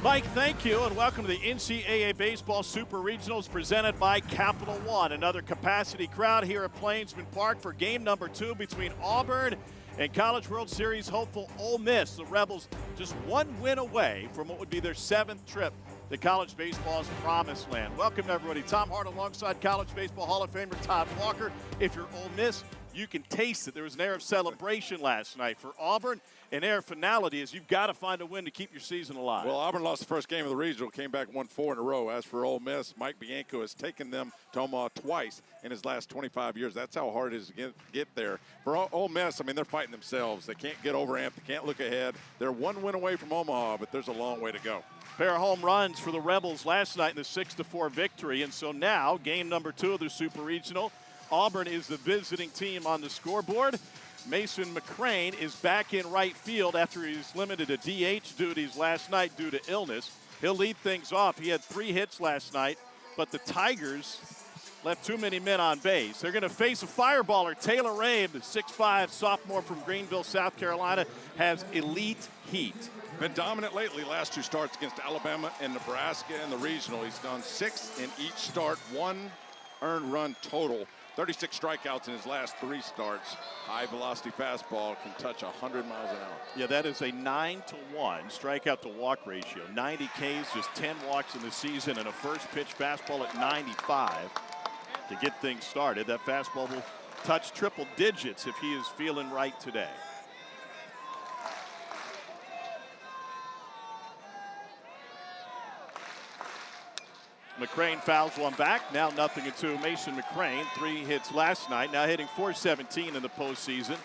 Mike, thank you, and welcome to the NCAA Baseball Super Regionals presented by Capital One. Another capacity crowd here at Plainsman Park for game number 2 between Auburn and College World Series hopeful Ole Miss. The Rebels just one win away from what would be their 7th trip to college baseball's promised land. Welcome, everybody. Tom Hart alongside College Baseball Hall of Famer Todd Walker. If you're Ole Miss, you can taste it. There was an air of celebration last night. For Auburn, an air of finality as you've got to find a win to keep your season alive. Well, Auburn lost the first game of the regional, came back, won 4 in a row. As for Ole Miss, Mike Bianco has taken them to Omaha twice in his last 25 years. That's how hard it is to get there. For Ole Miss, I mean, they're fighting themselves. They can't get overamped. They can't look ahead. They're one win away from Omaha, but there's a long way to go. Pair of home runs for the Rebels last night in the 6-4 victory. And so now, game number 2 of the Super Regional. Auburn is the visiting team on the scoreboard. Mason McCrane is back in right field after he's limited to DH duties last night due to illness. He'll lead things off. He had 3 hits last night, but the Tigers left too many men on base. They're going to face a fireballer. Taylor Rabe, the 6'5 sophomore from Greenville, South Carolina, has elite heat. Been dominant lately. Last 2 starts against Alabama and Nebraska in the regional. He's done 6 in each start, 1 earned run total. 36 strikeouts in his last 3 starts. High velocity fastball, can touch 100 miles an hour. Yeah, that is a 9-to-1 strikeout to walk ratio. 90 Ks, just 10 walks in the season, and a first pitch fastball at 95 to get things started. That fastball will touch triple digits if he is feeling right today. McCrane fouls one back. Now 0-2. Mason McCrane, 3 hits last night. Now hitting .417 in the postseason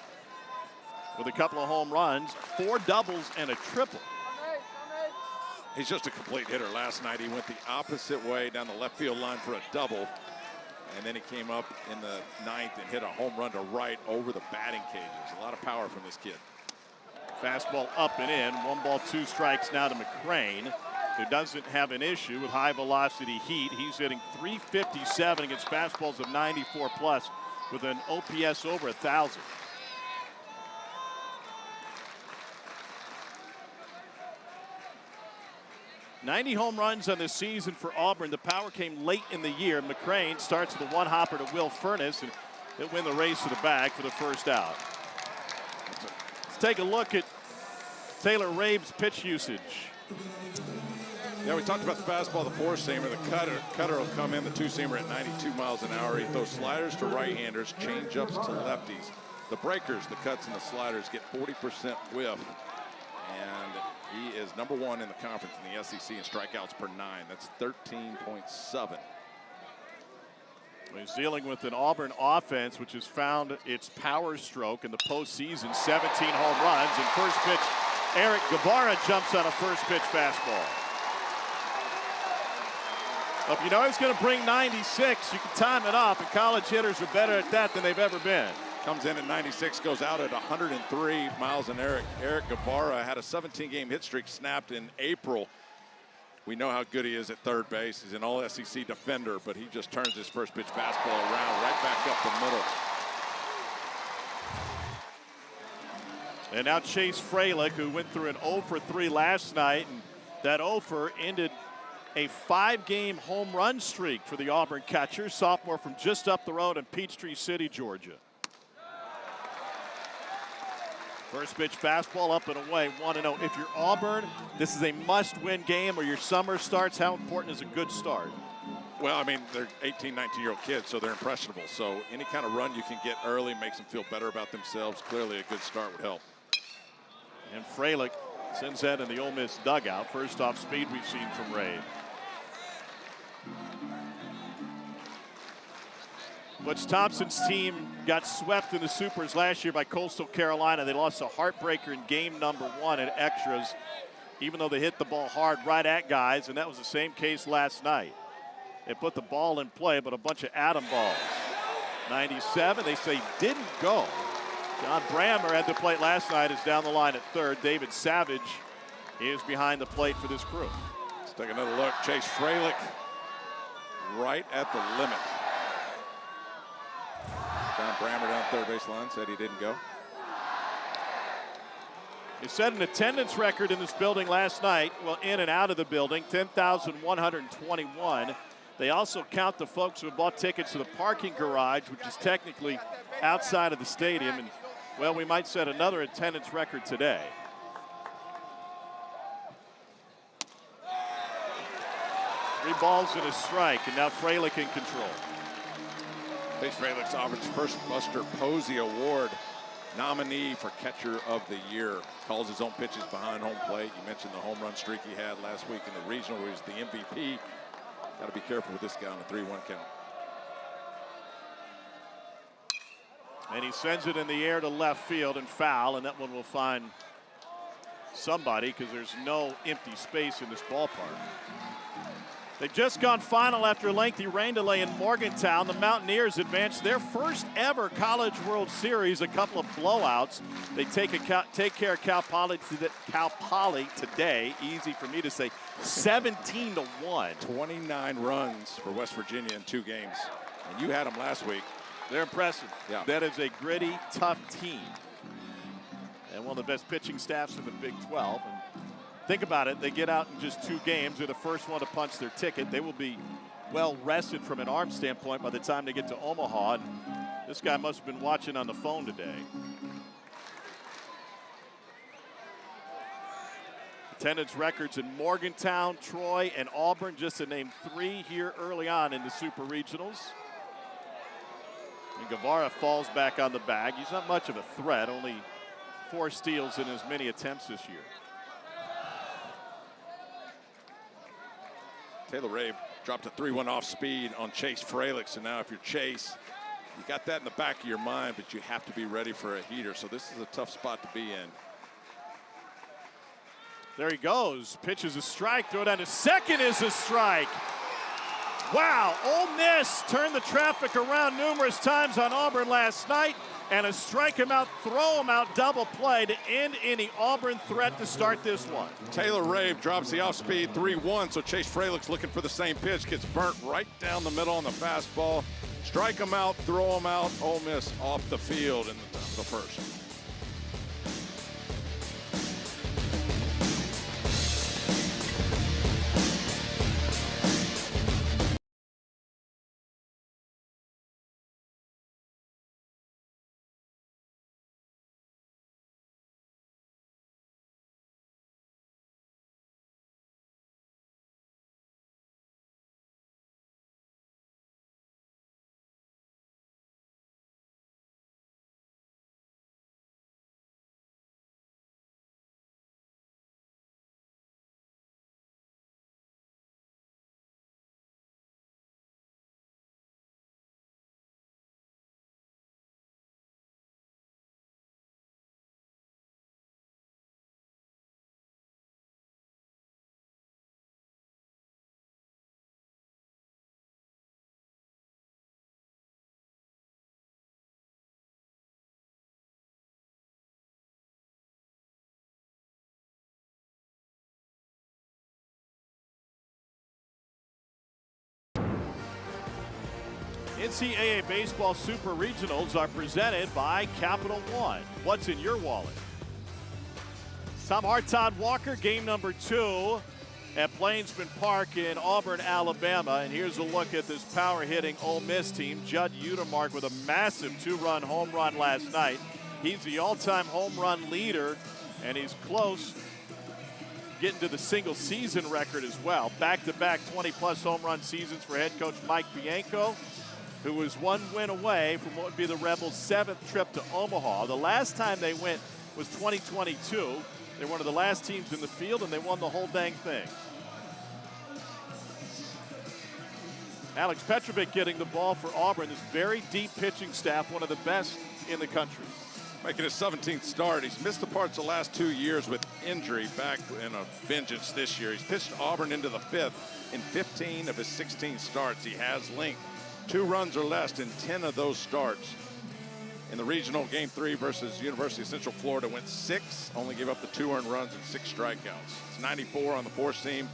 with a couple of home runs, 4 doubles and a triple. He's just a complete hitter. Last night he went the opposite way down the left field line for a double. And then he came up in the 9th and hit a home run to right over the batting cages. A lot of power from this kid. Fastball up and in. 1 ball, 2 strikes now to McCrane, who doesn't have an issue with high velocity heat. He's hitting .357 against fastballs of 94 plus with an OPS over 1,000. "90 home runs on the season for Auburn. The power came late in the year. McCrane starts with a 1-hopper to Will Furness, and he'll win the race to the bag for the first out. Let's take a look at Taylor Rabe's pitch usage. Yeah, we talked about the fastball, the 4-seamer. The cutter will come in, the 2-seamer at 92 miles an hour. He throws sliders to right-handers, change-ups to lefties. The breakers, the cuts and the sliders, get 40% whiff. And he is number 1 in the conference in the SEC in strikeouts per 9. That's 13.7. He's dealing with an Auburn offense which has found its power stroke in the postseason. 17 home runs. And first pitch, Eric Guevara jumps on a first pitch fastball. If you know he's going to bring 96, you can time it up, and college hitters are better at that than they've ever been. Comes in at 96, goes out at 103 miles an hour. Eric Guevara had a 17-game hit streak snapped in April. We know how good he is at third base. He's an all-SEC defender, but he just turns his first pitch fastball around right back up the middle. And now Chase Fralick, who went through an 0 for 3 last night, and that 0 for ended a 5-game home run streak for the Auburn catcher, sophomore from just up the road in Peachtree City, Georgia. First pitch fastball up and away, 1-0. If you're Auburn, this is a must-win game, or your summer starts. How important is a good start? Well, I mean, they're 18, 19-year-old kids, so they're impressionable. So any kind of run you can get early makes them feel better about themselves. Clearly a good start would help. And Fralick sends that in the Ole Miss dugout. First off speed we've seen from Ray. Butch Thompson's team got swept in the Supers last year by Coastal Carolina. They lost a heartbreaker in game number 1 in extras, even though they hit the ball hard right at guys, and that was the same case last night. They put the ball in play, but a bunch of atom balls. 97, they say didn't go. John Brammer at the plate last night, is down the line at third. David Savage is behind the plate for this crew. Let's take another look. Chase Fralick right at the limit. John Brammer down third base line said he didn't go. He set an attendance record in this building last night. Well, in and out of the building, 10,121. They also count the folks who bought tickets to the parking garage, which is technically outside of the stadium. And, well, we might set another attendance record today. Three balls and a strike, and now Fralick in control. Chase Fralick's Auburn's first Buster Posey Award nominee for Catcher of the Year. Calls his own pitches behind home plate. You mentioned the home run streak he had last week in the regional, where he was the MVP. Got to be careful with this guy on a 3-1 count. And he sends it in the air to left field and foul, and that one will find somebody because there's no empty space in this ballpark. They've just gone final after a lengthy rain delay in Morgantown. The Mountaineers advanced their first ever College World Series, a couple of blowouts. They take care of Cal Poly today. Easy for me to say, 17-1. 29 runs for West Virginia in 2 games. And you had them last week. They're impressive. Yeah. That is a gritty, tough team. And one of the best pitching staffs in the Big 12. And think about it, they get out in just 2 games. They're the first one to punch their ticket. They will be well rested from an arm standpoint by the time they get to Omaha. And this guy must have been watching on the phone today. Attendance records in Morgantown, Troy, and Auburn, just to name 3 here early on in the Super Regionals. And Guevara falls back on the bag. He's not much of a threat, only 4 steals in as many attempts this year. Taylor Rabe dropped a 3-1 off speed on Chase Fralick. So now if you're Chase, you got that in the back of your mind, but you have to be ready for a heater. So this is a tough spot to be in. There he goes. Pitches a strike. Throw down to second is a strike. Wow, Ole Miss turned the traffic around numerous times on Auburn last night, and a strike him out, throw him out double play to end any Auburn threat to start this one. Taylor Rabe drops the off-speed 3-1, so Chase Fralick's looking for the same pitch, gets burnt right down the middle on the fastball. Strike him out, throw him out. Ole Miss off the field in the first. NCAA Baseball Super Regionals are presented by Capital One. What's in your wallet? Tom Hartod Walker, game number 2 at Plainsman Park in Auburn, Alabama. And here's a look at this power-hitting Ole Miss team. Judd Utermark with a massive 2-run home run last night. He's the all-time home run leader, and he's close getting to the single season record as well. Back-to-back 20-plus home run seasons for head coach Mike Bianco, who was 1 win away from what would be the Rebels' 7th trip to Omaha. The last time they went was 2022. They're one of the last teams in the field, and they won the whole dang thing. Alex Petrovic getting the ball for Auburn. This very deep pitching staff, one of the best in the country. Making his 17th start. He's missed the parts the last 2 years with injury, back in a vengeance this year. He's pitched Auburn into the 5th in 15 of his 16 starts. He has linked 2 runs or less in 10 of those starts. In the regional, game 3 versus University of Central Florida, went 6, only gave up the 2 earned runs and 6 strikeouts. It's 94 on the 4-seam.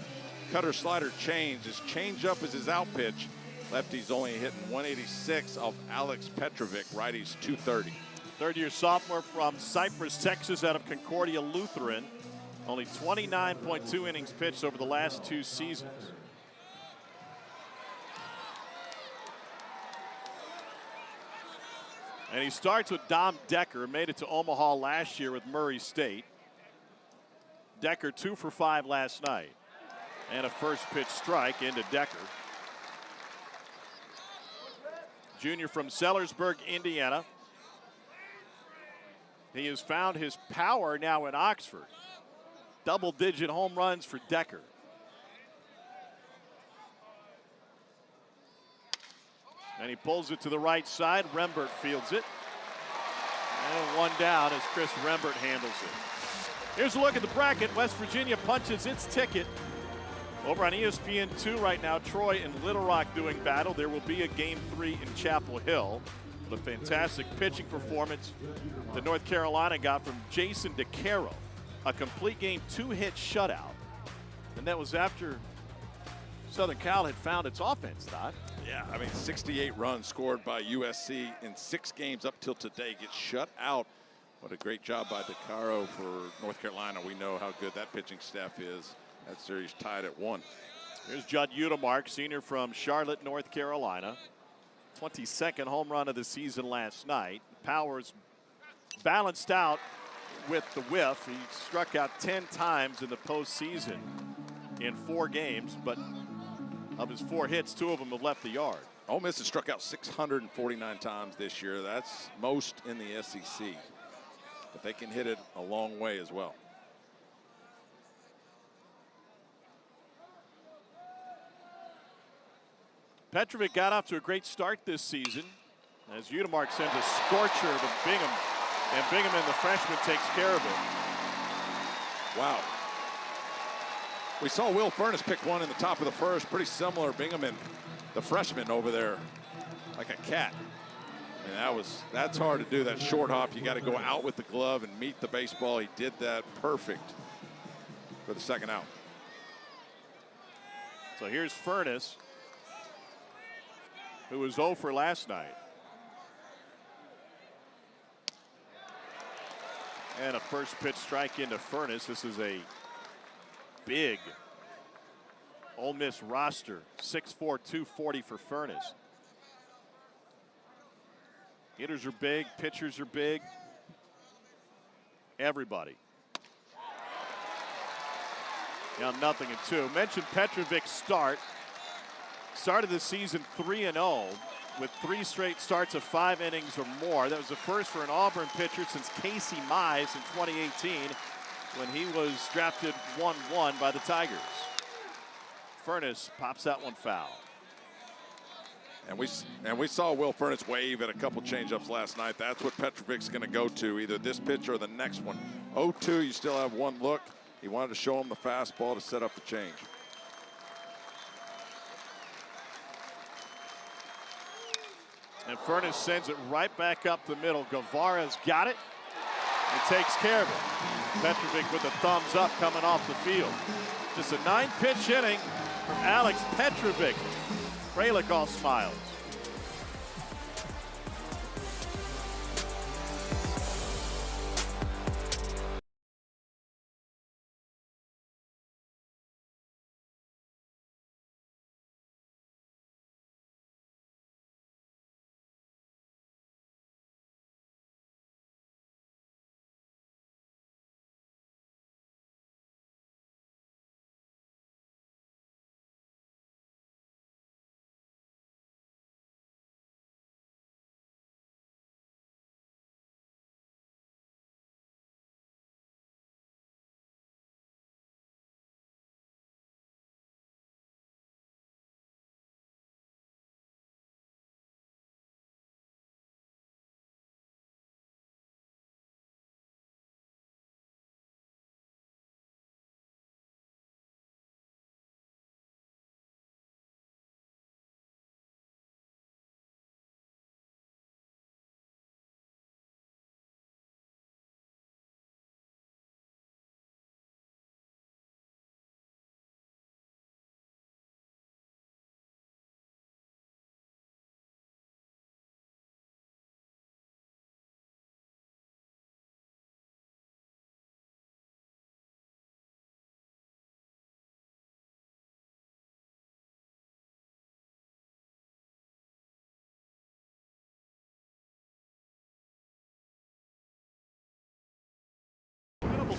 Cutter slider change. His changeup is his out pitch. Lefty's only hitting 186 off Alex Petrovic. Righty's 230. Third-year sophomore from Cypress, Texas, out of Concordia Lutheran. Only 29.2 innings pitched over the last 2 seasons. And he starts with Dom Decker, made it to Omaha last year with Murray State. Decker 2 for 5 last night. And a first pitch strike into Decker. Junior from Sellersburg, Indiana. He has found his power now in Oxford. Double-digit home runs for Decker. And he pulls it to the right side. Rembert fields it. And 1 down as Chris Rembert handles it. Here's a look at the bracket. West Virginia punches its ticket. Over on ESPN2 right now, Troy and Little Rock doing battle. There will be a Game 3 in Chapel Hill. The fantastic pitching performance that North Carolina got from Jason DeCaro. A complete game 2-hit shutout. And that was after Southern Cal had found its offense, Doc. Yeah, I mean, 68 runs scored by USC in 6 games up till today. Gets shut out. What a great job by DeCaro for North Carolina. We know how good that pitching staff is. That series tied at 1. Here's Judd Udemark, senior from Charlotte, North Carolina. 22nd home run of the season last night. Powers balanced out with the whiff. He struck out 10 times in the postseason in 4 games, but of his 4 hits, 2 of them have left the yard. Ole Miss has struck out 649 times this year. That's most in the SEC. But they can hit it a long way as well. Petrovic got off to a great start this season as Udemark sends a scorcher to Bingham, and Bingham, the freshman, takes care of it. Wow. We saw Will Furnace pick one in the top of the first. Pretty similar. Bingham, the freshman over there, like a cat. And that's hard to do, that short hop. You got to go out with the glove and meet the baseball. He did that perfect for the second out. So here's Furnace, who was 0 for last night. And a first pitch strike into Furnace. This is a big Ole Miss roster. 6'4", 240 for Furnace. Hitters are big, pitchers are big. Everybody. Now 0-2. Mentioned Petrovic's start. Started the season 3-0 with 3 straight starts of 5 innings or more. That was the first for an Auburn pitcher since Casey Mize in 2018 when he was drafted 1-1 by the Tigers. Furnace pops that one foul. And we saw Will Furnace wave at a couple changeups last night. That's what Petrovic's going to go to, either this pitch or the next one. 0-2, you still have 1 look. He wanted to show him the fastball to set up the change. And Furnace sends it right back up the middle. Guevara's got it and takes care of it. Petrovic with a thumbs up coming off the field. Just a 9-pitch inning from Alex Petrovic. Fralick all smiles.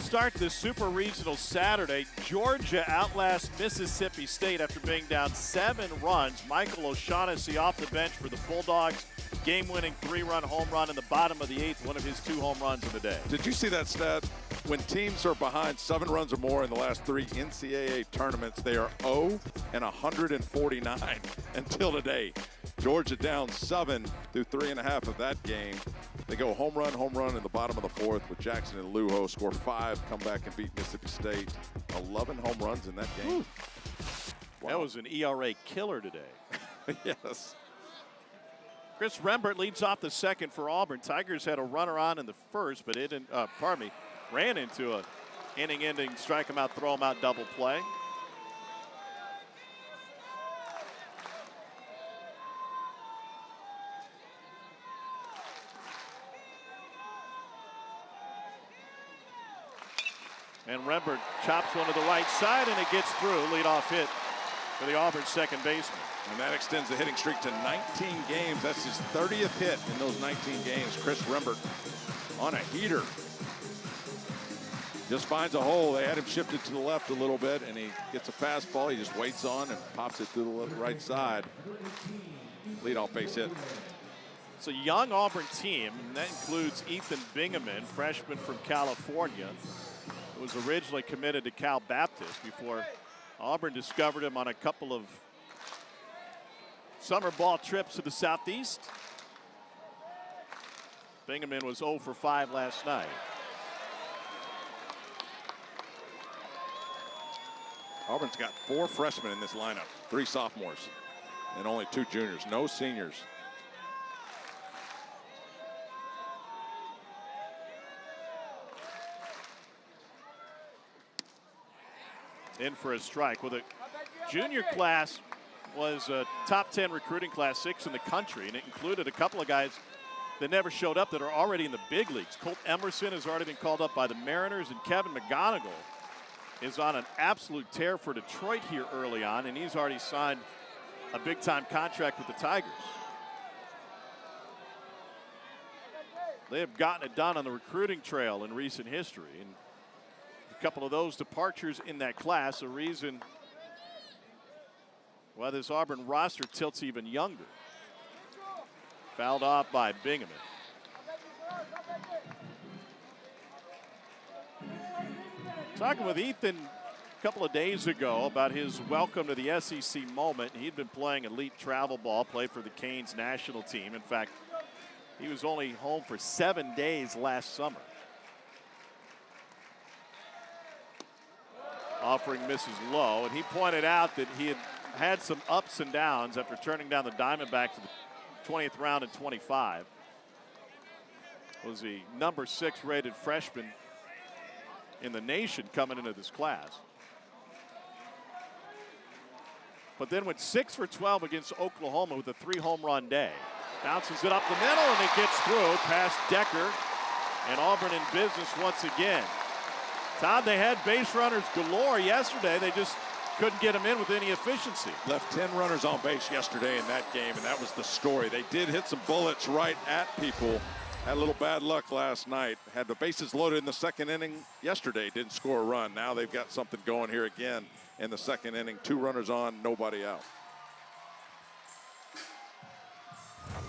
start this Super Regional Saturday. Georgia outlasts Mississippi State after being down 7 runs. Michael O'Shaughnessy off the bench for the Bulldogs. Game-winning 3-run home run in the bottom of the 8th, one of his 2 home runs of the day. Did you see that stat? When teams are behind 7 runs or more in the last 3 NCAA tournaments, they are 0 and 149 until today. Georgia down 7 through 3.5 of that game. They go home run in the bottom of the 4th with Jackson and Lujo score 5, come back and beat Mississippi State. 11 home runs in that game. Wow. That was an ERA killer today. Yes. Chris Rembert leads off the second for Auburn. Tigers had a runner on in the first, but it didn't, ran into a inning-ending strike him out, throw him out double play. And Rembert chops one to the right side, and it gets through. Leadoff hit for the Auburn second baseman. And that extends the hitting streak to 19 games. That's his 30th hit in those 19 games. Chris Rembert on a heater. Just finds a hole. They had him shifted to the left a little bit, and he gets a fastball. He just waits on and pops it through the right side. Leadoff base hit. It's a young Auburn team, and that includes Ethan Bingaman, freshman from California, who was originally committed to Cal Baptist before Auburn discovered him on a couple of summer ball trips to the Southeast. Bingaman was 0 for 5 last night. Auburn's got 4 freshmen in this lineup, 3 sophomores, and only 2 juniors, no seniors. In for a strike. Well, the junior class was a top 10 recruiting class, 6 in the country, and it included a couple of guys that never showed up that are already in the big leagues. Colt Emerson has already been called up by the Mariners, and Kevin McGonigal is on an absolute tear for Detroit here early on, and he's already signed a big-time contract with the Tigers. They have gotten it done on the recruiting trail in recent history, and a couple of those departures in that class, a reason why this Auburn roster tilts even younger. Fouled off by Bingaman. Talking with Ethan a couple of days ago about his welcome to the SEC moment. He'd been playing elite travel ball, played for the Canes national team. In fact, he was only home for 7 days last summer. Offering misses low, and he pointed out that he had some ups and downs after turning down the Diamondbacks in the 20th round in 25. Was the number 6 rated freshman in the nation coming into this class. But then went 6 for 12 against Oklahoma with a 3 home run day. Bounces it up the middle, and it gets through past Decker, and Auburn in business once again. Todd, they had base runners galore yesterday. They just couldn't get them in with any efficiency. Left 10 runners on base yesterday in that game, and that was the story. They did hit some bullets right at people. Had a little bad luck last night. Had the bases loaded in the second inning yesterday. Didn't score a run. Now they've got something going here again in the second inning. 2 runners on, nobody out.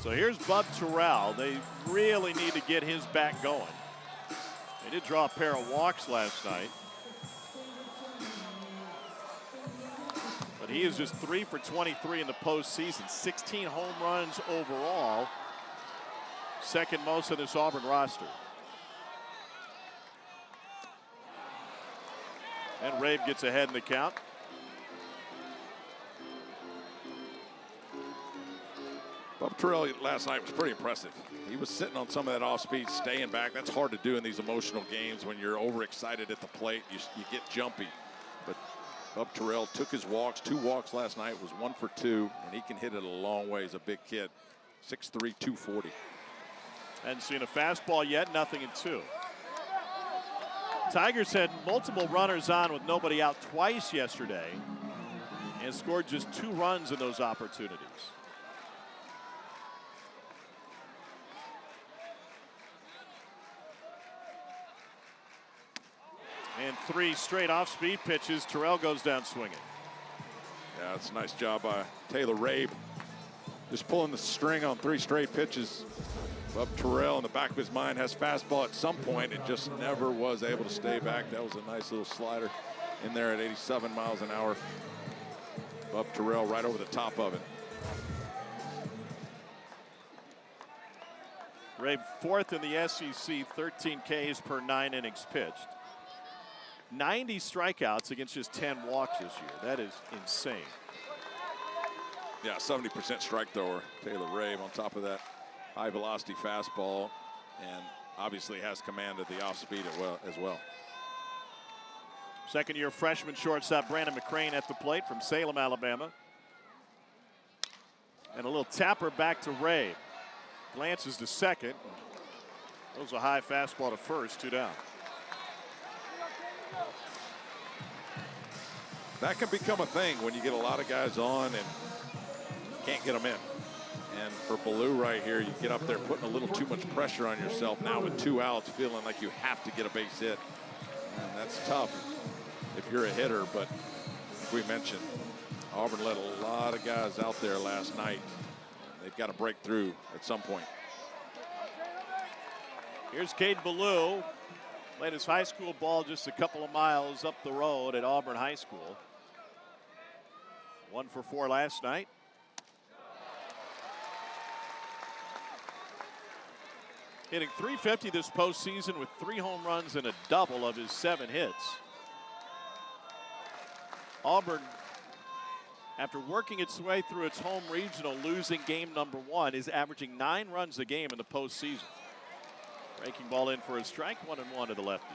So here's Bub Terrell. They really need to get his bat going. They did draw a pair of walks last night. But he is just 3 for 23 in the postseason. 16 home runs overall. Second most on this Auburn roster. And Rave gets ahead in the count. Bub Terrell last night was pretty impressive. He was sitting on some of that off-speed, staying back. That's hard to do in these emotional games when you're overexcited at the plate. You get jumpy. But Bub Terrell took his walks, 2 walks last night, was 1 for 2, and he can hit it a long way. He's a big kid, 6'3", 240. Hadn't seen a fastball yet, nothing in 2. Tigers had multiple runners on with nobody out twice yesterday and scored just 2 runs in those opportunities. And 3 straight off-speed pitches. Terrell goes down swinging. Yeah, that's a nice job by Taylor Rabe. Just pulling the string on 3 straight pitches. But Terrell in the back of his mind has fastball at some point. It just never was able to stay back. That was a nice little slider in there at 87 miles an hour. Bub Terrell right over the top of it. Rabe 4th in the SEC, 13 Ks per 9 innings pitched. 90 strikeouts against just 10 walks this year. That is insane. Yeah, 70% strike thrower, Taylor Rabe. On top of that, high velocity fastball, and obviously has command of the off speed as well. Second-year freshman shortstop Brandon McCrane at the plate from Salem, Alabama. And a little tapper back to Rabe. Glances to second. Throws a high fastball to first, 2 down. That can become a thing when you get a lot of guys on and can't get them in. And for Ballou right here, you get up there putting a little too much pressure on yourself now with 2 outs, feeling like you have to get a base hit. And that's tough if you're a hitter, but as we mentioned, Auburn let a lot of guys out there last night. They've got to break through at some point. Here's Cade Ballou. Played his high school ball just a couple of miles up the road at Auburn High School. 1 for 4 last night. Hitting .350 this postseason with 3 home runs and a double of his 7 hits. Auburn, after working its way through its home regional, losing game number 1, is averaging 9 runs a game in the postseason. Breaking ball in for a strike, 1-1 to the lefty.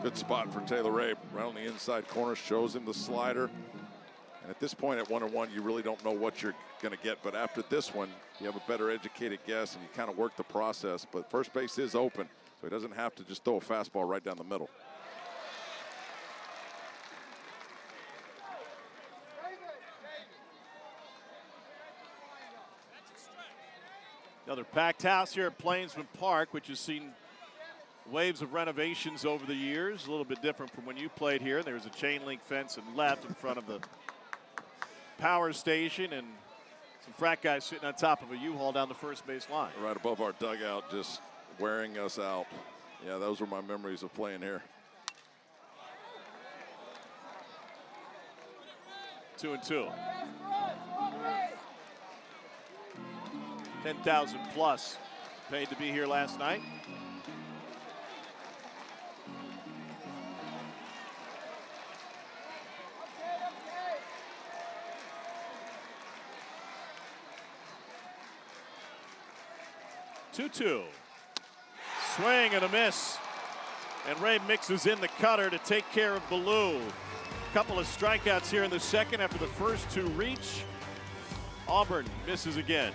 Good spot for Taylor Rabe. Right on the inside corner, shows him the slider. And at this point at 1-1, you really don't know what you're going to get. But after this one, you have a better educated guess and you kind of work the process. But first base is open, so he doesn't have to just throw a fastball right down the middle. Another packed house here at Plainsman Park, which has seen waves of renovations over the years. A little bit different from when you played here. There's a chain link fence and left in front of the power station, and some frat guys sitting on top of a U-Haul down the first base line. Right above our dugout, just wearing us out. Yeah, those were my memories of playing here. 2-2. 10,000 plus paid to be here last night. Two. Swing and a miss. And Rabe mixes in the cutter to take care of Ballou. Couple of strikeouts here in the second after the first 2 reach. Auburn misses again.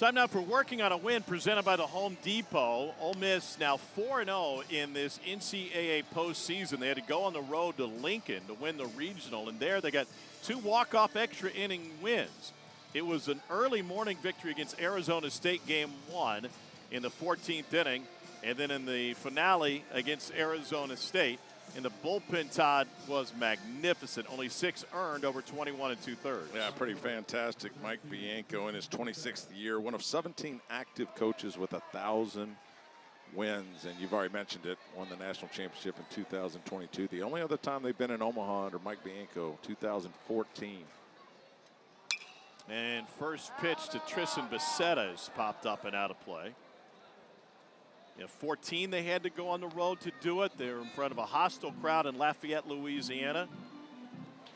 Time now for Working on a Win, presented by the Home Depot. Ole Miss now 4-0 in this NCAA postseason. They had to go on the road to Lincoln to win the regional, and there they got 2 walk-off extra inning wins. It was an early morning victory against Arizona State game 1 in the 14th inning, and then in the finale against Arizona State. And the bullpen, Todd, was magnificent. Only 6 earned over 21 2/3. Yeah, pretty fantastic. Mike Bianco in his 26th year, one of 17 active coaches with 1,000 wins. And you've already mentioned it, won the national championship in 2022. The only other time they've been in Omaha under Mike Bianco, 2014. And first pitch to Tristan Becerra has popped up and out of play. In 14, they had to go on the road to do it. They were in front of a hostile crowd in Lafayette, Louisiana.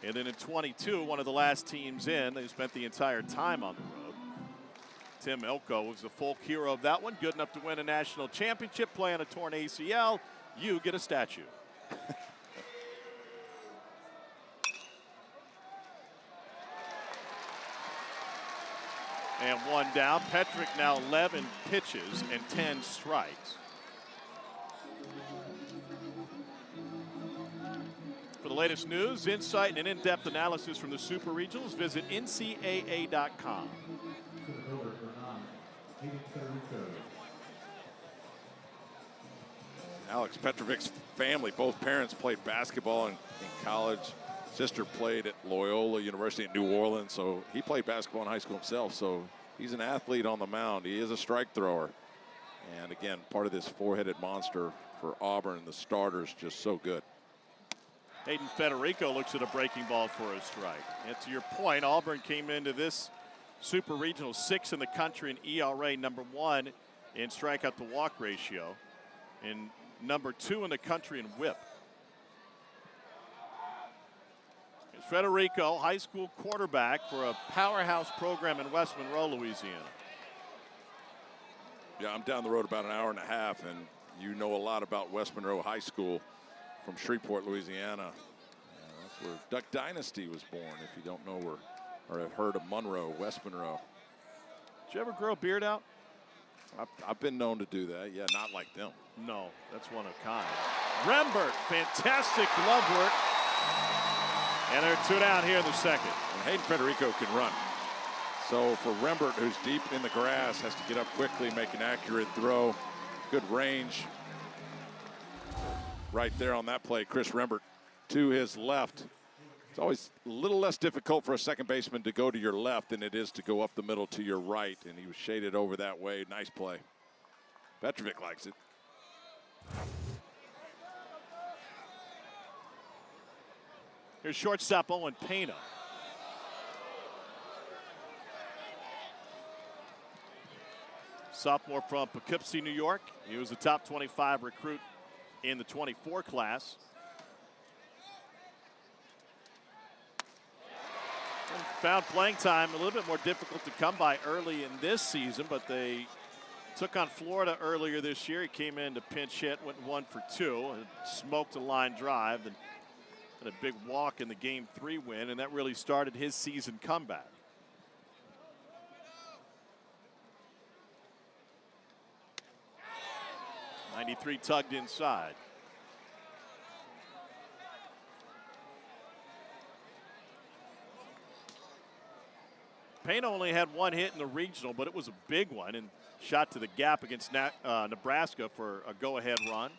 And then in 22, one of the last teams in, they spent the entire time on the road. Tim Elko was the folk hero of that one. Good enough to win a national championship, play on a torn ACL. You get a statue. And 1 down. Petrick now 11 pitches and 10 strikes. For the latest news, insight, and an in-depth analysis from the Super Regionals, visit ncaa.com. Alex Petrovic's family, both parents played basketball in college. Sister played at Loyola University in New Orleans, so he played basketball in high school himself. So he's an athlete on the mound. He is a strike thrower. And again, part of this 4-headed monster for Auburn. The starters just so good. Hayden Federico looks at a breaking ball for a strike. And to your point, Auburn came into this Super Regional 6th in the country in ERA, number 1 in strikeout to walk ratio, and number 2 in the country in WHIP. Federico, high school quarterback for a powerhouse program in West Monroe, Louisiana. Yeah, I'm down the road about an hour and a half, and you know a lot about West Monroe High School from Shreveport, Louisiana. That's where Duck Dynasty was born, if you don't know or have heard of Monroe, West Monroe. Did you ever grow a beard out? I've been known to do that. Yeah, not like them. No, that's one of a kind. Rembert, fantastic glove work. And there are 2 down here in the second. And Hayden Federico can run. So for Rembert, who's deep in the grass, has to get up quickly, make an accurate throw. Good range. Right there on that play, Chris Rembert to his left. It's always a little less difficult for a second baseman to go to your left than it is to go up the middle to your right. And he was shaded over that way. Nice play. Petrovic likes it. Here's shortstop Owen Pena. Sophomore from Poughkeepsie, New York. He was a top 25 recruit in the 24 class. And found playing time a little bit more difficult to come by early in this season, but they took on Florida earlier this year. He came in to pinch hit, went 1 for 2, and smoked a line drive. And a big walk in the Game 3 win, and that really started his season comeback. 93 tugged inside. Payne only had 1 hit in the regional, but it was a big one, and shot to the gap against Nebraska for a go-ahead run.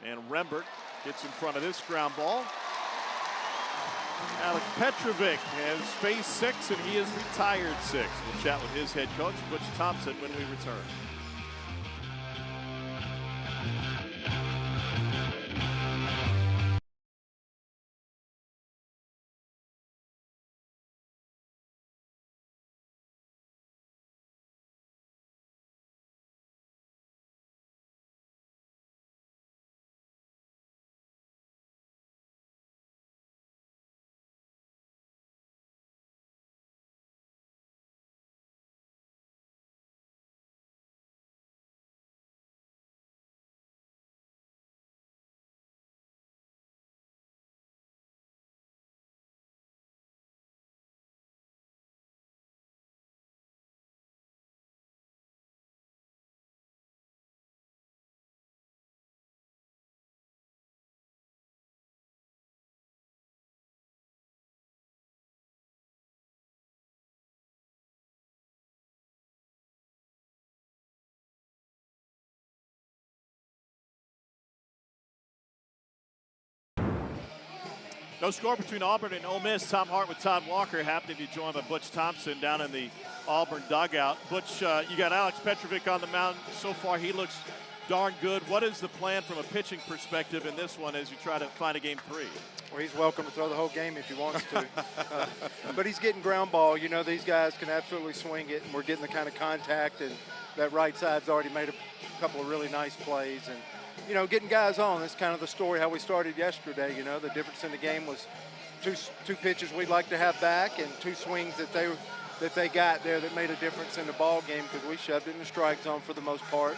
And Rembert gets in front of this ground ball. Alex Petrovic has faced 6, and he has retired 6. We'll chat with his head coach, Butch Thompson, when we return. No score between Auburn and Ole Miss. Tom Hart with Todd Walker, happening to be joined by Butch Thompson down in the Auburn dugout. Butch, you got Alex Petrovic on the mound. So far, he looks darn good. What is the plan from a pitching perspective in this one as you try to find a game 3? Well, he's welcome to throw the whole game if he wants to. But he's getting ground ball. You know, these guys can absolutely swing it, and we're getting the kind of contact, and that right side's already made a couple of really nice plays. And, you know, getting guys on, that's kind of the story how we started yesterday. You know, the difference in the game was two pitches we'd like to have back and 2 swings that they got there that made a difference in the ball game, because we shoved it in the strike zone for the most part.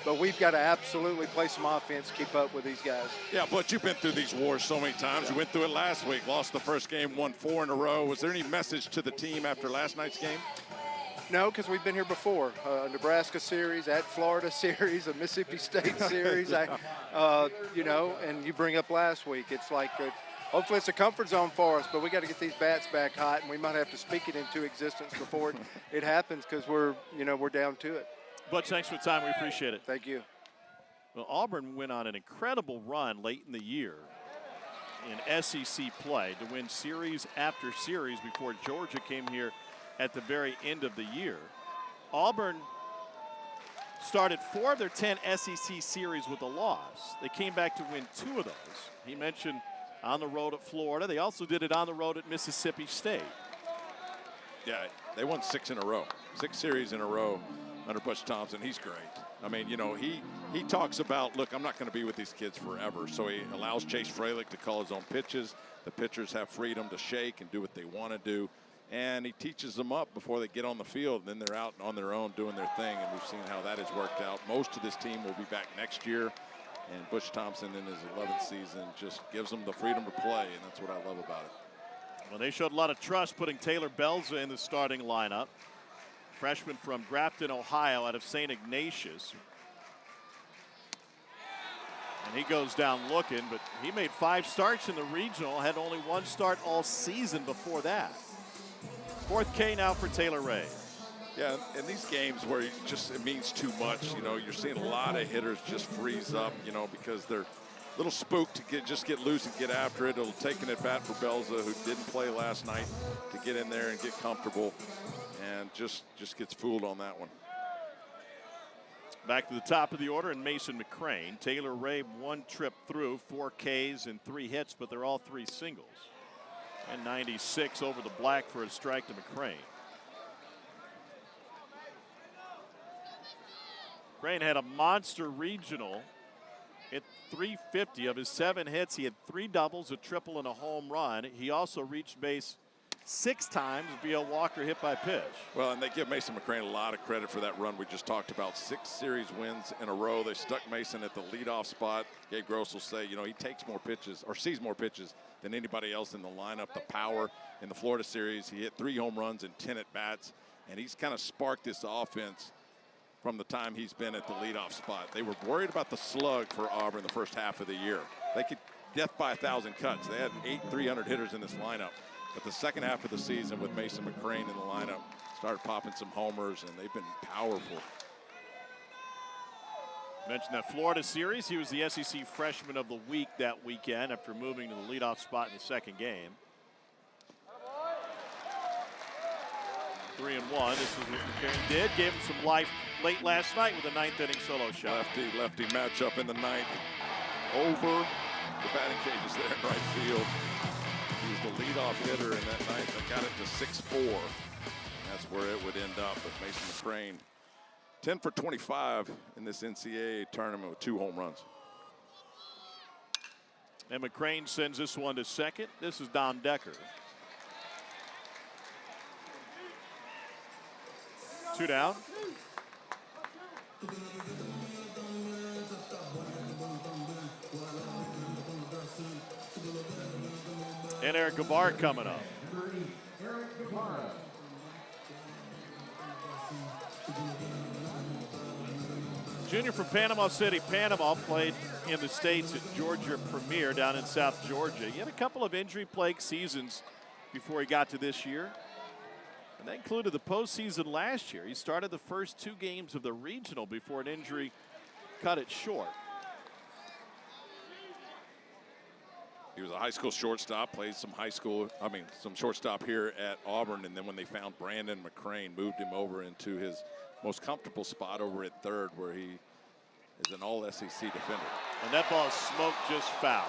But we've got to absolutely play some offense to keep up with these guys. Yeah, but you've been through these wars so many times. You went through it last week, lost the first game, won 4 in a row. Was there any message to the team after last night's game? No, because we've been here before. Nebraska series, at Florida series, a Mississippi State series. You know, and you bring up last week. It's like, hopefully it's a comfort zone for us, but we got to get these bats back hot, and we might have to speak it into existence before it happens, because we're down to it. Butch, thanks for the time. We appreciate it. Thank you. Well, Auburn went on an incredible run late in the year in SEC play to win series after series before Georgia came here at the very end of the year. Auburn started 4 of their 10 SEC series with a loss. They came back to win 2 of those. He mentioned on the road at Florida. They also did it on the road at Mississippi State. Yeah, they won 6 in a row, 6 series in a row under Butch Thompson. He's great. I mean, you know, he talks about, look, I'm not going to be with these kids forever. So he allows Chase Fralick to call his own pitches. The pitchers have freedom to shake and do what they want to do. And he teaches them up before they get on the field. And then they're out on their own doing their thing. And we've seen how that has worked out. Most of this team will be back next year. And Butch Thompson in his 11th season just gives them the freedom to play. And that's what I love about it. Well, they showed a lot of trust putting Taylor Belza in the starting lineup. Freshman from Grafton, Ohio, out of St. Ignatius. And he goes down looking, but he made 5 starts in the regional, had only 1 start all season before that. 4th K now for Taylor Ray. Yeah, in these games where it means too much, you know, you're seeing a lot of hitters just freeze up, you know, because they're a little spooked to get loose and get after it. It'll take an at-bat for Belza, who didn't play last night, to get in there and get comfortable. And just gets fooled on that one. Back to the top of the order, and Mason McCrane. Taylor Ray 1 trip through, 4 Ks and 3 hits, but they're all 3 singles. And 96 over the black for a strike to McCrane. McCrane had a monster regional. Hit .350 of his 7 hits. He had 3 doubles, a triple, and a home run. He also reached base 6 times via walker hit by pitch. Well, and they give Mason McCrane a lot of credit for that run we just talked about. 6 series wins in a row. They stuck Mason at the leadoff spot. Gabe Gross will say, you know, he takes more pitches or sees more pitches than anybody else in the lineup. The power in the Florida series, he hit 3 home runs and 10 at-bats, and he's kind of sparked this offense from the time he's been at the leadoff spot. They were worried about the slug for Auburn the first half of the year. They could death by 1,000 cuts. They had 8 300 hitters in this lineup. But the second half of the season with Mason McCrane in the lineup, started popping some homers, and they've been powerful. Mentioned that Florida series. He was the SEC Freshman of the Week that weekend after moving to the leadoff spot in the 2nd game. 3-1. This is what McCrane did. Gave him some life late last night with a 9th inning solo shot. Lefty matchup in the 9th. Over the batting cages there in right field. He was the leadoff hitter in that night. They got it to 6-4. That's where it would end up. But Mason McCrane, 10 for 25 in this NCAA tournament with 2 home runs. And McCrane sends this one to second. This is Don Decker. 2 down. And Eric Gavar coming up. Junior from Panama City, Panama, played in the States at Georgia Premier down in South Georgia. He had a couple of injury-plagued seasons before he got to this year. And that included the postseason last year. He started the first 2 games of the regional before an injury cut it short. He was a high school shortstop, played some some shortstop here at Auburn, and then when they found Brandon McCrane, moved him over into his most comfortable spot over at third, where he is an all-SEC defender. And that ball smoked just foul.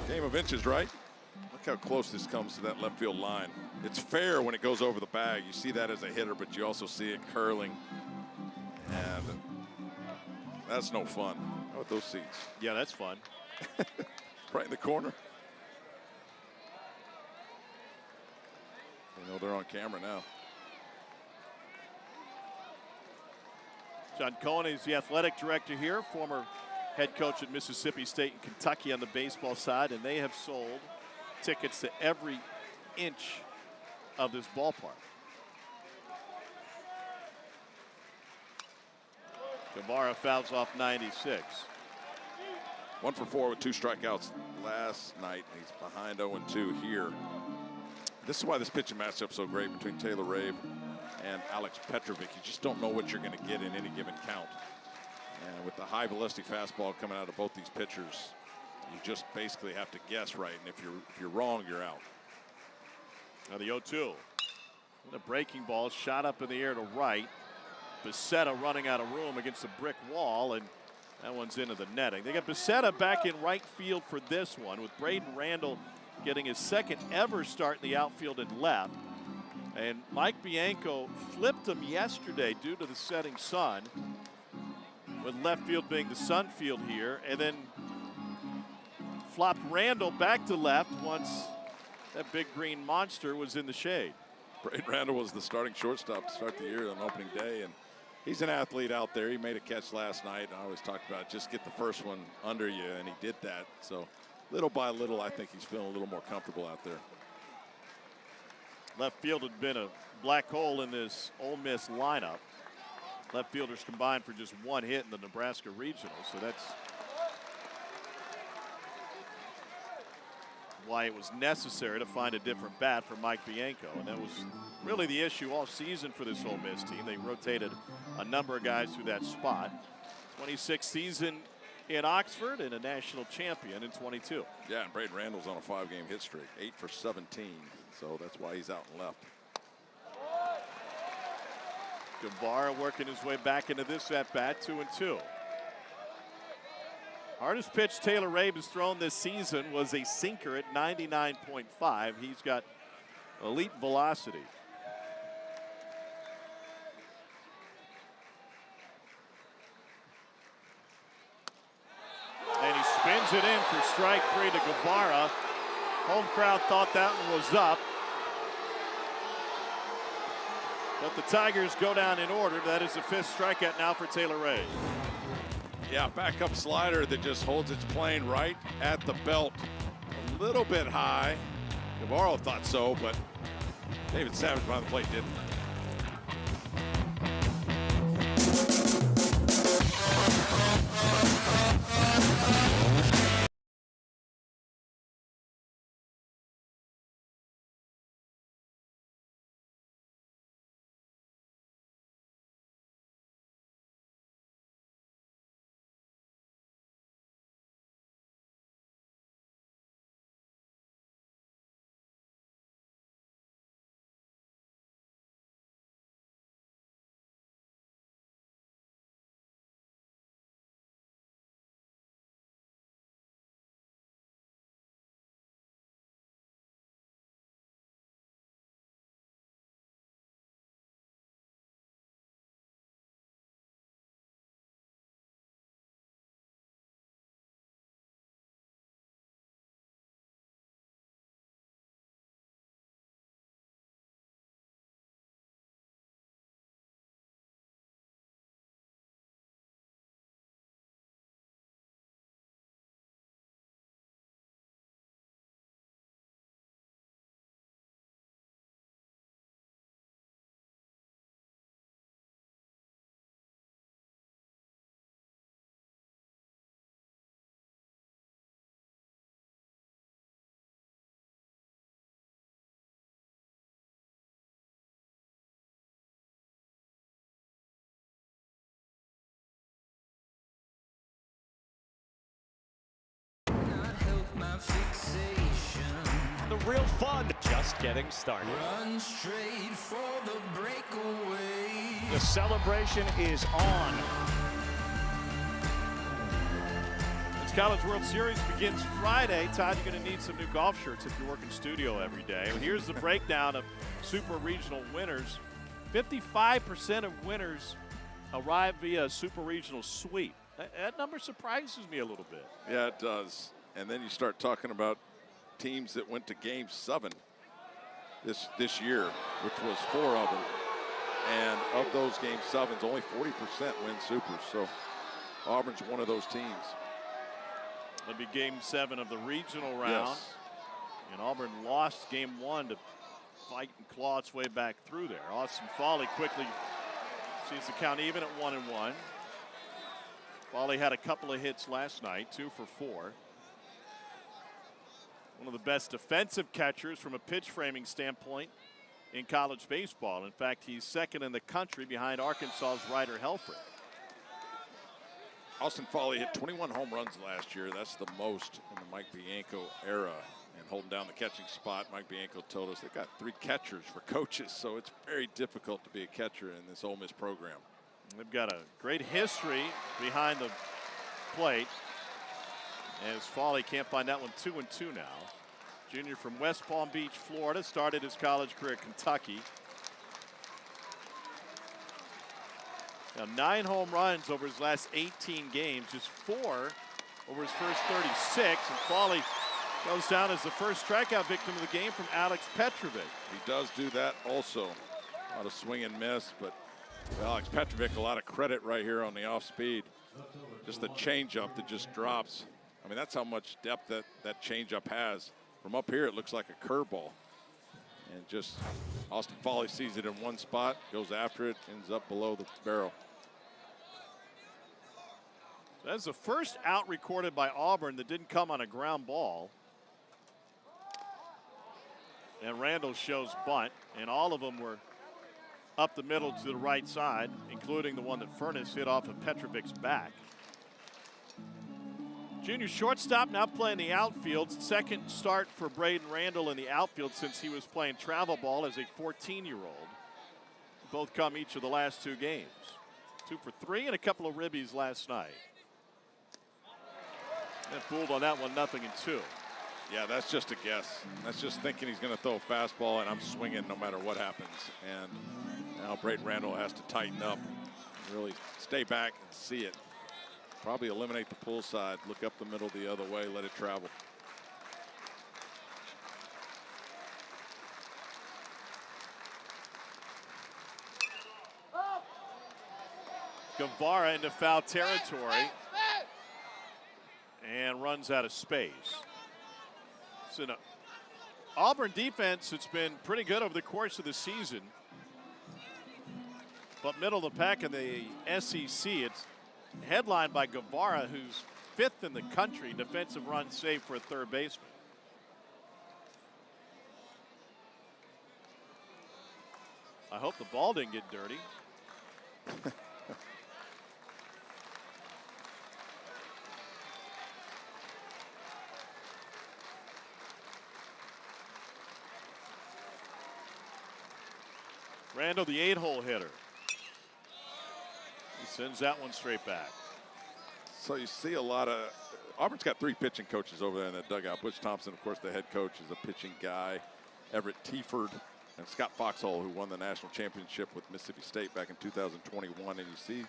Game of inches, right? Look how close this comes to that left field line. It's fair when it goes over the bag. You see that as a hitter, but you also see it curling. And that's no fun. How about those seats? Yeah, that's fun. Right in the corner. They know they're on camera now. John Cohen is the athletic director here, former head coach at Mississippi State and Kentucky on the baseball side, and they have sold tickets to every inch of this ballpark. Guevara fouls off 96. 1 for 4 with 2 strikeouts last night. He's behind 0-2 here. This is why this pitching matchup is so great between Taylor Rabe and Alex Petrovic. You just don't know what you're going to get in any given count. And with the high velocity fastball coming out of both these pitchers, you just basically have to guess right. And if you're wrong, you're out. Now the 0-2. And a breaking ball shot up in the air to right. Becerra running out of room against the brick wall, and that one's into the netting. They got Becerra back in right field for this one, with Braden Randall getting his second ever start in the outfield and left. And Mike Bianco flipped him yesterday due to the setting sun, with left field being the sun field here, and then flopped Randall back to left once that big green monster was in the shade. Braden Randall was the starting shortstop to start the year on opening day, and he's an athlete out there. He made a catch last night, and I always talked about just get the first one under you, and he did that. So little by little, I think he's feeling a little more comfortable out there. Left field had been a black hole in this Ole Miss lineup. Left fielders combined for just 1 hit in the Nebraska Regional, so that's why it was necessary to find a different bat for Mike Bianco. And that was really the issue all season for this Ole Miss team. They rotated a number of guys through that spot. 26th season in Oxford and a national champion in 22. Yeah, and Braden Randall's on a 5-game hit streak, 8 for 17. So that's why he's out and left. Guevara working his way back into this at-bat, 2-2. Hardest pitch Taylor Rabe has thrown this season was a sinker at 99.5. He's got elite velocity. And he spins it in for strike 3 to Guevara. Home crowd thought that one was up. But the Tigers go down in order. That is the 5th strikeout now for Taylor Rabe. Yeah, backup slider that just holds its plane right at the belt. A little bit high. Guevara thought so, but David Savage behind the plate didn't. The real fun just getting started. Run straight for the breakaway. The celebration is on. This College World Series begins Friday. Todd, you're going to need some new golf shirts if you're working studio every day. And here's the breakdown of Super Regional winners. 55% of winners arrive via Super Regional sweep. That number surprises me a little bit. Yeah, it does. And then you start talking about teams that went to Game 7 this year, which was 4 of them. And of those Game 7s, only 40% win Supers. So Auburn's one of those teams. It'll be Game 7 of the regional round. Yes. And Auburn lost Game 1 to fight and claw its way back through there. Austin Foley quickly sees the count even at 1-1. Foley had a couple of hits last night, 2 for 4. One of the best defensive catchers from a pitch framing standpoint in college baseball. In fact, he's second in the country behind Arkansas's Ryder Helfrich. Austin Foley hit 21 home runs last year. That's the most in the Mike Bianco era. And holding down the catching spot, Mike Bianco told us they've got 3 catchers for coaches, so it's very difficult to be a catcher in this Ole Miss program. They've got a great history behind the plate. As Foley can't find that one, 2-2 now. Junior from West Palm Beach, Florida, started his college career at Kentucky. Now 9 home runs over his last 18 games, just 4 over his first 36. And Foley goes down as the first strikeout victim of the game from Alex Petrovic. He does do that also. A lot of swing and miss, but Alex Petrovic, a lot of credit right here on the off speed. Just the changeup that just drops. I mean, that's how much depth that changeup has. From up here, it looks like a curveball. And just Austin Foley sees it in one spot, goes after it, ends up below the barrel. That's the first out recorded by Auburn that didn't come on a ground ball. And Randall shows bunt, and all of them were up the middle to the right side, including the one that Furness hit off of Petrovic's back. Junior shortstop now playing the outfield. Second start for Braden Randall in the outfield since he was playing travel ball as a 14-year-old. Both come each of the last 2 games. 2 for 3 and a couple of ribbies last night. And fooled on that one, 0-2. Yeah, that's just a guess. That's just thinking he's going to throw a fastball and I'm swinging no matter what happens. And now Braden Randall has to tighten up, really stay back and see it. Probably eliminate the pull side, look up the middle the other way, let it travel. Guevara into foul territory and runs out of space. So no, Auburn defense, it's been pretty good over the course of the season. But middle of the pack in the SEC, it's headlined by Guevara, who's 5th in the country defensive runs saved for a third baseman. I hope the ball didn't get dirty. Randall, the 8-hole hitter. He sends that one straight back. So you see a lot of, Auburn's got 3 pitching coaches over there in that dugout. Butch Thompson, of course, the head coach, is a pitching guy. Everett Tieford and Scott Foxhall, who won the national championship with Mississippi State back in 2021. And you see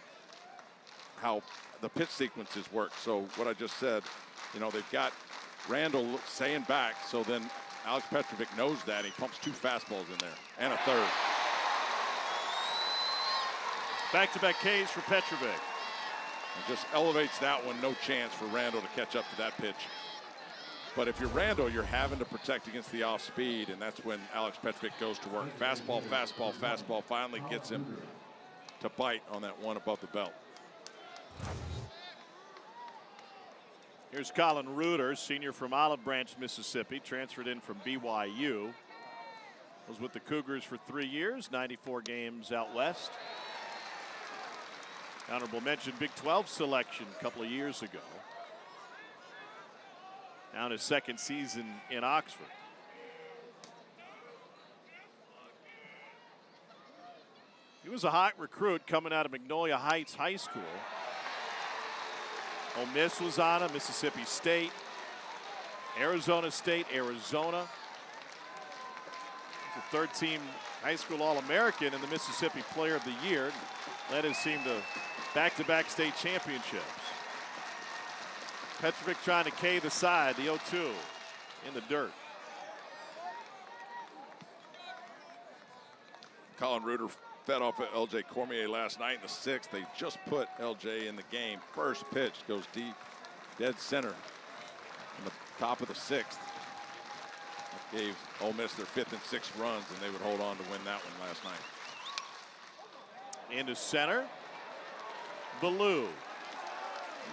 how the pitch sequences work. So what I just said, you know, they've got Randall staying back. So then Alex Petrovic knows that. He pumps 2 fastballs in there and a third. Back-to-back Ks for Petrovic. And just elevates that one. No chance for Randall to catch up to that pitch. But if you're Randall, you're having to protect against the off speed, and that's when Alex Petrovic goes to work. Fastball, fastball, fastball finally gets him to bite on that one above the belt. Here's Colin Reuter, senior from Olive Branch, Mississippi, transferred in from BYU. Was with the Cougars for 3 years, 94 games out west. Honorable mention Big 12 selection a couple of years ago. Now in his second season in Oxford. He was a hot recruit coming out of Magnolia Heights High School. Ole Miss was on him, Mississippi State, Arizona State, Arizona. He's a third-team high school All-American and the Mississippi Player of the Year. Led his team to back-to-back state championships. Petrovic trying to K the side, the 0-2 in the dirt. Colin Reuter fed off of LJ Cormier last night in the 6th. They just put LJ in the game. First pitch goes deep, dead center in the top of the 6th. That gave Ole Miss their 5th and 6th runs, and they would hold on to win that one last night. Into center. Ballou.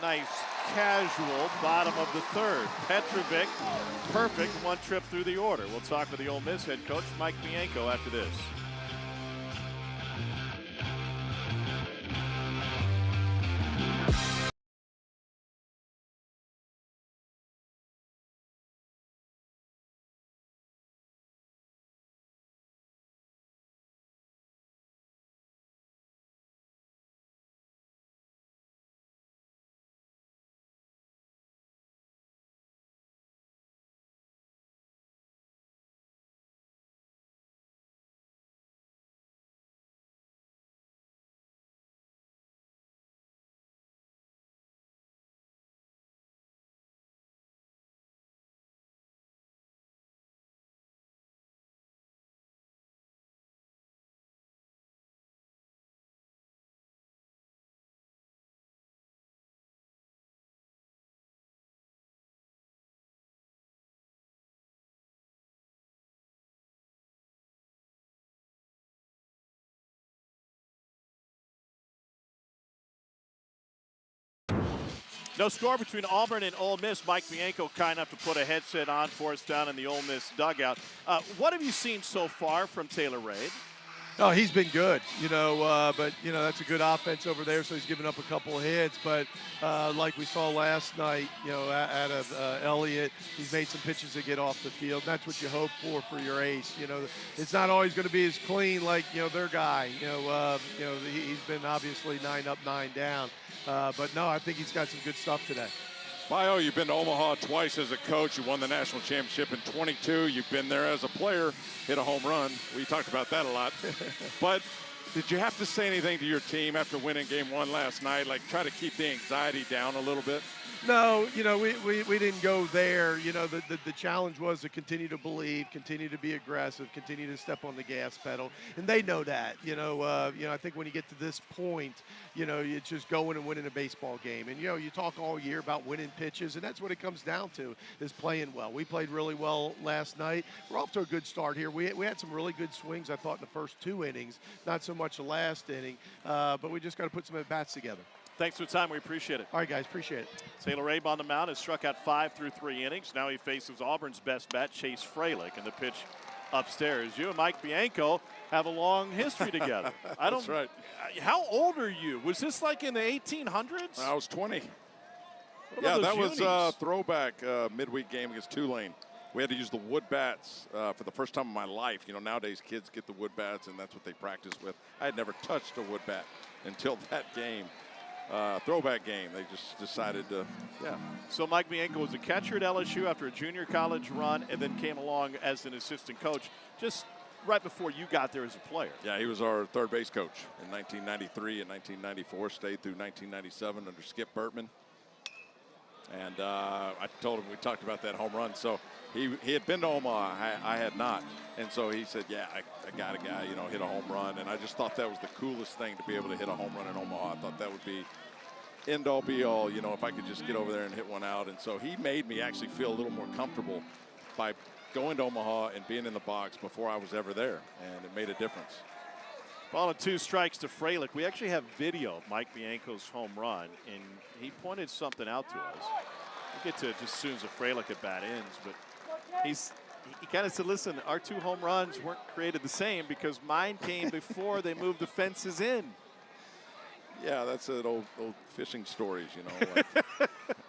Nice casual bottom of the 3rd. Petrovic, perfect one trip through the order. We'll talk with the Ole Miss head coach, Mike Bianco, after this. No score between Auburn and Ole Miss. Mike Bianco kind enough to put a headset on for us down in the Ole Miss dugout. What have you seen so far from Taylor Reid? Oh, he's been good, but, that's a good offense over there, so he's given up a couple of hits. But like we saw last night, out of Elliott, he's made some pitches that get off the field. That's what you hope for your ace. It's not always going to be as clean like, their guy. He's been obviously 9 up, 9 down. But, no, I think he's got some good stuff today. Bio, you've been to Omaha twice as a coach. You won the national championship in 22. You've been there as a player, hit a home run. We talked about that a lot. But did you have to say anything to your team after winning game 1 last night? Like try to keep the anxiety down a little bit? No, we didn't go there. The challenge was to continue to believe, continue to be aggressive, continue to step on the gas pedal, and they know that. I think when you get to this point, it's just going and winning a baseball game. And you talk all year about winning pitches, and that's what it comes down to is playing well. We played really well last night. We're off to a good start here. We had some really good swings, I thought, in the first 2 innings, not so much the last inning, but we just got to put some at bats together. Thanks for the time. We appreciate it. All right, guys. Appreciate it. Taylor Reid on the mound has struck out 5 through 3 innings. Now he faces Auburn's best bat, Chase Freilich, and the pitch upstairs. You and Mike Bianco have a long history together. That's right. How old are you? Was this like in the 1800s? I was 20. Yeah, that was a throwback midweek game against Tulane. We had to use the wood bats for the first time in my life. Nowadays kids get the wood bats, and that's what they practice with. I had never touched a wood bat until that game. Throwback game. They just decided to, So Mike Bianco was a catcher at LSU after a junior college run and then came along as an assistant coach just right before you got there as a player. Yeah, he was our third base coach in 1993 and 1994, stayed through 1997 under Skip Burtman. And I told him, we talked about that home run. So he had been to Omaha. I had not. And so he said, yeah, I got a guy, hit a home run. And I just thought that was the coolest thing to be able to hit a home run in Omaha. I thought that would be end all be all, if I could just get over there and hit one out. And so he made me actually feel a little more comfortable by going to Omaha and being in the box before I was ever there. And it made a difference. Ball and 2 strikes to Freilich. We actually have video of Mike Bianco's home run, and he pointed something out to us. We'll get to it just as soon as the Freilich at bat ends, but he kind of said, listen, our 2 home runs weren't created the same because mine came before they moved the fences in. Yeah, that's an old fishing stories, you know.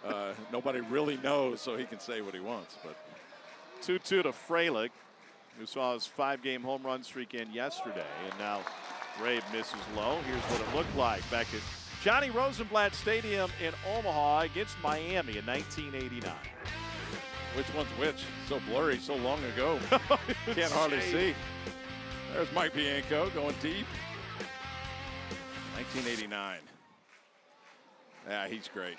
Like, nobody really knows, so he can say what he wants. But 2-2 to Freilich, who saw his 5-game home run streak end yesterday. And now Ray misses low. Here's what it looked like back at Johnny Rosenblatt Stadium in Omaha against Miami in 1989. which one's which? So blurry, so long ago. Can't hardly see. There's Mike Bianco going deep. 1989. Yeah, he's great.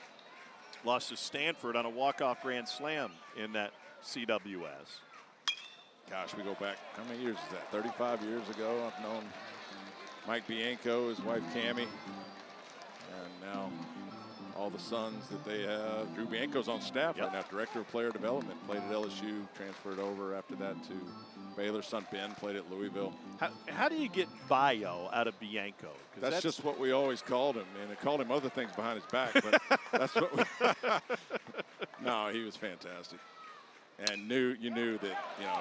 Lost to Stanford on a walk-off grand slam in that CWS. Gosh, we go back, how many years is that? 35 years ago. I've known Mike Bianco, his wife Cammie, and now all the sons that they have. Drew Bianco's on staff right now, director of player development. Played at LSU, transferred over after that to Baylor. Son Ben played at Louisville. How do you get bio out of Bianco? That's just what we always called him, and I called him other things behind his back, but that's what we No, he was fantastic. And you knew that,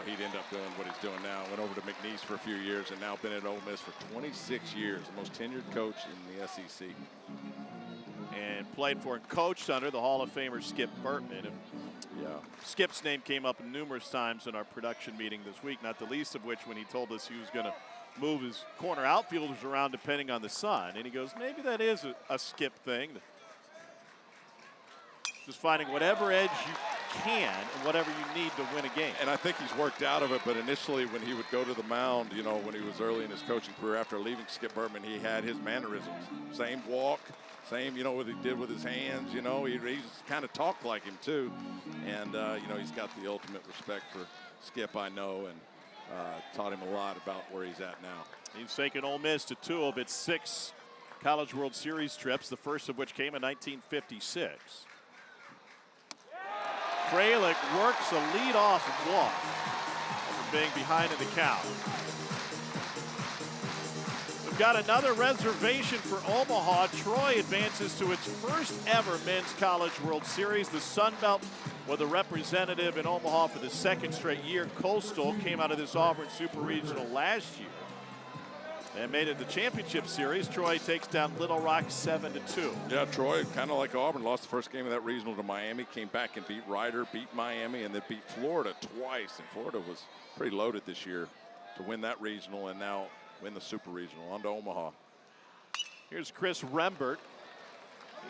he'd end up doing what he's doing now. Went over to McNeese for a few years and now been at Ole Miss for 26 years, the most tenured coach in the SEC. And played for and coached under the Hall of Famer Skip Bertman. And Skip's name came up numerous times in our production meeting this week, not the least of which when he told us he was going to move his corner outfielders around depending on the sun. And he goes, maybe that is a Skip thing. Just finding whatever edge you can and whatever you need to win a game. And I think he's worked out of it, but initially when he would go to the mound, when he was early in his coaching career after leaving Skip Bertman, he had his mannerisms. Same walk, same, what he did with his hands, he just kind of talked like him too. And, he's got the ultimate respect for Skip, I know, and taught him a lot about where he's at now. He's taken Ole Miss to 2 of its 6 College World Series trips, the first of which came in 1956. Freilich works a leadoff walk after being behind in the count. We've got another reservation for Omaha. Troy advances to its first ever Men's College World Series. The Sun Belt with a representative in Omaha for the 2nd straight year. Coastal came out of this Auburn Super Regional last year and made it the championship series. Troy takes down Little Rock 7-2. Yeah, Troy, kind of like Auburn, lost the first game of that regional to Miami, came back and beat Ryder, beat Miami, and then beat Florida twice. And Florida was pretty loaded this year to win that regional and now win the Super Regional. On to Omaha. Here's Chris Rembert.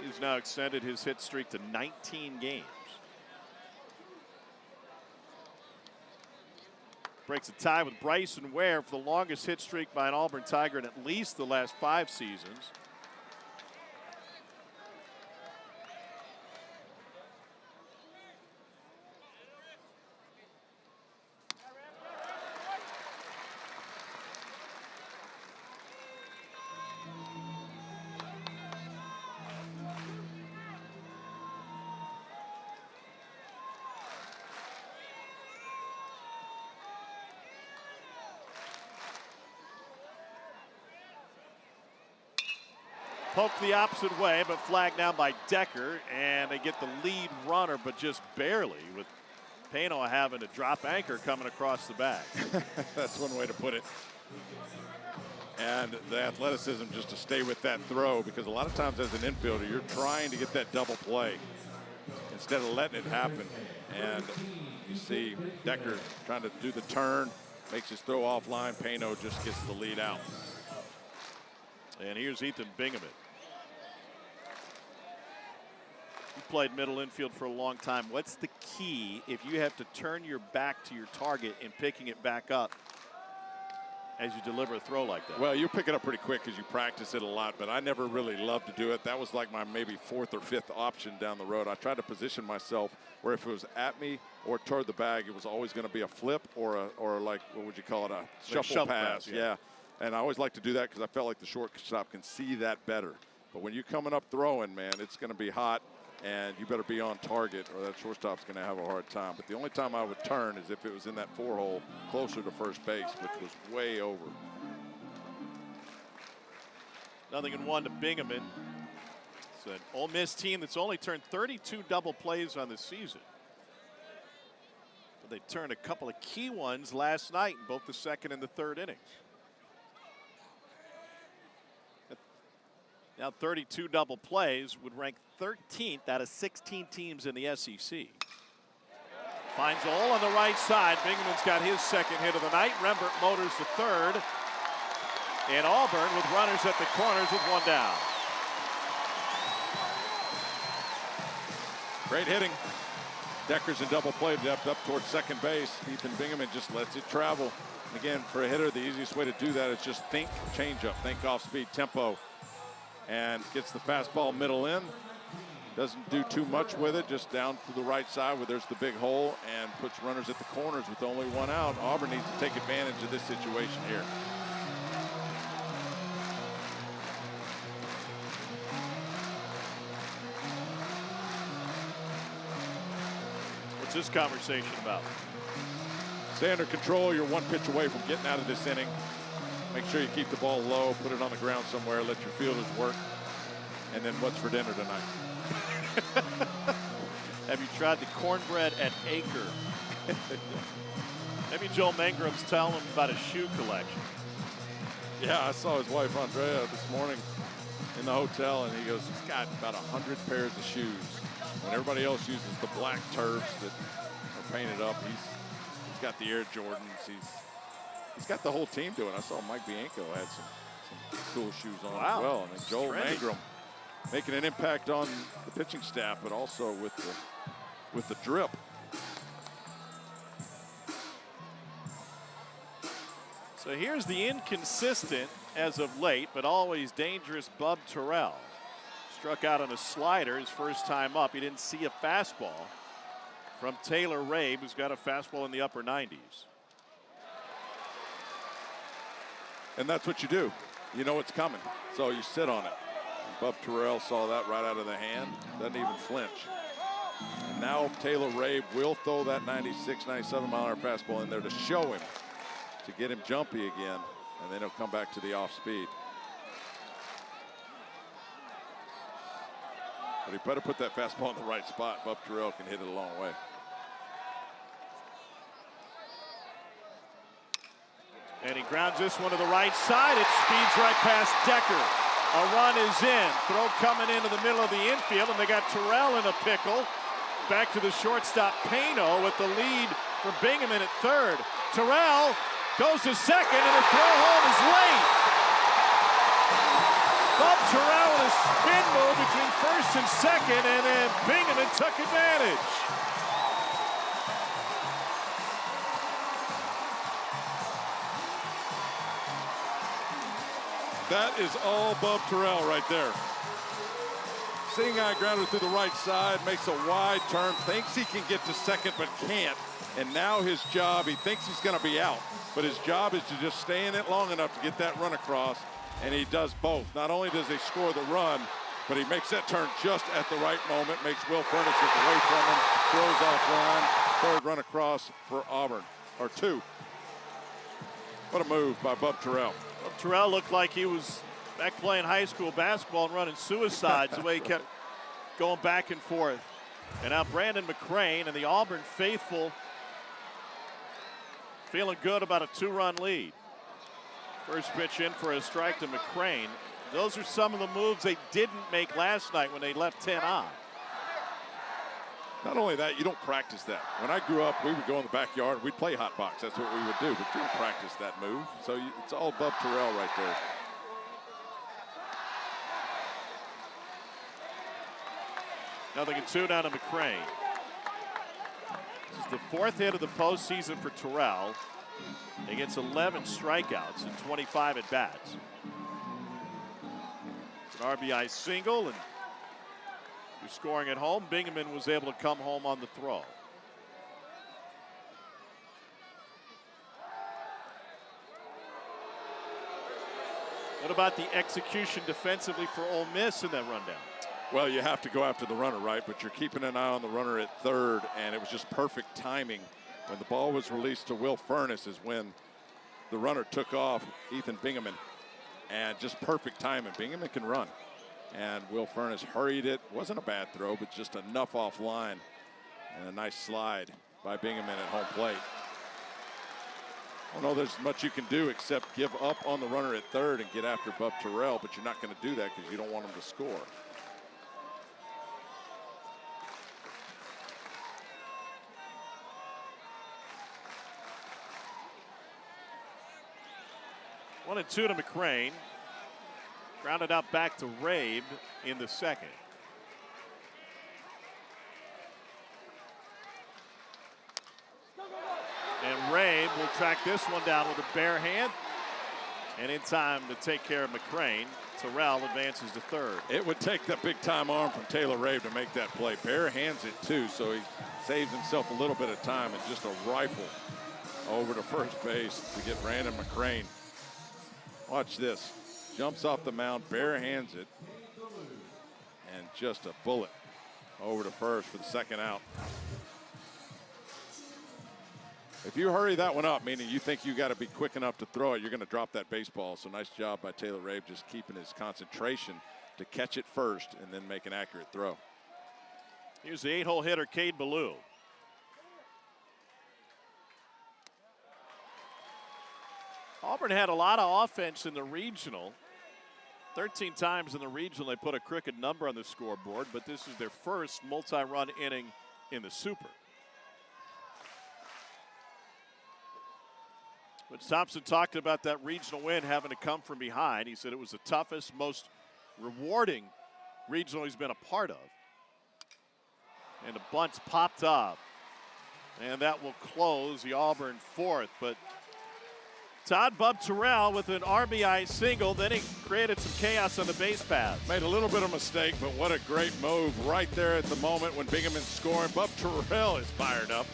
He's now extended his hit streak to 19 games. Breaks a tie with Bryson Ware for the longest hit streak by an Auburn Tiger in at least the last 5 seasons. Poked the opposite way, but flagged down by Decker, and they get the lead runner, but just barely, with Pano having a drop anchor coming across the back. That's one way to put it. And the athleticism just to stay with that throw, because a lot of times as an infielder, you're trying to get that double play instead of letting it happen. And you see Decker trying to do the turn, makes his throw offline. Pano just gets the lead out. And here's Ethan Bingaman. You played middle infield for a long time. What's the key if you have to turn your back to your target and picking it back up as you deliver a throw like that? Well, you pick it up pretty quick because you practice it a lot, but I never really loved to do it. That was like my maybe 4th or 5th option down the road. I tried to position myself where if it was at me or toward the bag, it was always going to be a flip or like, what would you call it, a shuffle pass. Yeah. And I always like to do that because I felt like the shortstop can see that better. But when you're coming up throwing, man, it's going to be hot, and you better be on target or that shortstop's going to have a hard time. But the only time I would turn is if it was in that 4-hole closer to first base, which was way over. 0-1 to Bingaman. It's an Ole Miss team that's only turned 32 double plays on the season. But they turned a couple of key ones last night in both the 2nd and the 3rd innings. Now 32 double plays would rank 13th out of 16 teams in the SEC. Finds a hole on the right side. Bingaman's got his second hit of the night. Rembert motors the third. And Auburn with runners at the corners with one down. Great hitting. Decker's in double play, depth up towards second base. Ethan Bingaman just lets it travel. Again, for a hitter, the easiest way to do that is just think changeup, think off speed, tempo, and gets the fastball middle in. Doesn't do too much with it, just down to the right side where there's the big hole, and puts runners at the corners with only one out. Auburn needs to take advantage of this situation here. What's this conversation about? Stay under control. You're one pitch away from getting out of this inning. Make sure you keep the ball low, put it on the ground somewhere, let your fielders work. And then what's for dinner tonight? Have you tried the cornbread at Acre? Maybe Joel Mangram's telling him about his shoe collection. Yeah, I saw his wife Andrea this morning in the hotel, and he goes, he's got about 100 pairs of shoes. When everybody else uses the black turfs that are painted up, he's got the Air Jordans. He's got the whole team doing it. I saw Mike Bianco had some cool shoes on as well. And then Joel Mangrum making an impact on the pitching staff, but also with the drip. So here's the inconsistent as of late, but always dangerous Bub Terrell. Struck out on a slider his first time up. He didn't see a fastball from Taylor Rabe, who's got a fastball in the upper 90s. And that's what you do. You know it's coming, so you sit on it. And Bub Terrell saw that right out of the hand, doesn't even flinch. And now Taylor Rabe will throw that 96, 97 mile an hour fastball in there to show him, to get him jumpy again, and then he'll come back to the off speed. But he better put that fastball in the right spot. Bub Terrell can hit it a long way. And he grounds this one to the right side. It speeds right past Decker. A run is in. Throw coming into the middle of the infield, and they got Terrell in a pickle. Back to the shortstop, Pano, with the lead for Bingaman at third. Terrell goes to second, and the throw home is late. Bub Terrell with a spin move between first and second, and then Bingaman took advantage. That is all Bub Terrell right there. Seeing eye grounder through the right side, makes a wide turn, thinks he can get to second but can't. And now his job, he thinks he's going to be out, but his job is to just stay in it long enough to get that run across, and he does both. Not only does he score the run, but he makes that turn just at the right moment, makes Will Furnace look away from him, throws offline, third run across for Auburn, or two. What a move by Bub Terrell. Well, Terrell looked like he was back playing high school basketball and running suicides the way he kept going back and forth. And now Brandon McCrane and the Auburn faithful feeling good about a two-run lead. First pitch in for a strike to McCrane. Those are some of the moves they didn't make last night when they left 10 on. Not only that, you don't practice that. When I grew up, we would go in the backyard and we'd play hot box. That's what we would do, but you don't practice that move. So it's all Bub Terrell right there. Nothing in two down to McCrane. This is the fourth hit of the postseason for Terrell. He gets 11 strikeouts and 25 at bats. It's an RBI single, and you're scoring at home. Bingaman was able to come home on the throw. What about the execution defensively for Ole Miss in that rundown? Well, you have to go after the runner, right? But you're keeping an eye on the runner at third, and it was just perfect timing. When the ball was released to Will Furnace is when the runner took off, Ethan Bingaman, and just perfect timing. Bingaman can run, and Will Furnace hurried it. Wasn't a bad throw, but just enough offline, and a nice slide by Bingaman at home plate. I don't know there's much you can do except give up on the runner at third and get after Bub Terrell, but you're not going to do that because you don't want him to score. One and two to McCrane. Grounded out back to Rabe in the second. And Rabe will track this one down with a bare hand. And in time to take care of McCrane, Terrell advances to third. It would take that big time arm from Taylor Rabe to make that play. Bare hands it too, so he saves himself a little bit of time and just a rifle over to first base to get Brandon McCrane. Watch this. Jumps off the mound, bare hands it, and just a bullet over to first for the second out. If you hurry that one up, meaning you think you got to be quick enough to throw it, you're going to drop that baseball. So nice job by Taylor Rabe just keeping his concentration to catch it first and then make an accurate throw. Here's the 8-hole hitter, Cade Ballou. Auburn had a lot of offense in the regional. 13 times in the regional they put a crooked number on the scoreboard, but this is their first multi-run inning in the Super. But Thompson talked about that regional win having to come from behind. He said it was the toughest, most rewarding regional he's been a part of. And the bunt's popped up. And that will close the Auburn fourth. But Todd Bub Terrell with an RBI single. Then he created some chaos on the base paths. Made a little bit of mistake, but what a great move right there at the moment when Binghamton's scoring. Bub Terrell is fired up.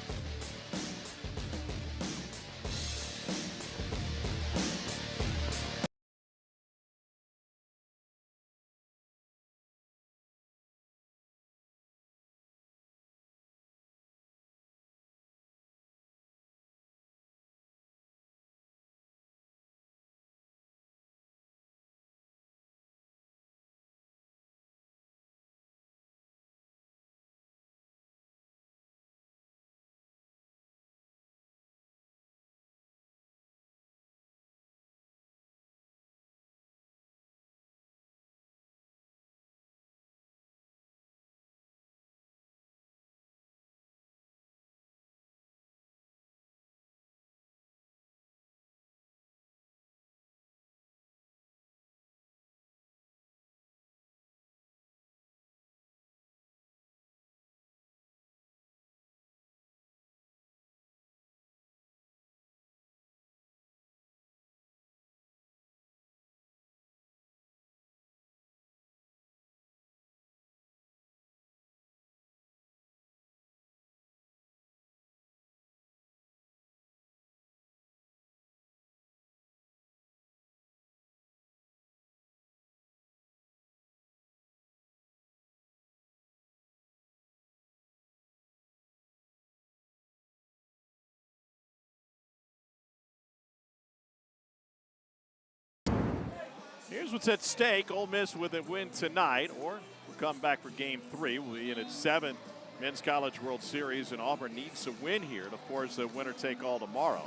Here's what's at stake. Ole Miss with a win tonight, or we'll come back for game 3. We'll be in its 7th Men's College World Series, and Auburn needs to win here to force a winner-take-all tomorrow.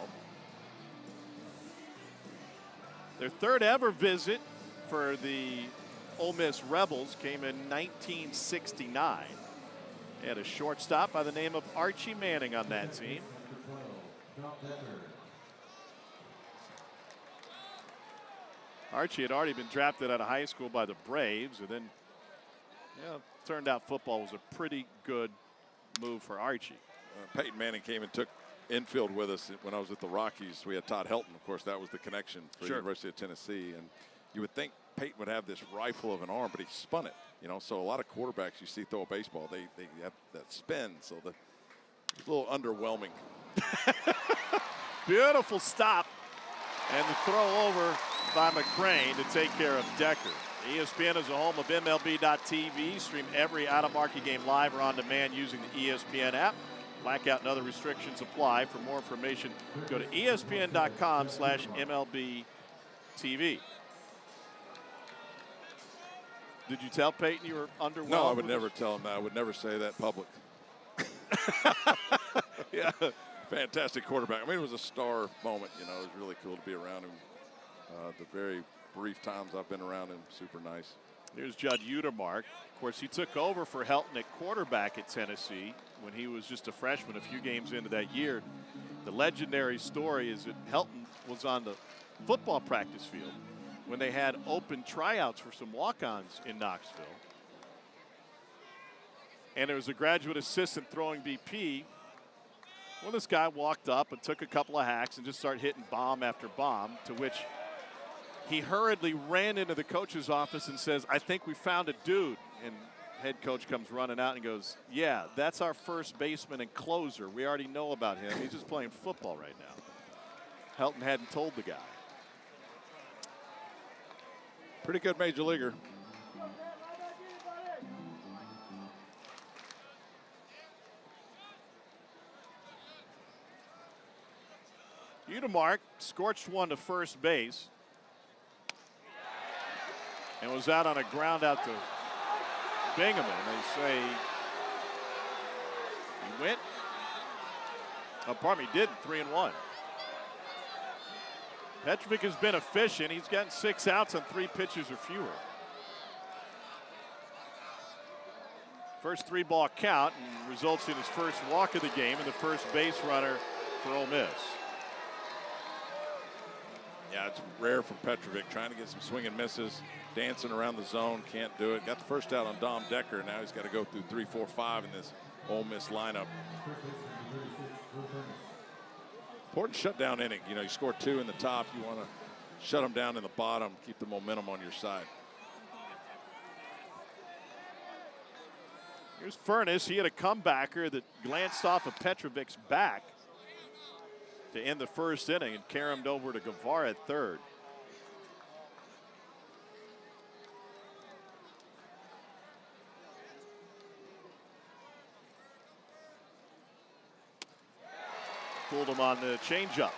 Their third ever visit for the Ole Miss Rebels came in 1969. They had a shortstop by the name of Archie Manning on that team. Archie had already been drafted out of high school by the Braves, and then turned out football was a pretty good move for Archie. Peyton Manning came and took infield with us when I was at the Rockies. We had Todd Helton, of course. That was the connection for the University of Tennessee. And you would think Peyton would have this rifle of an arm, but he spun it. You know, so a lot of quarterbacks you see throw a baseball, they have that spin. So it's a little underwhelming. Beautiful stop, and the throw over by McCrane to take care of Decker. ESPN is the home of MLB.tv. Stream every out-of-market game live or on demand using the ESPN app. Blackout and other restrictions apply. For more information, go to ESPN.com/MLB.tv. Did you tell Peyton you were underwhelmed? No, I would never tell him that. I would never say that public. Yeah, fantastic quarterback. I mean, it was a star moment. You know, it was really cool to be around him. The very brief times I've been around him, super nice. Here's Judd Utermark. Of course, he took over for Helton at quarterback at Tennessee when he was just a freshman a few games into that year. The legendary story is that Helton was on the football practice field when they had open tryouts for some walk-ons in Knoxville. And there was a graduate assistant throwing BP. Well, this guy walked up and took a couple of hacks and just started hitting bomb after bomb, to which he hurriedly ran into the coach's office and says, "I think we found a dude." And head coach comes running out and goes, "Yeah, that's our first baseman and closer. We already know about him. He's just playing football right now." Helton hadn't told the guy. Pretty good major leaguer. Utermark scorched one to first base and was out on a ground out to Bingaman. They say he went. Oh, pardon me, didn't. 3-1. Petrovic has been efficient. He's gotten 6 outs on 3 pitches or fewer. First 3-ball count, and results in his first walk of the game and the first base runner for Ole Miss. Yeah, it's rare from Petrovic, trying to get some swing and misses, dancing around the zone, can't do it. Got the first out on Dom Decker. Now he's got to go through 3, 4, 5 in this Ole Miss lineup. Important shutdown inning. You know, you score 2 in the top, you want to shut them down in the bottom, keep the momentum on your side. Here's Furness. He had a comebacker that glanced off of Petrovic's back to end the first inning and carried over to Guevara at third. Fooled him on the changeup.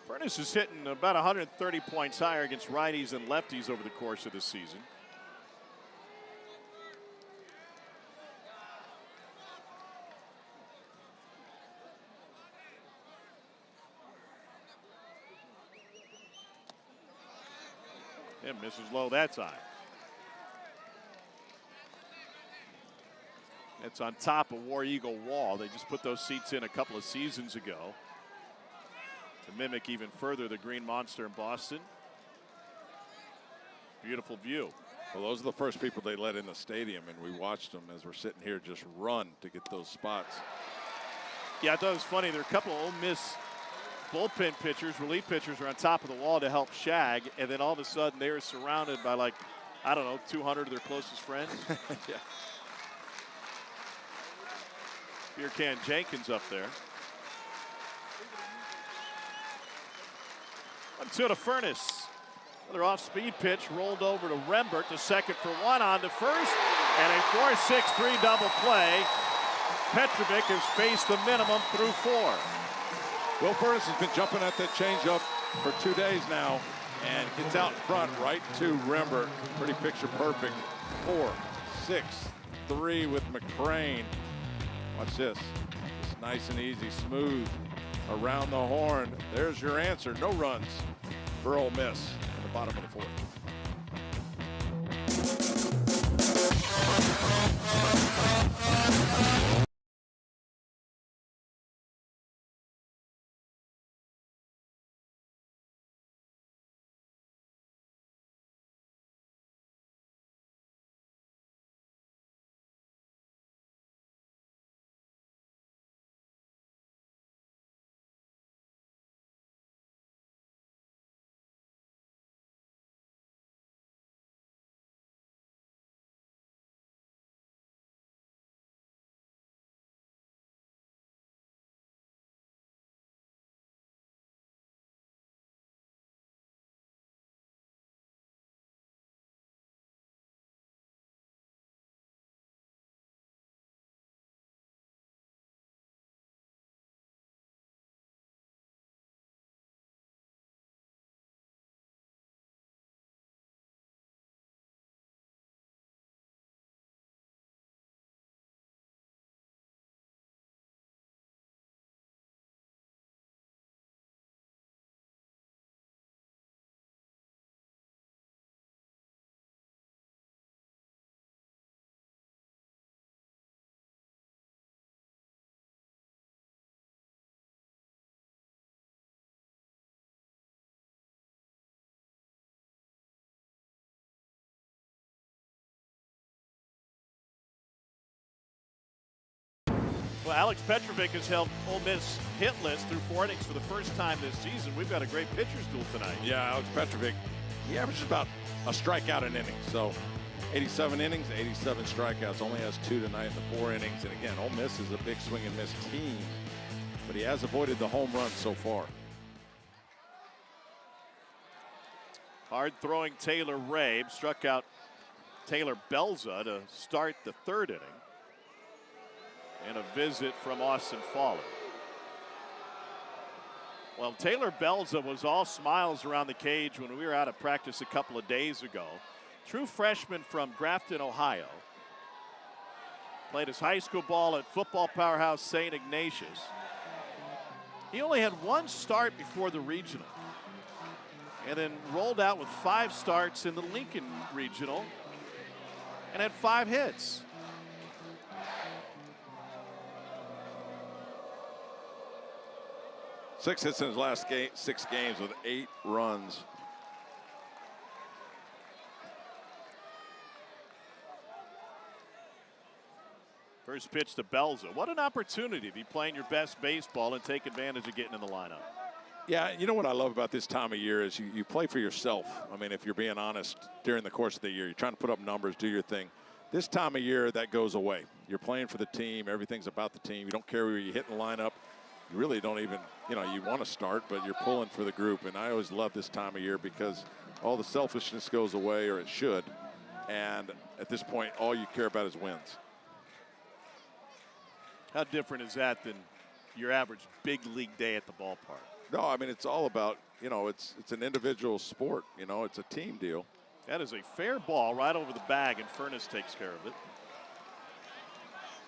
Furness is hitting about 130 points higher against righties and lefties over the course of the season. And misses low that time. It's on top of War Eagle Wall. They just put those seats in a couple of seasons ago to mimic even further the Green Monster in Boston. Beautiful view. Well, those are the first people they let in the stadium, and we watched them as we're sitting here just run to get those spots. Yeah, I thought it was funny. There are a couple of Ole Miss bullpen pitchers, relief pitchers are on top of the wall to help shag, and then all of a sudden they were surrounded by, like, I don't know, 200 of their closest friends. Yeah. Beer Can Jenkins up there. 1-2 to Furness. Another off-speed pitch rolled over to Rembert to second for 1, on to first, and a 4-6-3 double play. Petrovic has faced the minimum through 4. Will Furness has been jumping at that changeup for 2 days now and gets out in front right to Rembert. Pretty picture perfect. 4-6-3 with McCrane. Watch this. It's nice and easy, smooth around the horn. There's your answer. No runs for Ole Miss in the bottom of the 4th. Well, Alex Petrovic has held Ole Miss hitless through 4 innings for the first time this season. We've got a great pitcher's duel tonight. Yeah, Alex Petrovic, he averages about a strikeout an inning. So 87 innings, 87 strikeouts. Only has 2 tonight in the 4 innings. And again, Ole Miss is a big swing and miss team, but he has avoided the home run so far. Hard throwing Taylor Rabe struck out Taylor Belza to start the 3rd inning. And a visit from Austin Fowler. Well, Taylor Belza was all smiles around the cage when we were out of practice a couple of days ago. True freshman from Grafton, Ohio. Played his high school ball at football powerhouse St. Ignatius. He only had 1 start before the regional, and then rolled out with 5 starts in the Lincoln Regional and had 5 hits. Six hits in his last 6 games with 8 runs. First pitch to Belza. What an opportunity to be playing your best baseball and take advantage of getting in the lineup. Yeah, you know what I love about this time of year is you play for yourself. I mean, if you're being honest, during the course of the year, you're trying to put up numbers, do your thing. This time of year, that goes away. You're playing for the team. Everything's about the team. You don't care where you hit in the lineup. You really don't even, you know, you want to start, but you're pulling for the group. And I always love this time of year because all the selfishness goes away, or it should. And at this point, all you care about is wins. How different is that than your average big league day at the ballpark? No, I mean, it's all about, you know, it's an individual sport. You know, it's a team deal. That is a fair ball right over the bag, and Furness takes care of it.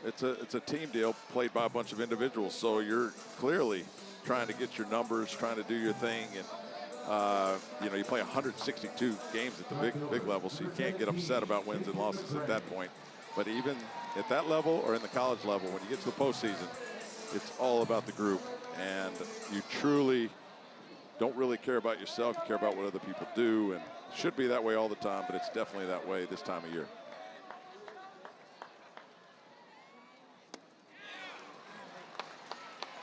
It's a team deal played by a bunch of individuals. So you're clearly trying to get your numbers, trying to do your thing, and you know, you play 162 games at the big level, so you can't get upset about wins and losses at that point. But even at that level or in the college level, when you get to the postseason, it's all about the group, and you truly don't really care about yourself. You care about what other people do, and it should be that way all the time, but it's definitely that way this time of year.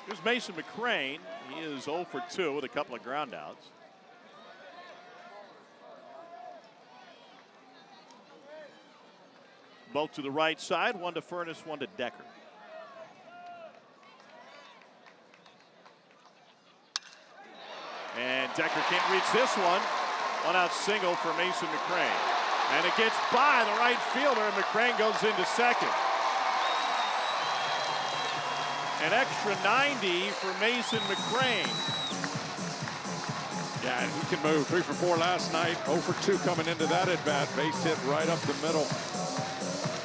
Here's Mason McCrane. He is 0 for 2 with a couple of groundouts. Both to the right side, 1 to Furness, 1 to Decker. And Decker can't reach this one. 1 out single for Mason McCrane. And it gets by the right fielder, and McCrane goes into second. An extra 90 for Mason McCrane. Yeah, and he can move. 3 for 4 last night. 0 for 2 coming into that at bat. Base hit right up the middle.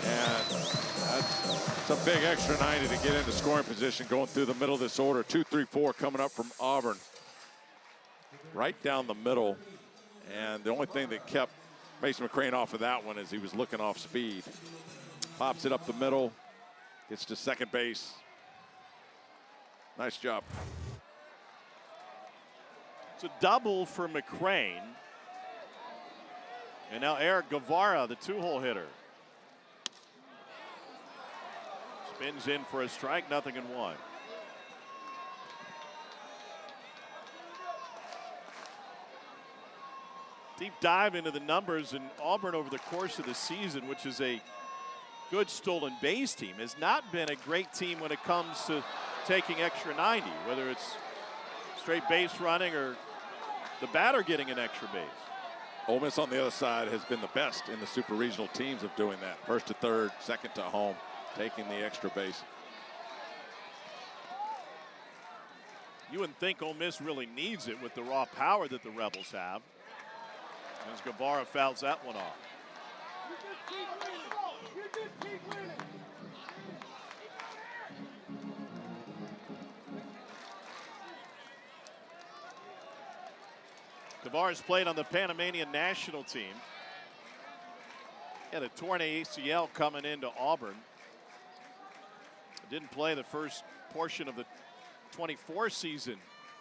And that's a big extra 90 to get into scoring position going through the middle of this order. 2, 3, 4 coming up from Auburn. Right down the middle. And the only thing that kept Mason McCrane off of that one is he was looking off speed. Pops it up the middle. Gets to second base. Nice job. It's a double for McCrane. And now Eric Guevara, the 2-hole hitter. Spins in for a strike, 0-1. Deep dive into the numbers, in Auburn over the course of the season, which is a good stolen base team, has not been a great team when it comes to taking extra 90, whether it's straight base running or the batter getting an extra base. Ole Miss on the other side has been the best in the super regional teams of doing that. First to third, second to home, taking the extra base. You wouldn't think Ole Miss really needs it with the raw power that the Rebels have. As Guevara fouls that one off. Guevara's played on the Panamanian national team. He had a torn ACL coming into Auburn. Didn't play the first portion of the 24 season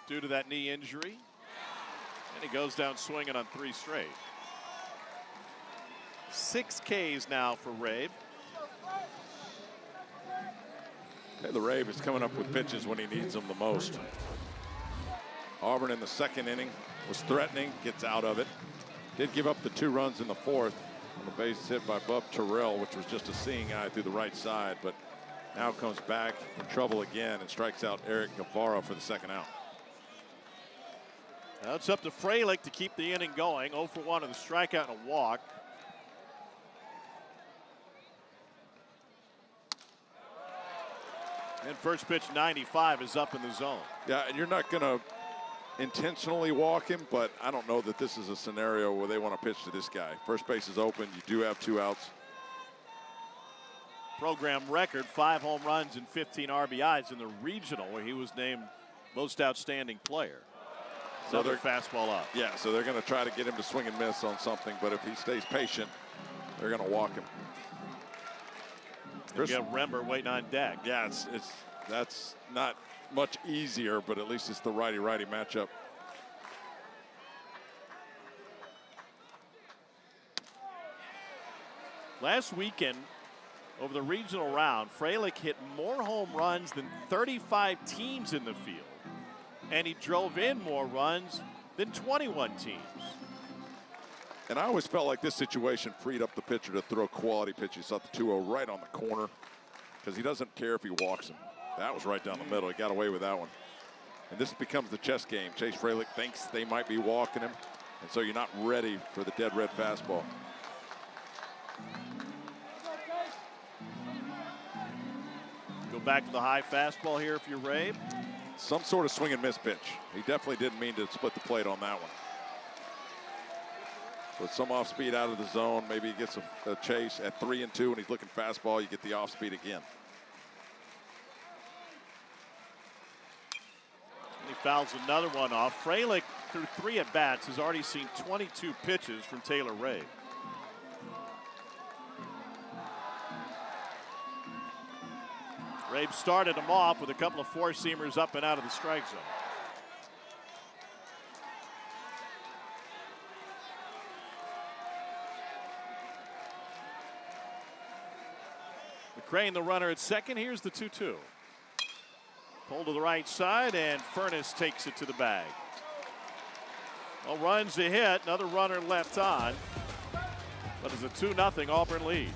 due to that knee injury. And he goes down swinging on 3 straight. 6 Ks now for Rabe. Taylor Rabe is coming up with pitches when he needs them the most. Auburn in the second inning was threatening, gets out of it. Did give up the 2 runs in the 4th on the base hit by Bub Terrell, which was just a seeing eye through the right side, but now comes back in trouble again and strikes out Eric Guevara for the second out. Now it's up to Fralick to keep the inning going. 0 for 1 with a strikeout and a walk. And first pitch 95 is up in the zone. Yeah, and you're not going to intentionally walk him, but I don't know that this is a scenario where they want to pitch to this guy. First base is open. You do have 2 outs. Program record, 5 home runs and 15 RBIs in the regional, where he was named most outstanding player. So another fastball up. Yeah, so they're going to try to get him to swing and miss on something, but if he stays patient, they're going to walk him. You got Rember waiting on deck. Yeah, that's not much easier, but at least it's the righty-righty matchup. Last weekend, over the regional round, Fralick hit more home runs than 35 teams in the field, and he drove in more runs than 21 teams. And I always felt like this situation freed up the pitcher to throw quality pitches. Saw the 2-0 right on the corner because he doesn't care if he walks him. That was right down the middle. He got away with that one. And this becomes the chess game. Chase Fralick thinks they might be walking him, and so you're not ready for the dead red fastball. Go back to the high fastball here if you're Rabe. Some sort of swing and miss pitch. He definitely didn't mean to split the plate on that one. With some off speed out of the zone, maybe he gets a chase at 3-2 and he's looking fastball. You get the off speed again. He fouls another one off. Fralick, through 3 at bats, has already seen 22 pitches from Taylor Rabe. Rabe started him off with a couple of 4-seamers up and out of the strike zone. McCrane, the runner at second. Here's the 2-2. Pulled to the right side, and Furness takes it to the bag. Well, runs a hit. Another runner left on. But it's a 2-0 Auburn lead.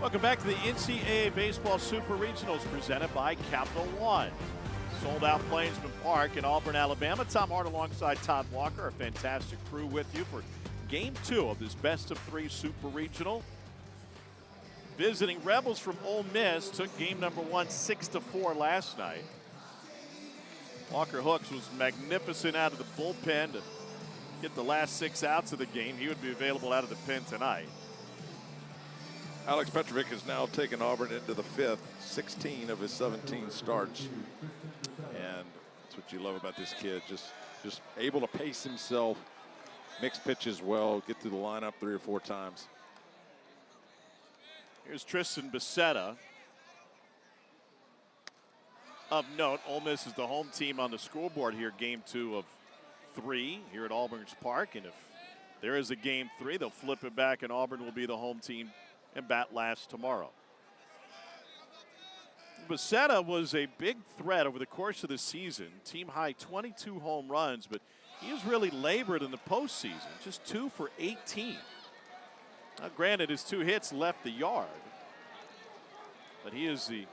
Welcome back to the NCAA Baseball Super Regionals presented by Capital One. Sold out Plainsman Park in Auburn, Alabama. Tom Hart alongside Todd Walker, a fantastic crew with you for Game 2 of this best-of-3 Super Regional. Visiting Rebels from Ole Miss took game number 1 6-4 last night. Walker Hooks was magnificent out of the bullpen to get the last 6 outs of the game. He would be available out of the pen tonight. Alex Petrovic has now taken Auburn into the 5th, 16 of his 17 starts. And that's what you love about this kid, just able to pace himself mix pitches well, get through the lineup 3 or 4 times. Here's Tristan Becerra. Of note, Ole Miss is the home team on the scoreboard here, game 2 of 3 here at Auburn's Park. And if there is a game 3, they'll flip it back, and Auburn will be the home team and bat last tomorrow. Becerra was a big threat over the course of the season. Team high 22 home runs, but he has really labored in the postseason. Just 2 for 18. Now, granted, his 2 hits left the yard, but he is the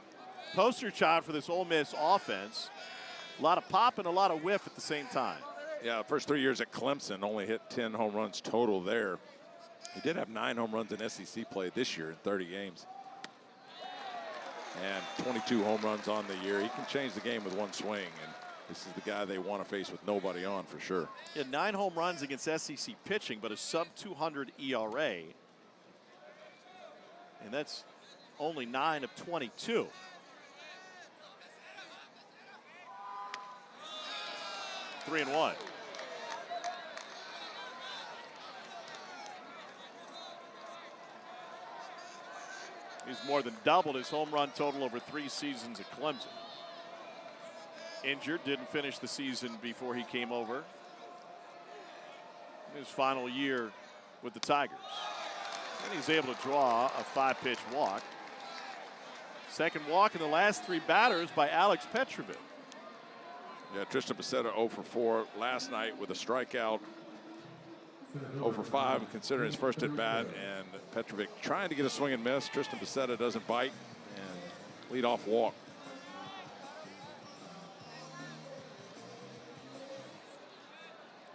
poster child for this Ole Miss offense. A lot of pop and a lot of whiff at the same time. Yeah, first 3 years at Clemson, only hit 10 home runs total there. He did have 9 home runs in SEC play this year in 30 games. And 22 home runs on the year. He can change the game with one swing, and this is the guy they want to face with nobody on for sure. He had 9 home runs against SEC pitching, but a sub-200 ERA. And that's only 9 of 22. Three and 1. He's more than doubled his home run total over 3 seasons at Clemson. Injured, didn't finish the season before he came over. His final year with the Tigers. And he's able to draw a 5-pitch walk. Second walk in the last 3 batters by Alex Petrovic. Yeah, Tristan Becerra 0 for 4 last night with a strikeout. 0 for 5 considering his first at bat, and Petrovic trying to get a swing and miss. Tristan Becerra doesn't bite, and leadoff walk.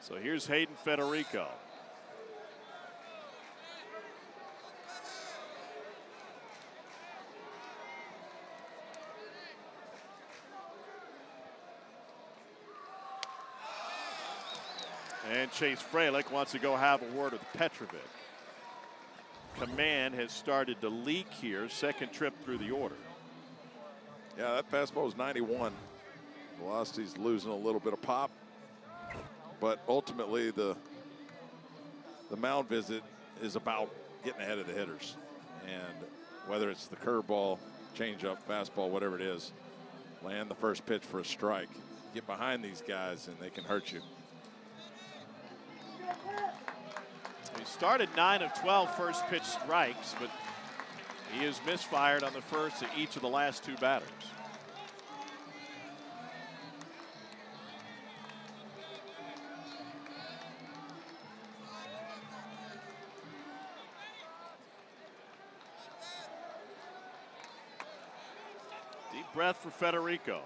So here's Hayden Federico. And Chase Fralick wants to go have a word with Petrovic. Command has started to leak here. Second trip through the order. Yeah, that fastball is 91. Velocity's losing a little bit of pop. But ultimately, the mound visit is about getting ahead of the hitters. And whether it's the curveball, changeup, fastball, whatever it is, land the first pitch for a strike. Get behind these guys, and they can hurt you. He started 9 of 12 first pitch strikes, but he has misfired on the first of each of the last 2 batters. Deep breath for Federico.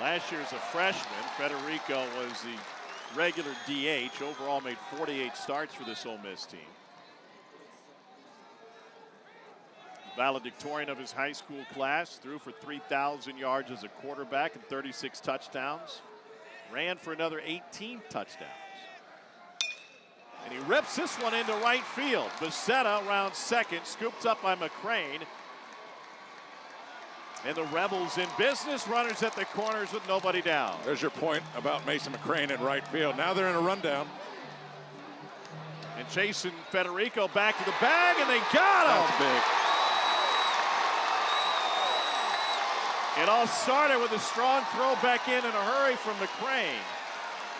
Last year as a freshman, Federico was the regular DH. Overall made 48 starts for this Ole Miss team. Valedictorian of his high school class, threw for 3,000 yards as a quarterback and 36 touchdowns. Ran for another 18 touchdowns. And he rips this one into right field. Becerra around second, scooped up by McCrane. And the Rebels in business, runners at the corners with nobody down. There's your point about Mason McCrane in right field. Now they're in a rundown. And chasing Federico back to the bag, and they got him. That's big. It all started with a strong throw back in a hurry from McCrane.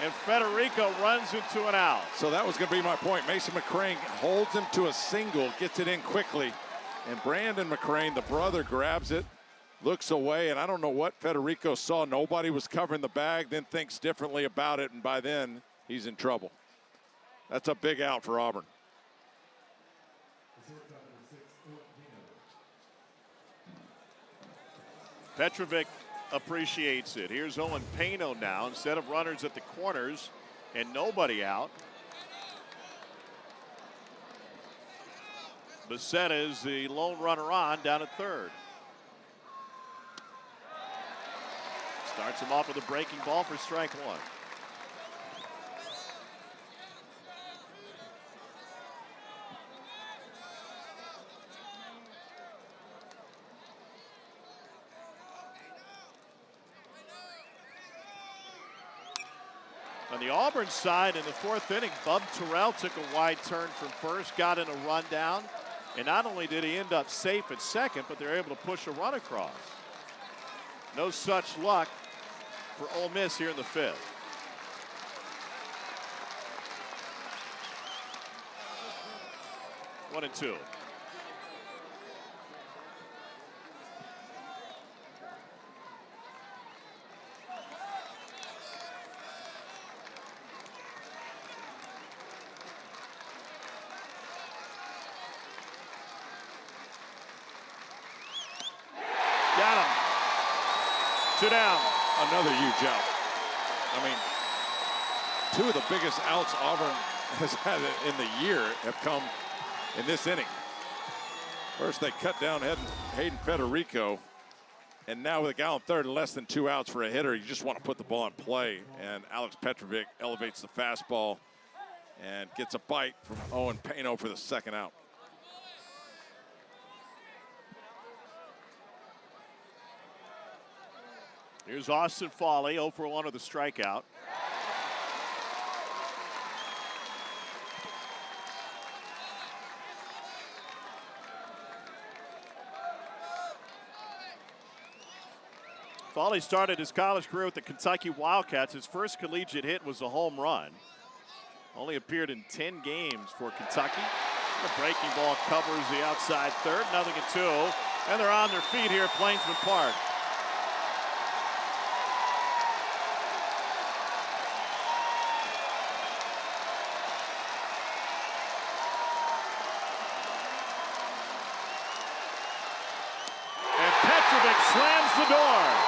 And Federico runs into an out. So that was going to be my point. Mason McCrane holds him to a single, gets it in quickly. And Brandon McCrane, the brother, grabs it, looks away, and I don't know what Federico saw. Nobody was covering the bag, then thinks differently about it, and by then, he's in trouble. That's a big out for Auburn. Petrovic appreciates it. Here's Owen Pano now. Instead of runners at the corners and nobody out, Becerra is the lone runner on down at third. Starts him off with a breaking ball for strike one. On the Auburn side, in the fourth inning, Bub Terrell took a wide turn from first, got in a rundown, and not only did he end up safe at second, but they're able to push a run across. No such luck for Ole Miss here in the fifth. One and two. Got him. 2 down. Another huge out. I mean, 2 of the biggest outs Auburn has had in the year have come in this inning. First, they cut down Hayden Federico, and now with a guy on third and less than 2 outs for a hitter, you just want to put the ball in play. And Alex Petrovic elevates the fastball and gets a bite from Owen Pano for the second out. Here's Austin Foley, 0 for 1 with a strikeout. Foley started his college career with the Kentucky Wildcats. His first collegiate hit was a home run. Only appeared in 10 games for Kentucky. The breaking ball covers the outside third, 0-2. And they're on their feet here at Plainsman Park. And Petrovic slams the door.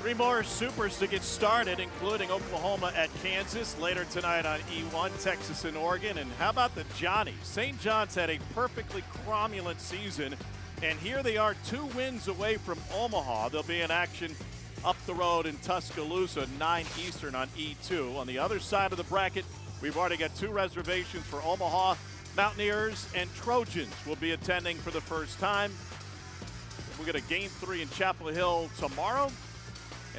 Three more supers to get started, including Oklahoma at Kansas later tonight on E1, Texas and Oregon. And how about the Johnnies? St. John's had a perfectly cromulent season, and here they are 2 wins away from Omaha. They'll be in action up the road in Tuscaloosa, 9 Eastern on E2. On the other side of the bracket, we've already got 2 reservations for Omaha. Mountaineers and Trojans will be attending for the first time. We got a Game 3 in Chapel Hill tomorrow.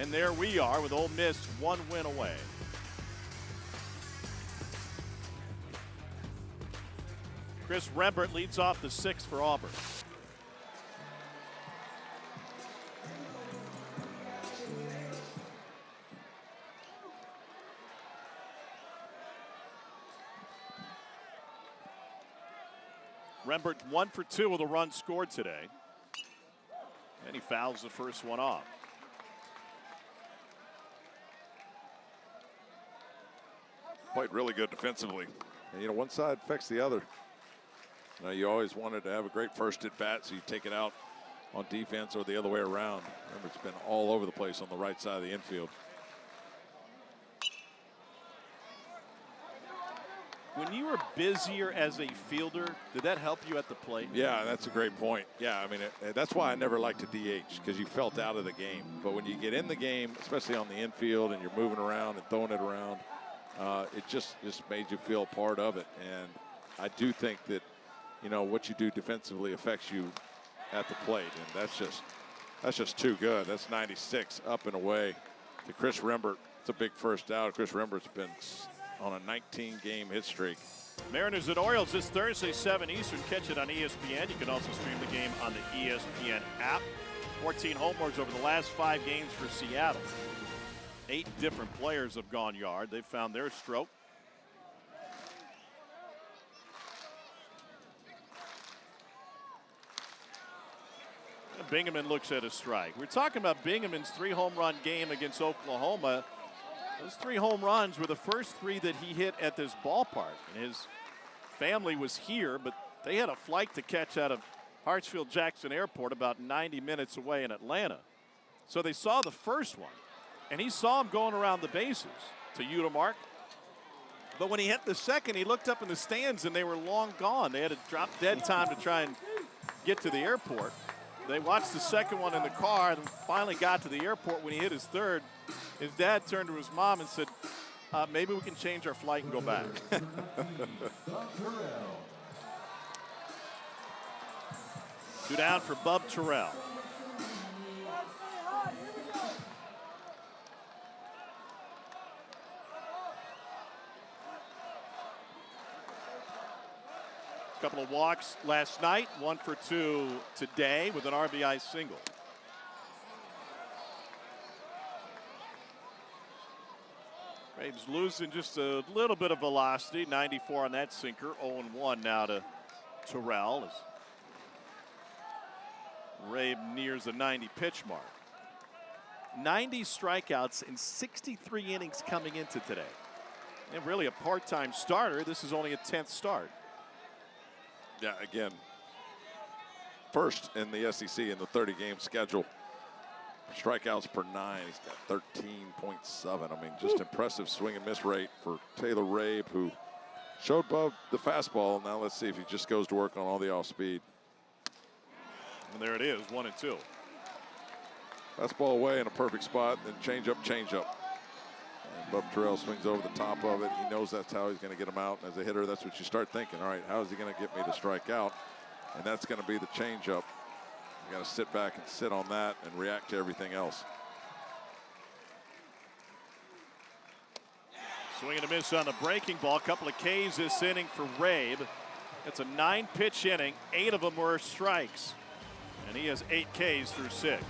And there we are with Ole Miss 1 win away. Chris Rembert leads off the 6th for Auburn. Rembert 1 for 2 with a run scored today. And he fouls the first one off. Played really good defensively. And, you know, one side affects the other. You always wanted to have a great first at bat, so you take it out on defense or the other way around. Remember, it's been all over the place on the right side of the infield. When you were busier as a fielder, did that help you at the plate? Yeah, that's a great point. Yeah, I mean, that's why I never liked to DH, because you felt out of the game. But when you get in the game, especially on the infield, and you're moving around and throwing it around, it just made you feel part of it. And I do think that, you know, what you do defensively affects you at the plate, and that's just too good. That's 96 up and away to Chris Rembert. It's a big first out. Chris Rembert's been on a 19-game hit streak. Mariners and Orioles this Thursday, 7 Eastern. Catch it on ESPN. You can also stream the game on the ESPN app. 14 homers over the last 5 games for Seattle. 8 different players have gone yard. They've found their stroke. Bingaman looks at a strike. We're talking about Bingaman's 3-home run game against Oklahoma. Those 3 home runs were the first 3 that he hit at this ballpark. And his family was here, but they had a flight to catch out of Hartsfield-Jackson Airport about 90 minutes away in Atlanta. So they saw the first one, and he saw him going around the bases to Utemark. But when he hit the second, he looked up in the stands, and they were long gone. They had to drop dead time to try and get to the airport. They watched the second one in the car and finally got to the airport. When he hit his third, his dad turned to his mom and said, maybe we can change our flight and go back. 2 down for Bub Terrell. Couple of walks last night, 1 for 2 today with an RBI single. Braves losing just a little bit of velocity, 94 on that sinker, 0-1 now to Terrell as Rabe nears the 90 pitch mark. 90 strikeouts in 63 innings coming into today. And really a part-time starter. This is only a 10th start. Yeah, again, first in the SEC in the 30-game schedule. Strikeouts per 9. He's got 13.7. I mean, just impressive swing and miss rate for Taylor Rabe, who showed above the fastball. Now let's see if he just goes to work on all the off-speed. And there it is, 1-2. Fastball away in a perfect spot, then change up. And Bub Terrell swings over the top of it. He knows that's how he's going to get him out. And as a hitter, that's what you start thinking. All right, how is he going to get me to strike out? And that's going to be the changeup. You got to sit back and sit on that and react to everything else. Swing and a miss on the breaking ball. A couple of Ks this inning for Rabe. It's a 9-pitch inning. 8 of them were strikes. And he has 8 Ks through 6.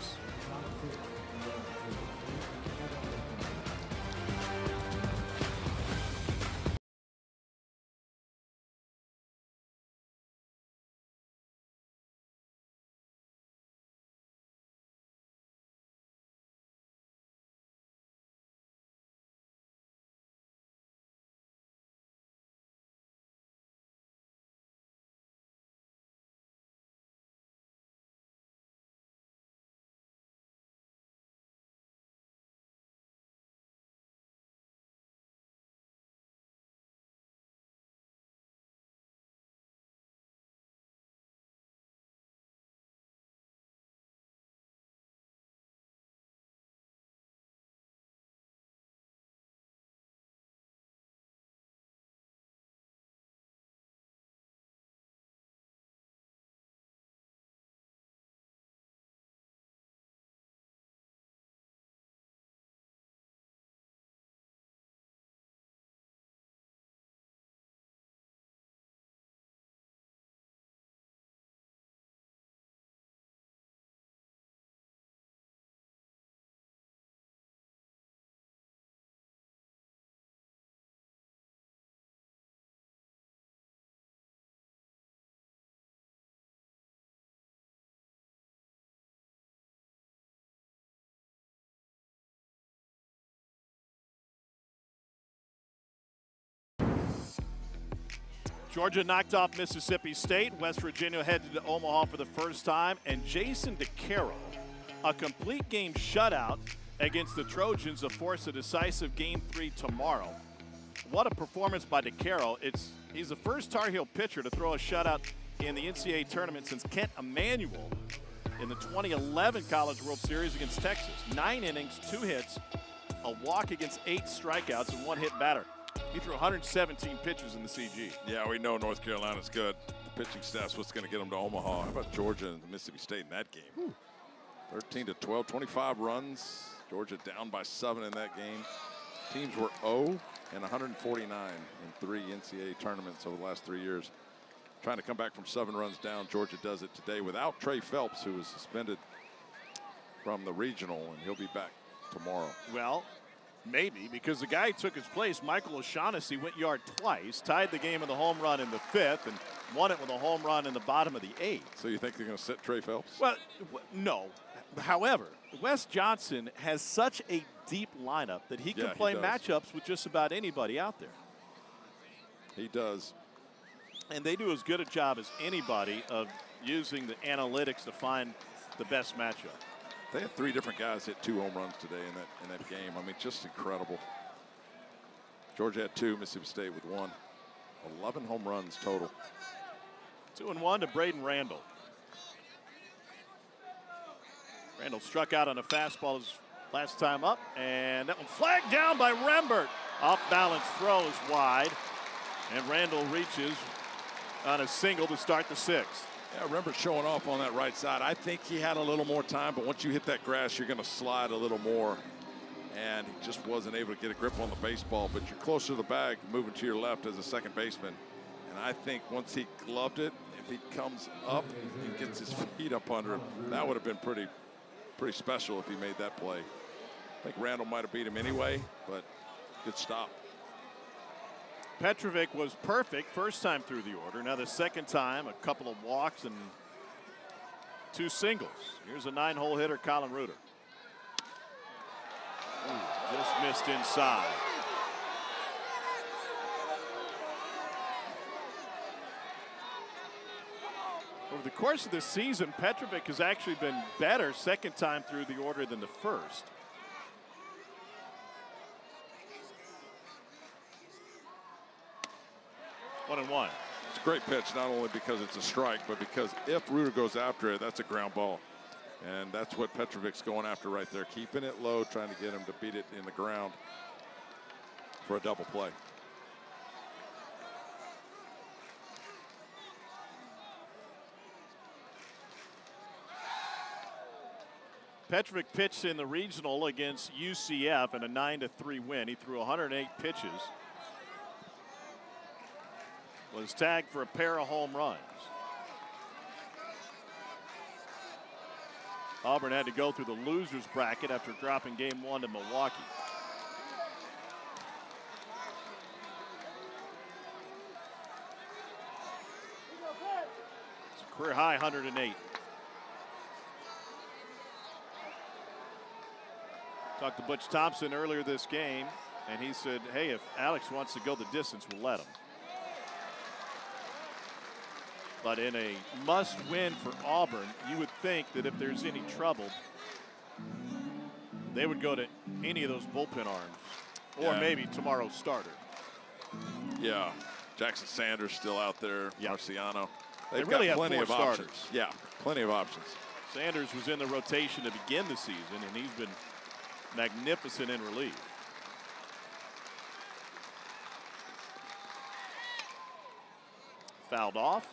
Georgia knocked off Mississippi State. West Virginia headed to Omaha for the first time. And Jason DeCaro, a complete game shutout against the Trojans, to force a decisive Game 3 tomorrow. what a performance by DeCaro. He's the first Tar Heel pitcher to throw a shutout in the NCAA tournament since Kent Emanuel in the 2011 College World Series against Texas. 9 innings, 2 hits, a walk against 8 strikeouts, and 1 hit batter. He threw 117 pitches in the CG. Yeah, we know North Carolina's good. The pitching staff's what's going to get them to Omaha. How about Georgia and Mississippi State in that game? 13-12, 25 runs. Georgia down by 7 in that game. Teams were 0 and 149 in 3 NCAA tournaments over the last 3 years. Trying to come back from 7 runs down. Georgia does it today without Trey Phelps, who was suspended from the regional, and he'll be back tomorrow. Well, maybe, because the guy who took his place, Michael O'Shaughnessy, went yard twice, tied the game with a home run in the 5th, and won it with a home run in the bottom of the 8th. So you think they're going to sit Trey Phelps? Well, no. However, Wes Johnson has such a deep lineup that he can play matchups with just about anybody out there. He does. And they do as good a job as anybody of using the analytics to find the best matchup. They had 3 different guys hit 2 home runs today in that game. I mean, just incredible. Georgia had 2, Mississippi State with 1. 11 home runs total. 2-1 to Braden Randall. Randall struck out on a fastball his last time up, and that one flagged down by Rembert. Off balance throw is wide, and Randall reaches on a single to start the 6th. Yeah, Rembert showing off on that right side. I think he had a little more time, but once you hit that grass, you're going to slide a little more. And he just wasn't able to get a grip on the baseball. But you're closer to the bag, moving to your left as a second baseman. And I think once he gloved it, if he comes up and gets his feet up under him, that would have been pretty special if he made that play. I think Randall might have beat him anyway, but good stop. Petrovic was perfect first time through the order. Now the second time, a couple of walks and 2 singles. Here's a 9-hole hitter, Colin Reuter. Ooh, just missed inside. Over the course of the season, Petrovic has actually been better second time through the order than the first. 1-1. It's a great pitch, not only because it's a strike, but because if Reuter goes after it, that's a ground ball. And that's what Petrovic's going after right there, keeping it low, trying to get him to beat it in the ground for a double play. Petrovic pitched in the regional against UCF in a 9-3 win. He threw 108 pitches. Was tagged for a pair of home runs. Auburn had to go through the losers bracket after dropping game 1 to Milwaukee. It's a career high 108. Talked to Butch Thompson earlier this game, and he said, hey, if Alex wants to go the distance, we'll let him. But in a must-win for Auburn, you would think that if there's any trouble, they would go to any of those bullpen arms, or maybe tomorrow's starter. Yeah, Jackson Sanders still out there, Marciano. They really got plenty have 4 of starters. options. Yeah, plenty of options. Sanders was in the rotation to begin the season, and he's been magnificent in relief. Fouled off.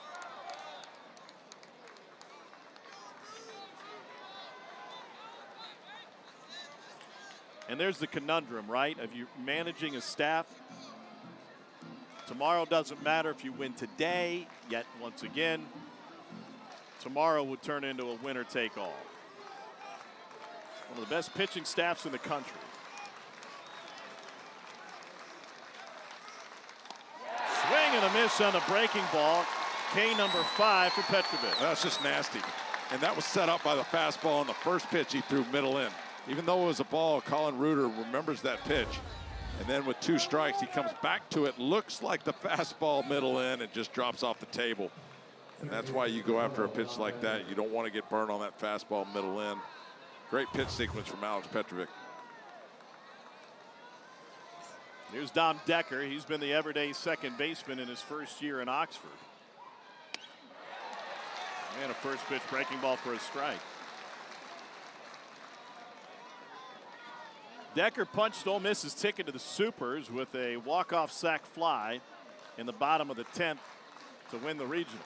And there's the conundrum, right, of you managing a staff. Tomorrow doesn't matter if you win today, yet once again, tomorrow would turn into a winner-take-all. One of the best pitching staffs in the country. Swing and a miss on the breaking ball. K number 5 for Petrovic. That's just nasty. And that was set up by the fastball on the first pitch he threw middle in. Even though it was a ball, Colin Reuter remembers that pitch. And then with 2 strikes, he comes back to it. Looks like the fastball middle in and just drops off the table. And that's why you go after a pitch like that. You don't want to get burned on that fastball middle in. Great pitch sequence from Alex Petrovic. Here's Dom Decker. He's been the everyday second baseman in his first year in Oxford. And a first pitch breaking ball for a strike. Decker punched Ole Miss's ticket to the Supers with a walk-off sac fly in the bottom of the 10th to win the regional.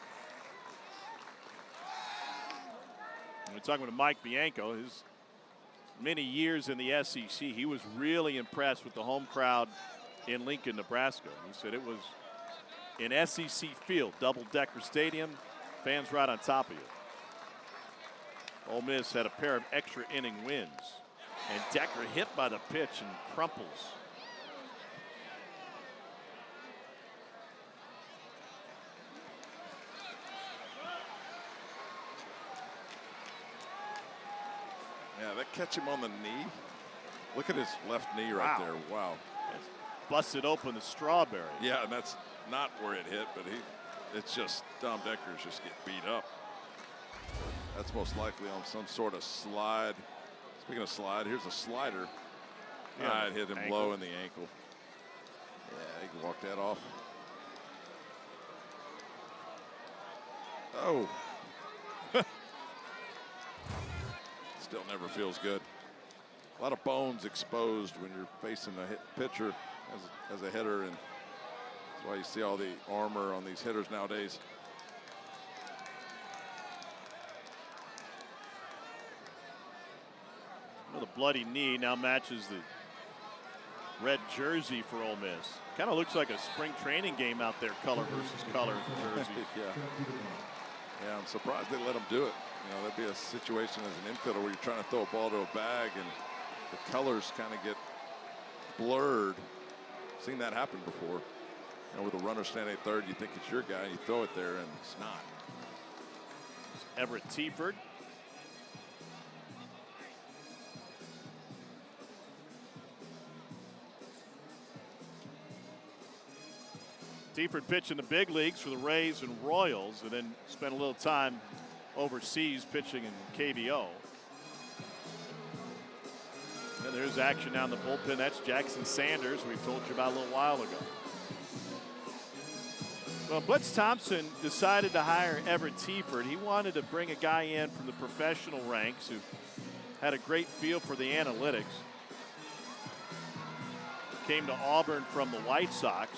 And we're talking with Mike Bianco. His many years in the SEC, he was really impressed with the home crowd in Lincoln, Nebraska. He said it was an SEC field, double-decker stadium, fans right on top of you. Ole Miss had a pair of extra inning wins. And Decker hit by the pitch and crumples. Yeah, that catch him on the knee. Look at his left knee right there. Wow. It's busted open the strawberry. Yeah, and that's not where it hit, but it's just Dom Decker's just get beat up. That's most likely on some sort of slide. Speaking of slide, here's a slider. Yeah, it hit him low in the ankle. Yeah, he can walk that off. Oh. Still never feels good. A lot of bones exposed when you're facing a pitcher as a hitter, and that's why you see all the armor on these hitters nowadays. Well, the bloody knee now matches the red jersey for Ole Miss. Kind of looks like a spring training game out there, color versus color jersey. Yeah, I'm surprised they let him do it. You know, there'd be a situation as an infielder where you're trying to throw a ball to a bag and the colors kind of get blurred. Seen that happen before. You know, with a runner standing at third, you think it's your guy, you throw it there, and it's not. Everett Teaford. Teaford pitched in the big leagues for the Rays and Royals, and then spent a little time overseas pitching in KBO. And there's action down the bullpen. That's Jackson Sanders, we told you about a little while ago. Well, Blitz Thompson decided to hire Everett Teaford. He wanted to bring a guy in from the professional ranks who had a great feel for the analytics. Came to Auburn from the White Sox.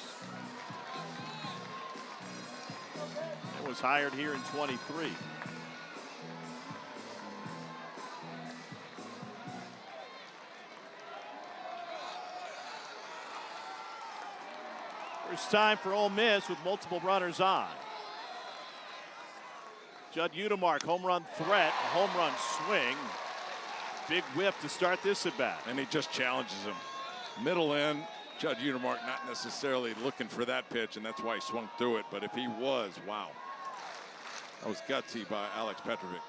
And was hired here in 23. First time for Ole Miss with multiple runners on. Judd Udemark, home run threat, a home run swing. Big whiff to start this at bat. And he just challenges him. Middle in, Judd Udemark not necessarily looking for that pitch, and that's why he swung through it. But if he was, wow. That was gutsy by Alex Petrovic.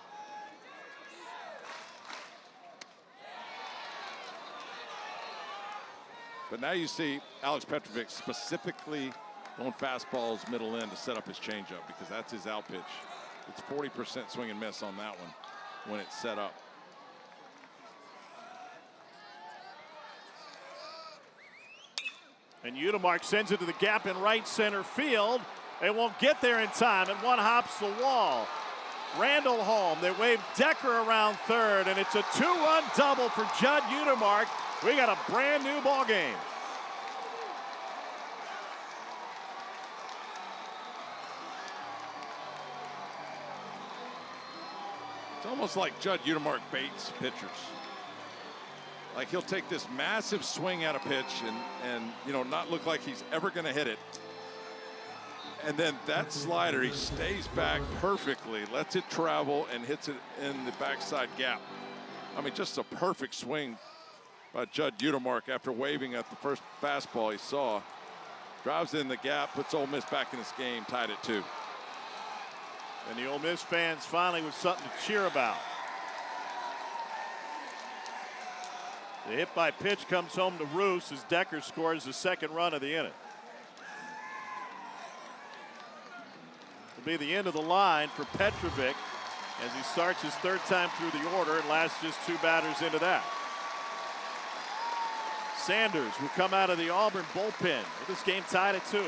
But now you see Alex Petrovic specifically going fastballs middle in to set up his changeup, because that's his out pitch. It's 40% swing and miss on that one when it's set up. And Udemark sends it to the gap in right center field. They won't get there in time, and one hops the wall. Randall home. They wave Decker around third, and it's a two-run double for Judd Udemark. We got a brand new ball game. It's almost like Judd Udemark baits pitchers. Like he'll take this massive swing at a pitch and you know, not look like he's ever going to hit it. And then that slider, he stays back perfectly, lets it travel, and hits it in the backside gap. I mean, just a perfect swing by Judd Udemark after waving at the first fastball he saw. Drives in the gap, puts Ole Miss back in this game, tied at 2. And the Ole Miss fans finally with something to cheer about. The hit by pitch comes home to roost as Decker scores the second run of the inning. It'll be the end of the line for Petrovic as he starts his third time through the order and lasts just 2 batters into that. Sanders will come out of the Auburn bullpen with this game tied at 2.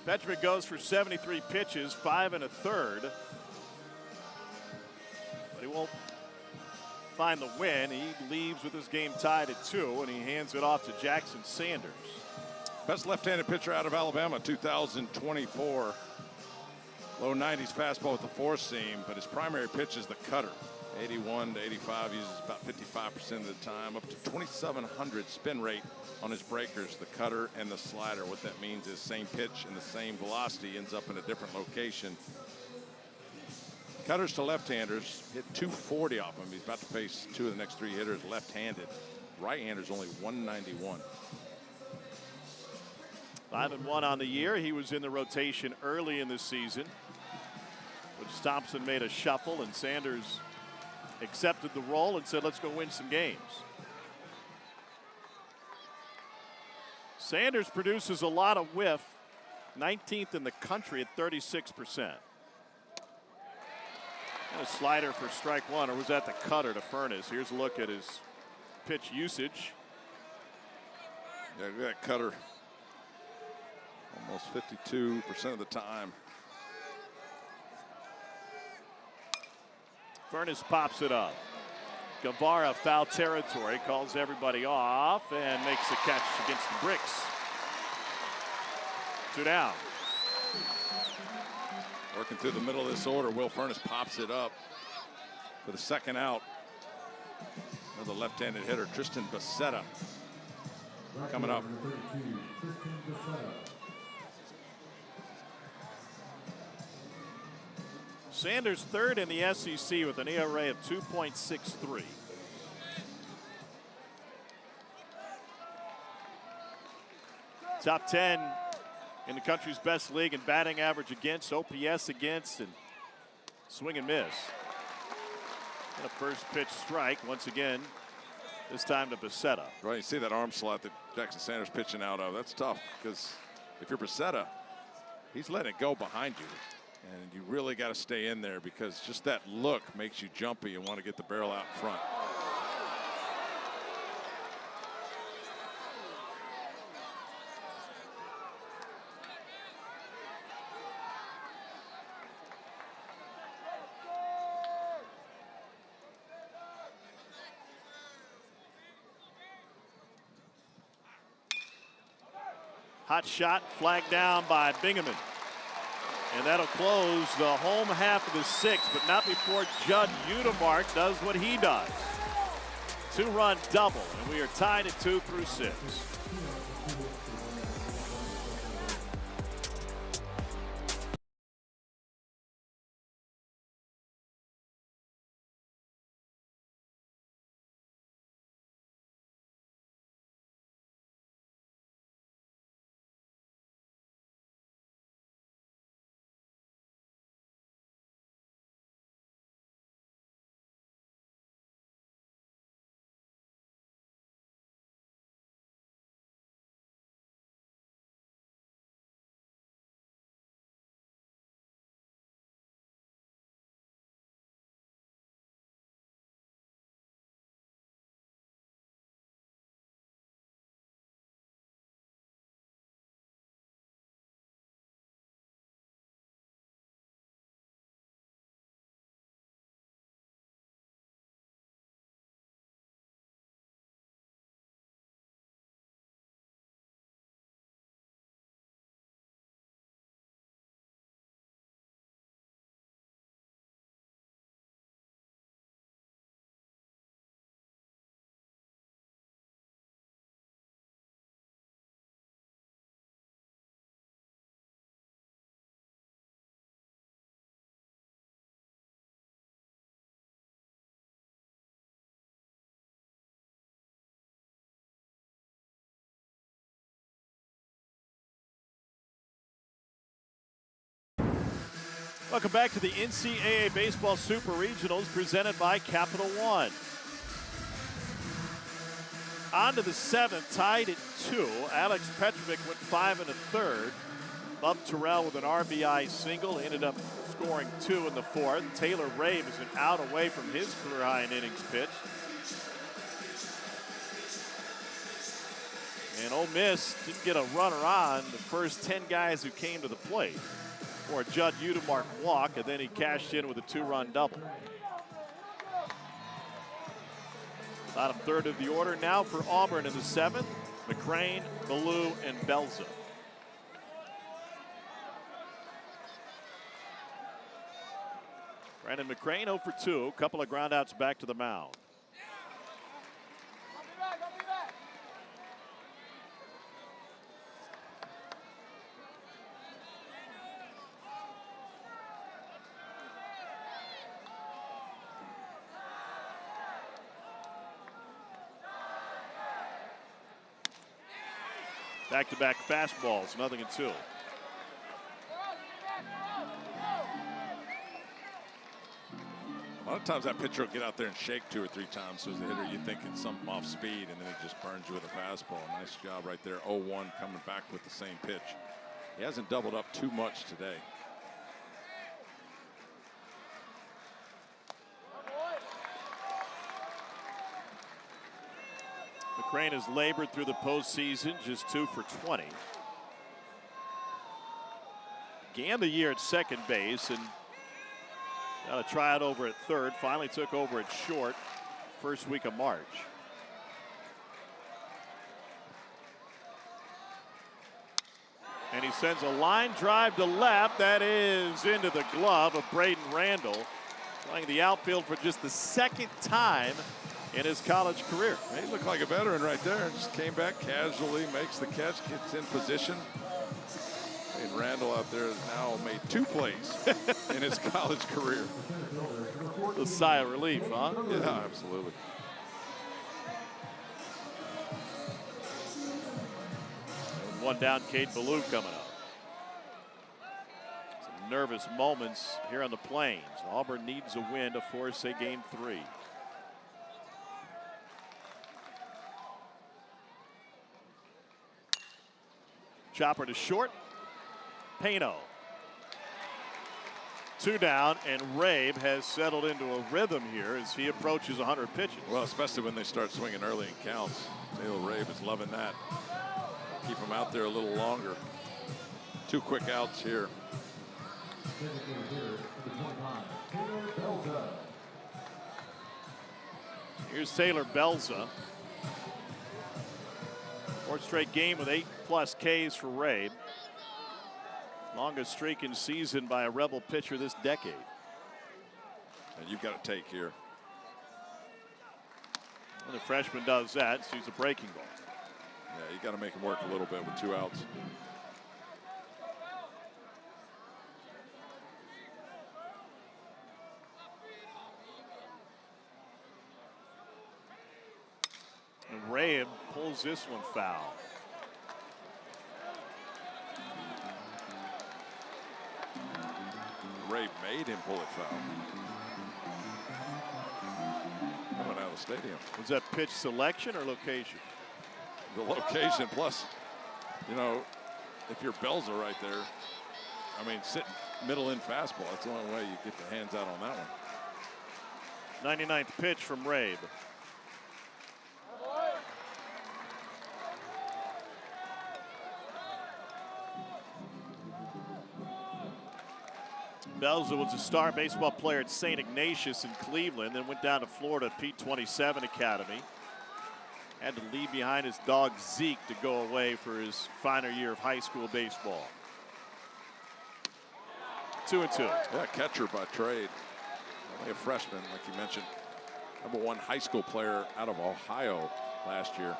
Petrovic goes for 73 pitches, 5 1/3. But he won't find the win. He leaves with his game tied at 2, and he hands it off to Jackson Sanders. Best left-handed pitcher out of Alabama, 2024. Low 90s fastball with the 4-seam, but his primary pitch is the cutter. 81 to 85, uses about 55% of the time, up to 2,700 spin rate on his breakers, the cutter and the slider. What that means is same pitch and the same velocity ends up in a different location. Cutters to left-handers hit 240 off him. He's about to face 2 of the next 3 hitters left-handed. Right-handers only 191. 5-1 on the year. He was in the rotation early in the season, which Thompson made a shuffle, and Sanders accepted the role and said, let's go win some games. Sanders produces a lot of whiff, 19th in the country at 36%. And a slider for strike 1, or was that the cutter to Furness? Here's a look at his pitch usage. Yeah, that cutter almost 52% of the time. Furness pops it up. Guevara foul territory, calls everybody off and makes a catch against the bricks. 2 down. Working through the middle of this order, Will Furness pops it up for the second out. Another left-handed hitter, Tristan Becerra, coming up. Sanders third in the SEC with an ERA of 2.63. Top 10 in the country's best league in batting average against, OPS against, and swing and miss. And a first pitch strike once again, this time to Becerra. Right, you see that arm slot that Jackson Sanders pitching out of. That's tough because if you're Becerra, he's letting it go behind you. And you really got to stay in there because just that look makes you jumpy and want to get the barrel out in front. Hot shot, flagged down by Bingaman. And that'll close the home half of the 6th, but not before Judd Udemark does what he does. 2-run double, and we are tied at 2 through 6. Welcome back to the NCAA Baseball Super Regionals presented by Capital One. On to the 7th, tied at 2. Alex Petrovic went 5 1/3. Bub Terrell with an RBI single, ended up scoring 2 in the 4th. Taylor Rabe is an out away from his career high in innings pitched. And Ole Miss didn't get a runner on the first 10 guys who came to the plate. Or Judd Udemark walk, and then he cashed in with a 2-run double. Bottom third of the order now for Auburn in the 7th. McCrane, Ballou, and Belza. Brandon McCrane 0 for 2. Couple of groundouts back to the mound. Back-to-back fastballs, 0-2. A lot of times that pitcher will get out there and shake 2 or 3 times. So as a hitter, you think it's something off speed, and then it just burns you with a fastball. Nice job right there. 0-1 coming back with the same pitch. He hasn't doubled up too much today. McCrane has labored through the postseason, just 2 for 20. Began the year at second base and got a tryout over at third. Finally took over at short first week of March. And he sends a line drive to left. That is into the glove of Braden Randall, playing the outfield for just the 2nd time in his college career. He looked like a veteran right there. Just came back casually, makes the catch, gets in position. And Randall out there has now made 2 plays in his college career. A sigh of relief, huh? Yeah, absolutely. And one down, Cade Ballou coming up. Some nervous moments here on the Plains. Auburn needs a win to force a game 3. Chopper to short. Pano. 2 down, and Rabe has settled into a rhythm here as he approaches 100 pitches. Well, especially when they start swinging early in counts. Taylor Rabe is loving that. Keep him out there a little longer. 2 quick outs here. Here's Taylor Belza. 4th straight game with 8+ Ks for Rabe. Longest streak in season by a Rebel pitcher this decade. And you've got to take here. When the freshman does that, sees a breaking ball. Yeah, you got to make him work a little bit with 2 outs. And Rabe pulls this one foul. Rabe made him pull it foul. Coming out of the stadium. Was that pitch selection or location? The location, plus, you know, if you're Belza right there, I mean, sitting middle in fastball, that's the only way you get the hands out on that one. 99th pitch from Rabe. Belza was a star baseball player at St. Ignatius in Cleveland, then went down to Florida at Pete 27 Academy. Had to leave behind his dog Zeke to go away for his final year of high school baseball. 2-2. Yeah, catcher by trade. Only a freshman, like you mentioned. #1 high school player out of Ohio last year.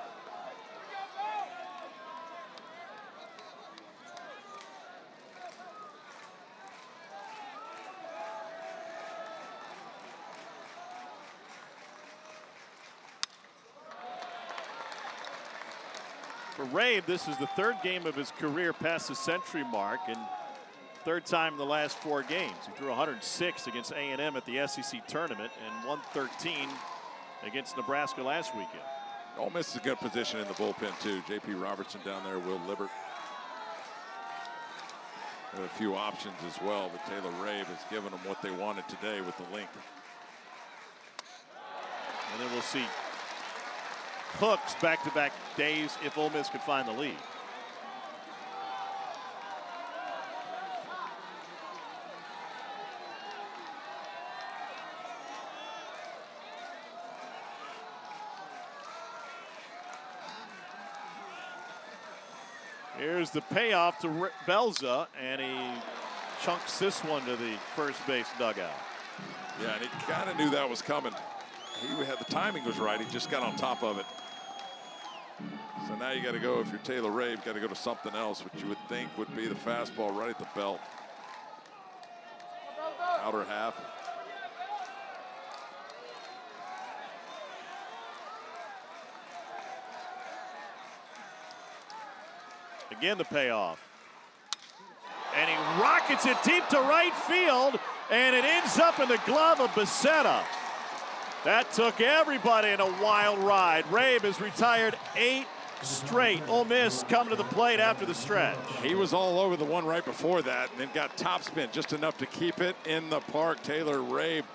For Rabe, this is the 3rd game of his career past the century mark, and Third time in the last 4 games. He threw 106 against A&M at the SEC tournament and 113 against Nebraska last weekend. Ole Miss is a good position in the bullpen too. J.P. Robertson down there, Will Libbert. Have a few options as well, but Taylor Rabe has given them what they wanted today with the length. And then we'll see hooks back-to-back days if Ole Miss can find the lead. Here's the payoff to Belza, and he chunks this one to the first base dugout. Yeah, and he kind of knew that was coming. He had the timing was right. He just got on top of it. So now you got to go, if you're Taylor Rabe, got to go to something else, which you would think would be the fastball right at the belt. Outer half. Again, the payoff. And he rockets it deep to right field, and it ends up in the glove of Becerra. That took everybody in a wild ride. Rabe has retired 8 straight. Ole Miss come to the plate after the stretch. He was all over the one right before that and then got topspin just enough to keep it in the park. Taylor Rabe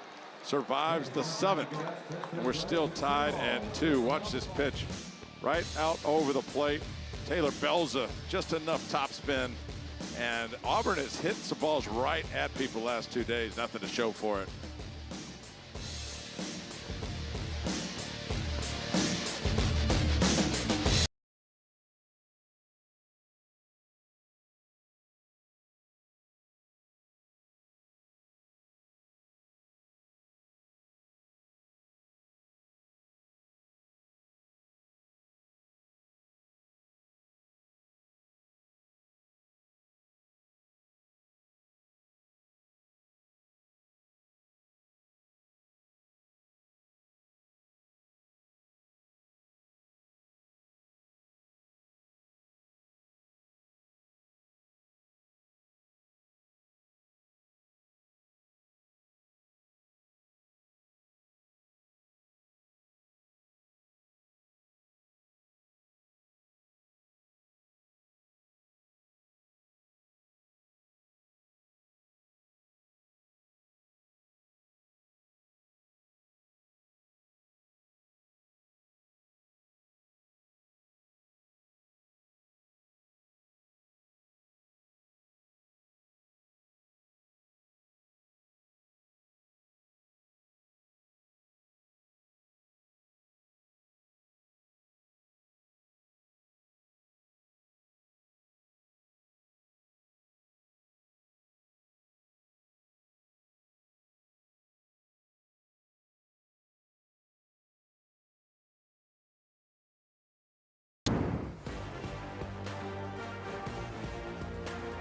survives the 7th. And we're still tied at 2. Watch this pitch right out over the plate. Taylor Belza, just enough topspin. And Auburn has hit some balls right at people the last 2 days. Nothing to show for it.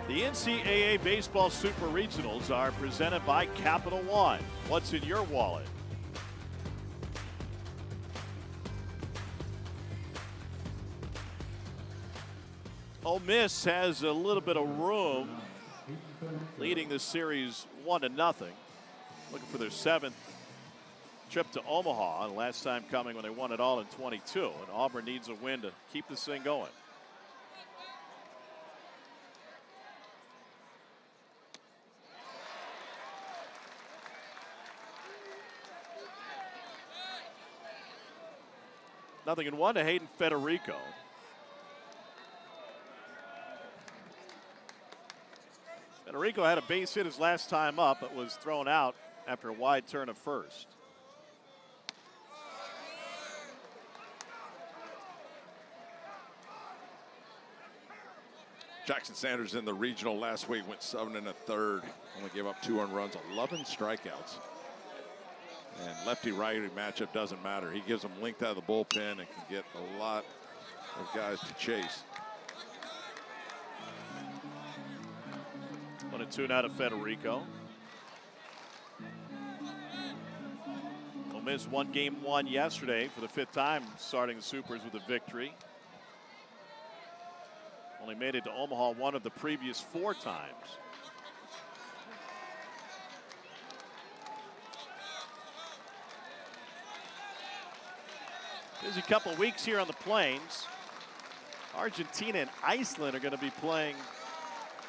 The NCAA Baseball Super Regionals are presented by Capital One. What's in your wallet? Ole Miss has a little bit of room, leading this series 1-0. Looking for their 7th trip to Omaha, and last time coming when they won it all in 22. And Auburn needs a win to keep this thing going. Nothing in 1 to Hayden Federico. Federico had a base hit his last time up, but was thrown out after a wide turn of first. Jackson Sanders in the regional last week went 7 1/3. Only gave up 2 earned runs, 11 strikeouts. And lefty-righty matchup doesn't matter. He gives them length out of the bullpen and can get a lot of guys to chase. 1-2 now to Federico. Ole Miss won game 1 yesterday for the 5th time, starting the Supers with a victory. Only made it to Omaha 1 of the previous 4 times. Busy couple weeks here on the Plains. Argentina and Iceland are going to be playing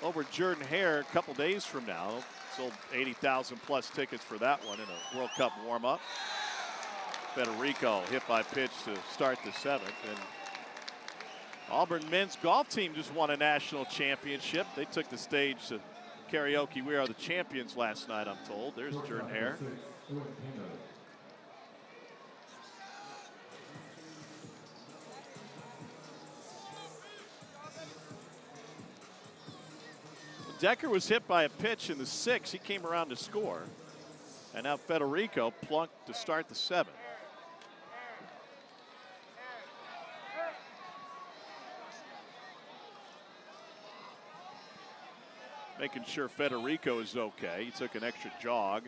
over Jordan Hare a couple days from now. Sold 80,000 plus tickets for that one in a World Cup warm-up. Federico hit by pitch to start the 7th. And Auburn men's golf team just won a national championship. They took the stage to karaoke "We Are the Champions" last night, I'm told. There's Jordan Hare. Decker was hit by a pitch in the 6th. He came around to score. And now Federico plunked to start the 7th. Making sure Federico is okay. He took an extra jog.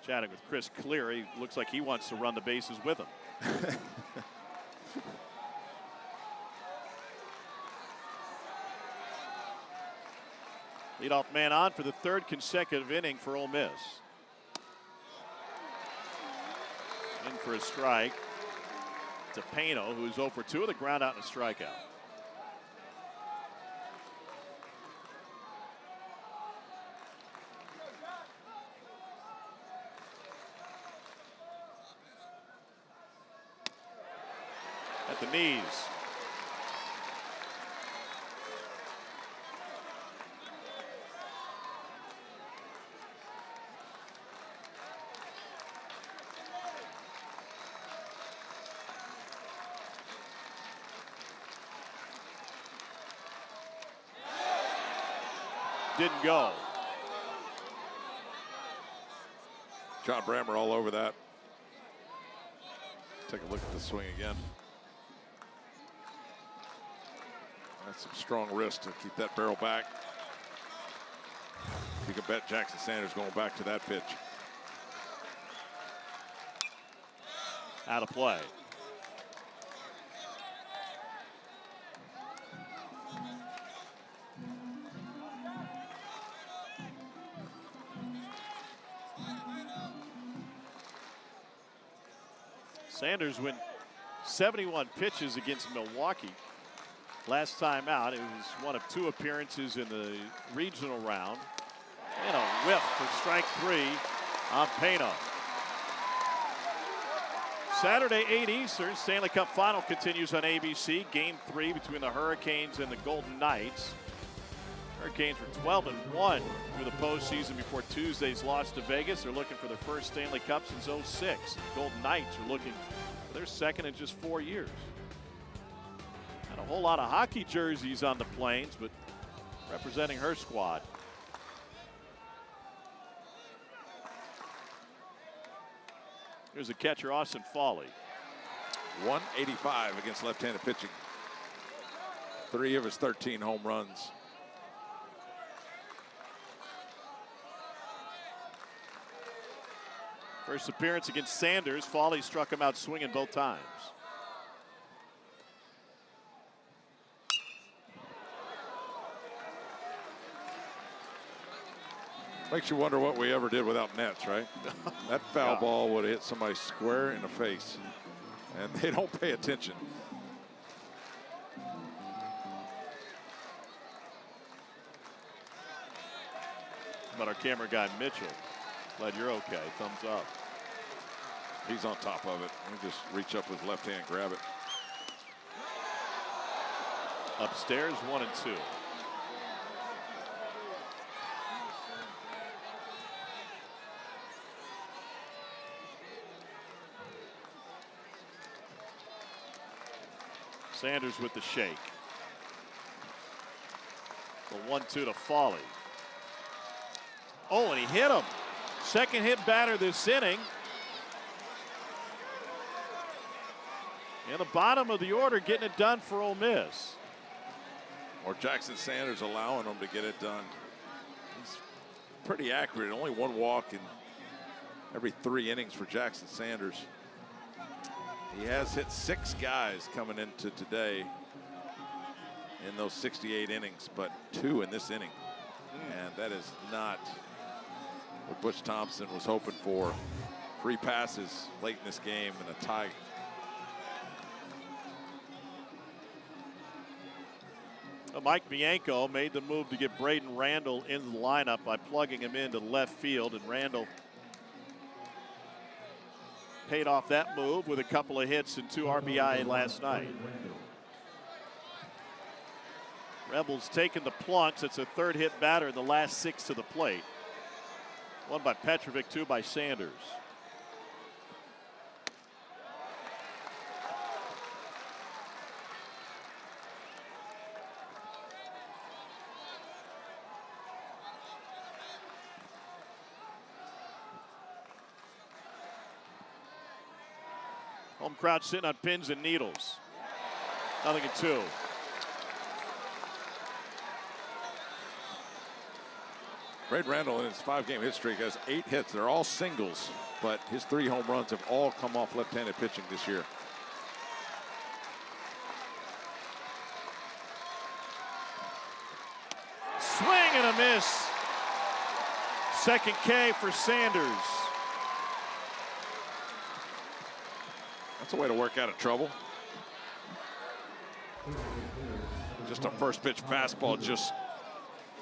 Chatting with Chris Clear. He looks like he wants to run the bases with him. Leadoff man on for the 3rd consecutive inning for Ole Miss. In for a strike to Pano, who's 0 for 2 with a ground out and a strikeout. At the knees. Didn't go. John Brammer all over that. Take a look at the swing again. That's some strong wrist to keep that barrel back. You can bet Jackson Sanders going back to that pitch. Out of play. Sanders went 71 pitches against Milwaukee last time out. It was one of 2 appearances in the regional round. And a whiff for strike 3 on Pano. Saturday, 8 Eastern, Stanley Cup Final continues on ABC. Game 3 between the Hurricanes and the Golden Knights. Hurricanes were 12-1 through the postseason before Tuesday's loss to Vegas. They're looking for their first Stanley Cup since '06. The Golden Knights are looking for their second in just 4 years. And a whole lot of hockey jerseys on the Plains, but representing her squad. Here's a catcher, Austin Foley. 185 against left-handed pitching. 3 of his 13 home runs. First appearance against Sanders. Foley struck him out swinging both times. Makes you wonder what we ever did without nets, right? That foul ball would have hit somebody square in the face, and they don't pay attention. But our camera guy, Mitchell, glad you're okay. Thumbs up. He's on top of it. He just reach up with his left hand, grab it. Upstairs, 1 and 2. Sanders with the shake. The 1-2 to Foley. Oh, and he hit him. Second hit batter this inning. In the bottom of the order, getting it done for Ole Miss. Or Jackson Sanders allowing him to get it done. He's pretty accurate. Only 1 walk in every 3 innings for Jackson Sanders. He has hit 6 guys coming into today in those 68 innings, but 2 in this inning. And that is not what Butch Thompson was hoping for. Free passes late in this game and a tie. Mike Bianco made the move to get Braden Randall into the lineup by plugging him into left field, and Randall paid off that move with a couple of hits and 2 RBI last night. Rebels taking the plunks. It's a 3rd hit batter in the last 6 to the plate. 1 by Petrovic, 2 by Sanders. Home crowd sitting on pins and needles. 0-2. Braden Randall in his 5-game hit streak has 8 hits. They're all singles, but his 3 home runs have all come off left-handed pitching this year. Swing and a miss. 2nd K for Sanders. That's a way to work out of trouble. Just a first pitch fastball, just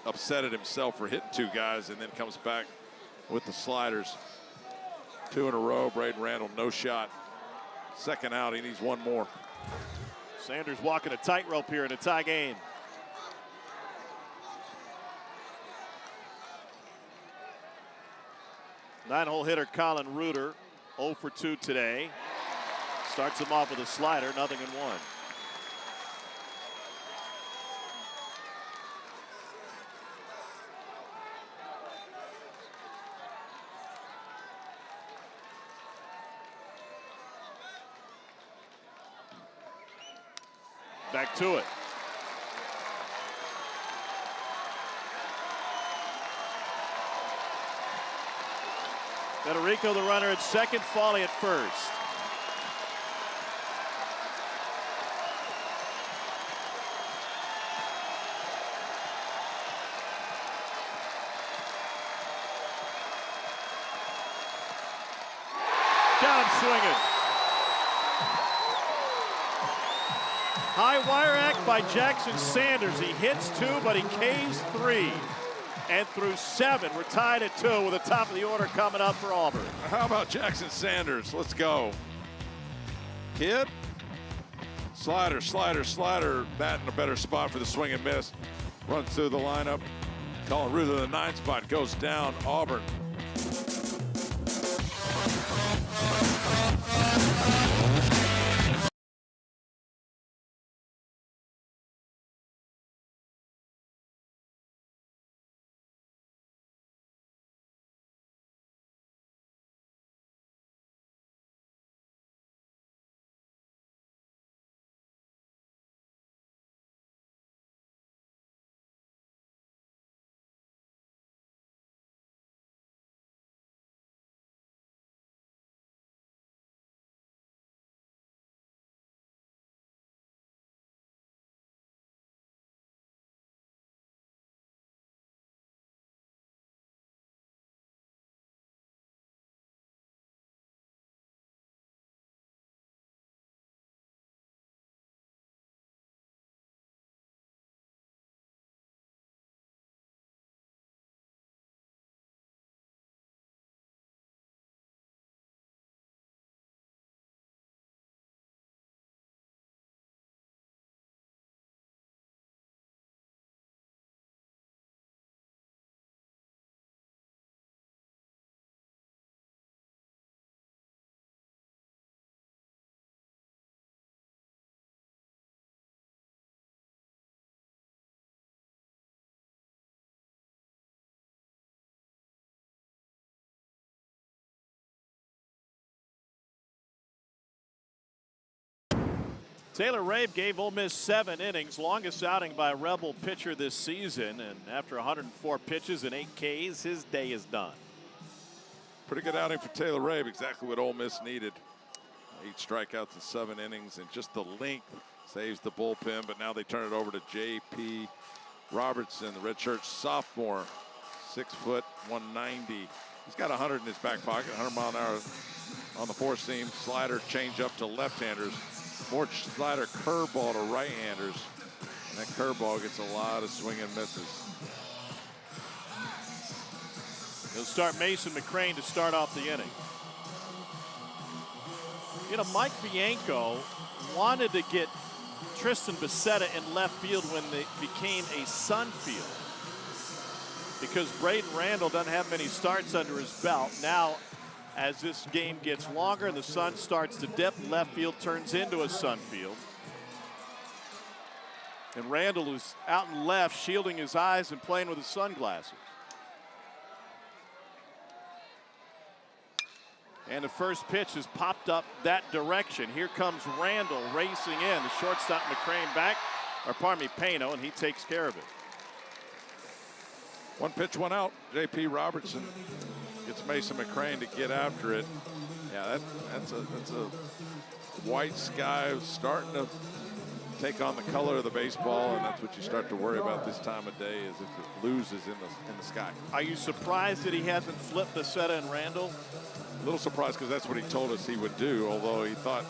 upsetted himself for hitting 2 guys, and then comes back with the sliders. 2 in a row. Braden Randall, no shot. 2nd out, he needs 1 more. Sanders walking a tightrope here in a tie game. Nine-hole hitter Colin Reuter, 0 for 2 today. Starts him off with a slider, 0-1. Back to it. Federico, the runner at second, Foley at first. Got him swinging. High wire act by Jackson Sanders. He hits 2, but he Ks 3. And through 7, we're tied at 2 with the top of the order coming up for Auburn. How about Jackson Sanders? Let's go. Kid. Slider, slider, slider. That in a better spot for the swing and miss. Runs through the lineup. Colin Reuter, the 9 spot, goes down. Auburn. Taylor Rabe gave Ole Miss 7 innings, longest outing by a Rebel pitcher this season. And after 104 pitches and 8 Ks, his day is done. Pretty good outing for Taylor Rabe, exactly what Ole Miss needed. 8 strikeouts in 7 innings, and just the length saves the bullpen. But now they turn it over to J.P. Robertson, the redshirt sophomore, 6 foot, 190. He's got 100 in his back pocket, 100 mile an hour on the four seam. Slider change up to left-handers. More slider curveball to right-handers. And that curveball gets a lot of swing and misses. He'll start Mason McCrane to start off the inning. You know, Mike Bianco wanted to get Tristan Becerra in left field when it became a Sun field, because Braden Randall doesn't have many starts under his belt. Now, as this game gets longer and the sun starts to dip, left field turns into a Sun field. And Randall is out in left, shielding his eyes and playing with his sunglasses. And the first pitch has popped up that direction. Here comes Randall racing in. The shortstop McCrane back, or pardon me, Pano, and he takes care of it. One pitch, one out. J.P. Robertson gets Mason McCrane to get after it. Yeah, that's a white sky starting to take on the color of the baseball, and that's what you start to worry about this time of day, is if it loses in the sky. Are you surprised that he hasn't flipped Becerra and Randall? A little surprised, because that's what he told us he would do, although he thought,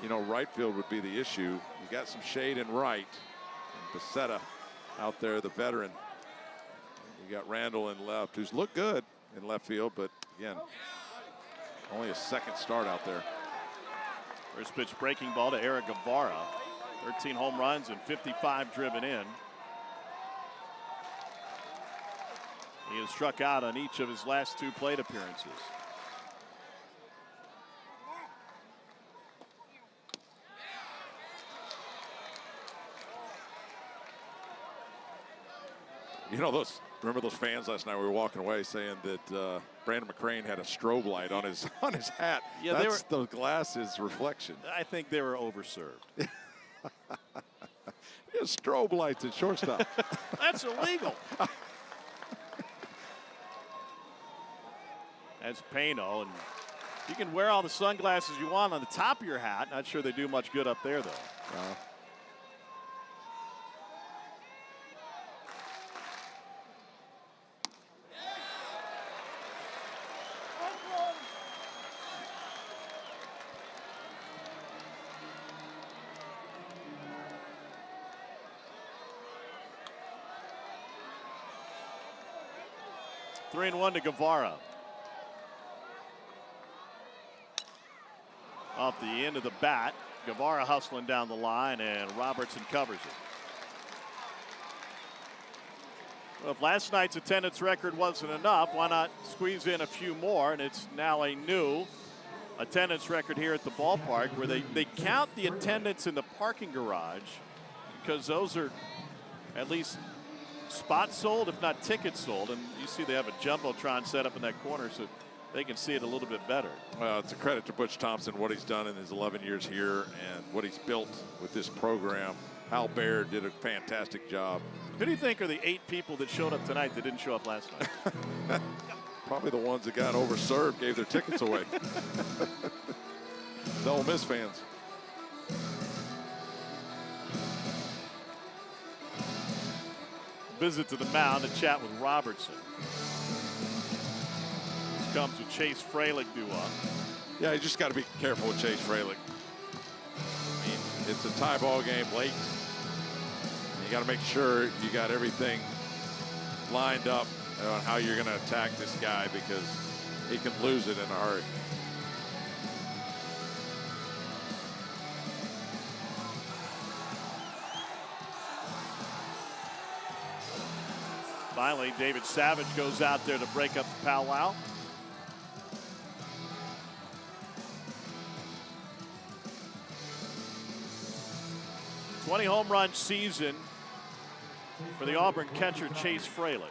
you know, right field would be the issue. You got some shade in right, and Becerra out there, the veteran. You got Randall in left, who's looked good in left field, but again, only a second start out there. First pitch breaking ball to Eric Guevara. 13 home runs and 55 driven in. He has struck out on each of his last 2 plate appearances. You know, remember those fans last night? We were walking away saying that Brandon McCrane had a strobe light on his hat. Yeah, that's the glasses reflection. I think they were overserved. He has strobe lights at shortstop. That's illegal. That's Pano, and you can wear all the sunglasses you want on the top of your hat. Not sure they do much good up there, though. 3-1 to Guevara. Off the end of the bat, Guevara hustling down the line, and Robertson covers it. Well, if last night's attendance record wasn't enough, why not squeeze in a few more? And it's now a new attendance record here at the ballpark, where they count the attendance in the parking garage, because those are at least spots sold, if not tickets sold. And you see they have a jumbotron set up in that corner so they can see it a little bit better. Well, it's a credit to Butch Thompson, what he's done in his 11 years here and what he's built with this program. Hal Baird did a fantastic job. Who do you think are the 8 people that showed up tonight that didn't show up last night? Probably the ones that got overserved, gave their tickets away. The Ole Miss fans. Visit to the mound to chat with Robertson. This comes with Chase Fralick due up. Yeah, you just got to be careful with Chase Fralick. I mean, it's a tie ball game late. You got to make sure you got everything lined up on how you're going to attack this guy, because he can lose it in a hurry. Finally, David Savage goes out there to break up the powwow. '20 home run season for the Auburn catcher Chase Fralick.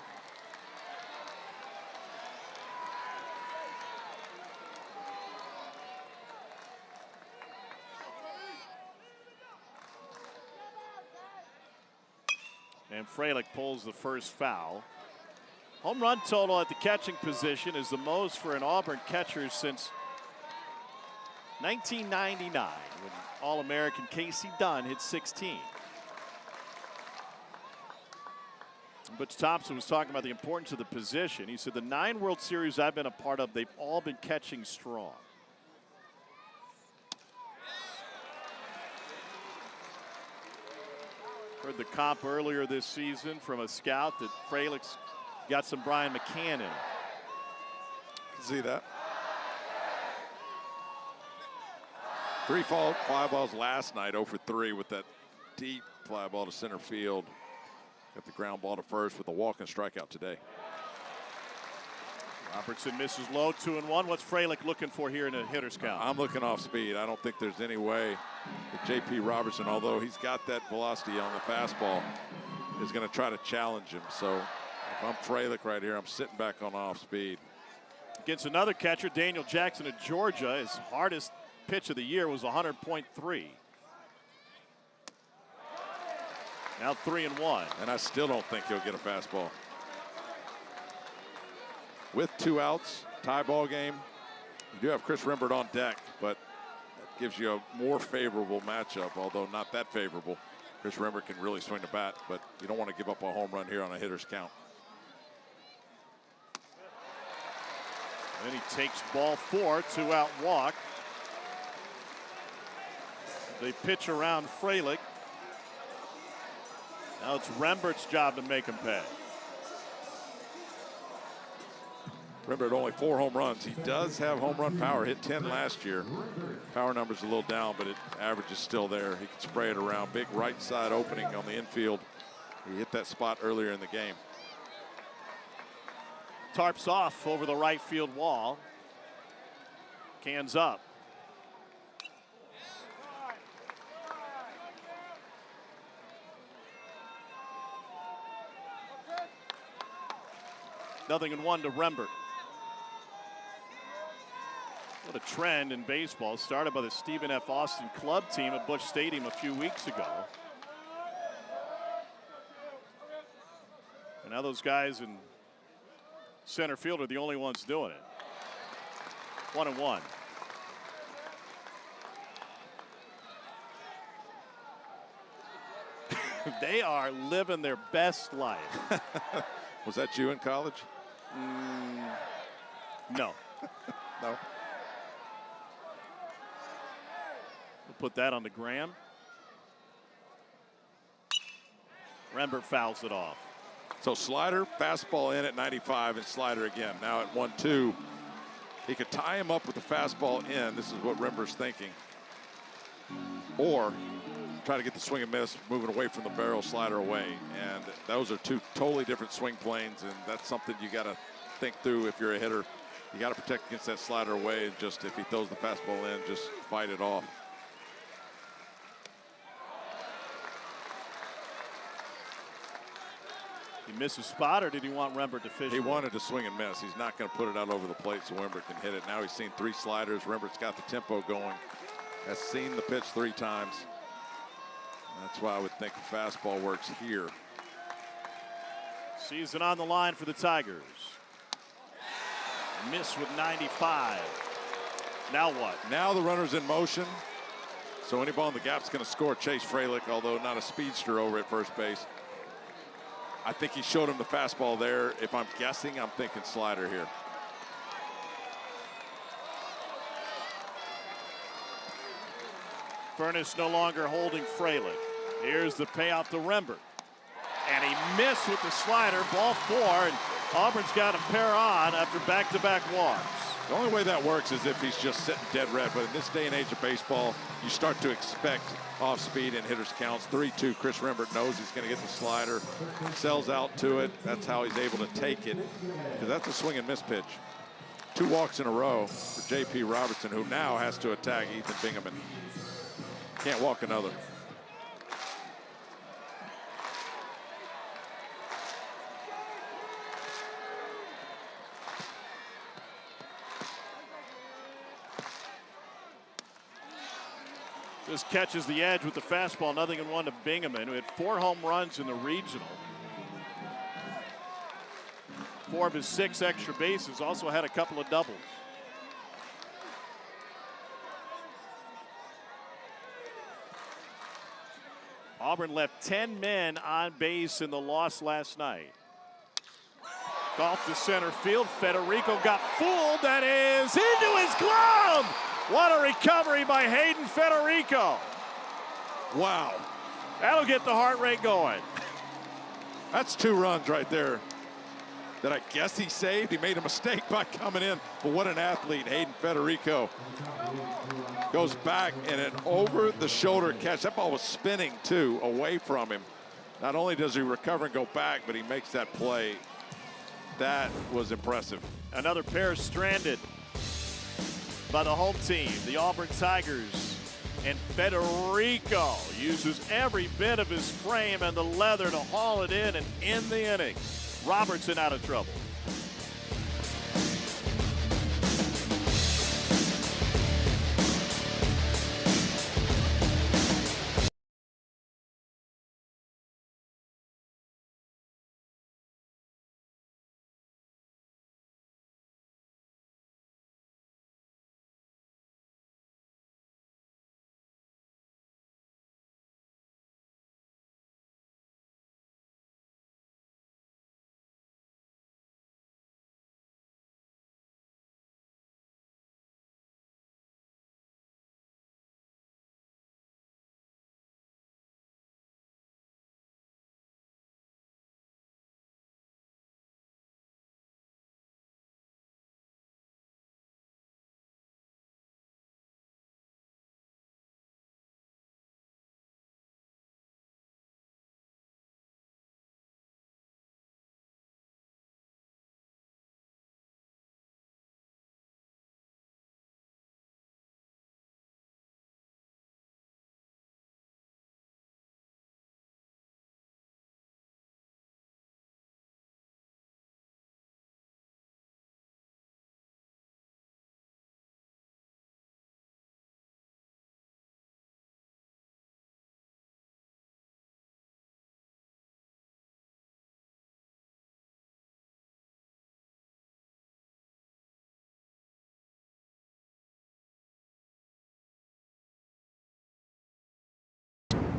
And Fralick pulls the first foul. Home run total at the catching position is the most for an Auburn catcher since 1999, when All-American Casey Dunn hit 16. Butch Thompson was talking about the importance of the position. He said the 9 World Series I've been a part of, they've all been catching strong. Heard the comp earlier this season from a scout that Frelick's got some Brian McCann in him. See that? 3 fly balls last night, 0 for 3 with that deep fly ball to center field. Got the ground ball to first with a walk and strikeout today. Robertson misses low, 2-1. What's Frelick looking for here in a hitter's count? I'm looking off speed. I don't think there's any way that J.P. Robertson, although he's got that velocity on the fastball, is going to try to challenge him. So if I'm Frelick right here, I'm sitting back on off speed. Against another catcher, Daniel Jackson of Georgia, his hardest pitch of the year was 100.3. Now 3-1. And I still don't think he'll get a fastball. With 2 outs, tie ball game. You do have Chris Rembert on deck, but that gives you a more favorable matchup, although not that favorable. Chris Rembert can really swing the bat, but you don't want to give up a home run here on a hitter's count. And he takes ball 4, 2-out walk. They pitch around Frelick. Now it's Rembert's job to make him pay. Rembert only 4 home runs. He does have home run power. Hit 10 last year. Power number's a little down, but average is still there. He can spray it around. Big right side opening on the infield. He hit that spot earlier in the game. Tarps off over the right field wall. Cans up. Nothing in 1 to Rembert. What a trend in baseball, started by the Stephen F. Austin club team at Busch Stadium a few weeks ago. And now those guys in center field are the only ones doing it. 1-1. They are living their best life. Was that you in college? No. No. We'll put that on the gram. Rembert fouls it off. So slider, fastball in at 95, and slider again. Now at 1-2, he could tie him up with the fastball in. This is what Rembert's thinking. Or try to get the swing and miss, moving away from the barrel, slider away. And those are 2 totally different swing planes, and that's something you got to think through if you're a hitter. You got to protect against that slider away, and just if he throws the fastball in, just fight it off. He missed a spot, or did he want Rembert to fish? He wanted to swing and miss. He's not going to put it out over the plate so Rembert can hit it. Now he's seen 3 sliders. Rembert's got the tempo going. Has seen the pitch 3 times. That's why I would think a fastball works here. Season on the line for the Tigers. Miss with 95. Now what? Now the runner's in motion. So any ball in the gap's going to score Chase Frelick, although not a speedster over at first base. I think he showed him the fastball there. If I'm guessing, I'm thinking slider here. Furness no longer holding Frelick. Here's the payoff to Rembert. And he missed with the slider, ball 4, and Auburn's got a pair on after back-to-back walks. The only way that works is if he's just sitting dead red, but in this day and age of baseball, you start to expect off speed and hitters counts. 3-2, Chris Rembert knows he's going to get the slider, sells out to it. That's how he's able to take it, because that's a swing and miss pitch. 2 walks in a row for J.P. Robertson, who now has to attack Ethan Bingaman. Can't walk another. Just catches the edge with the fastball. 0-1 to Bingaman, who had 4 home runs in the regional. 4 of his 6 extra bases. Also had a couple of doubles. Auburn left 10 men on base in the loss last night. Golf to center field. Federico got fooled. That is into his glove. What a recovery by Hayden Federico. Wow. That'll get the heart rate going. That's 2 runs right there that I guess he saved. He made a mistake by coming in, but what an athlete. Hayden Federico goes back and an over-the-shoulder catch. That ball was spinning, too, away from him. Not only does he recover and go back, but he makes that play. That was impressive. Another pair stranded by the home team, the Auburn Tigers. And Federico uses every bit of his frame and the leather to haul it in and end the inning. Robertson out of trouble.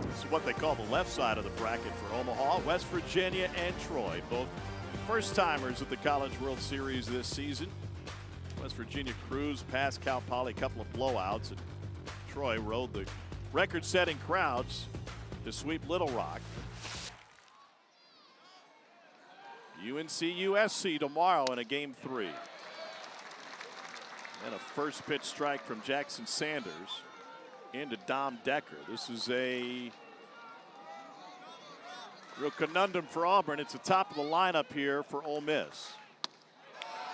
This is what they call the left side of the bracket for Omaha, West Virginia, and Troy. Both first-timers at the College World Series this season. West Virginia cruised past Cal Poly, a couple of blowouts, and Troy rode the record-setting crowds to sweep Little Rock. UNC USC tomorrow in a Game 3. And a first pitch strike from Jackson Sanders into Dom Decker. This is a real conundrum for Auburn. It's the top of the lineup here for Ole Miss,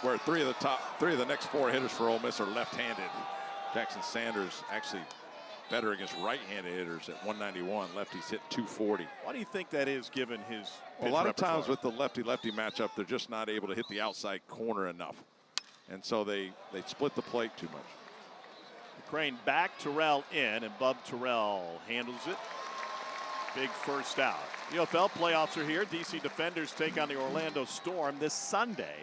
Where three of the next 4 hitters for Ole Miss are left-handed. Jackson Sanders actually better against right-handed hitters at 191. Lefties hit 240. Why do you think that is, given his A lot of times with the lefty-lefty matchup, they're just not able to hit the outside corner enough. And so they split the plate too much. Crane back, Terrell in, and Bub Terrell handles it. Big first out. UFL playoffs are here. DC Defenders take on the Orlando Storm this Sunday.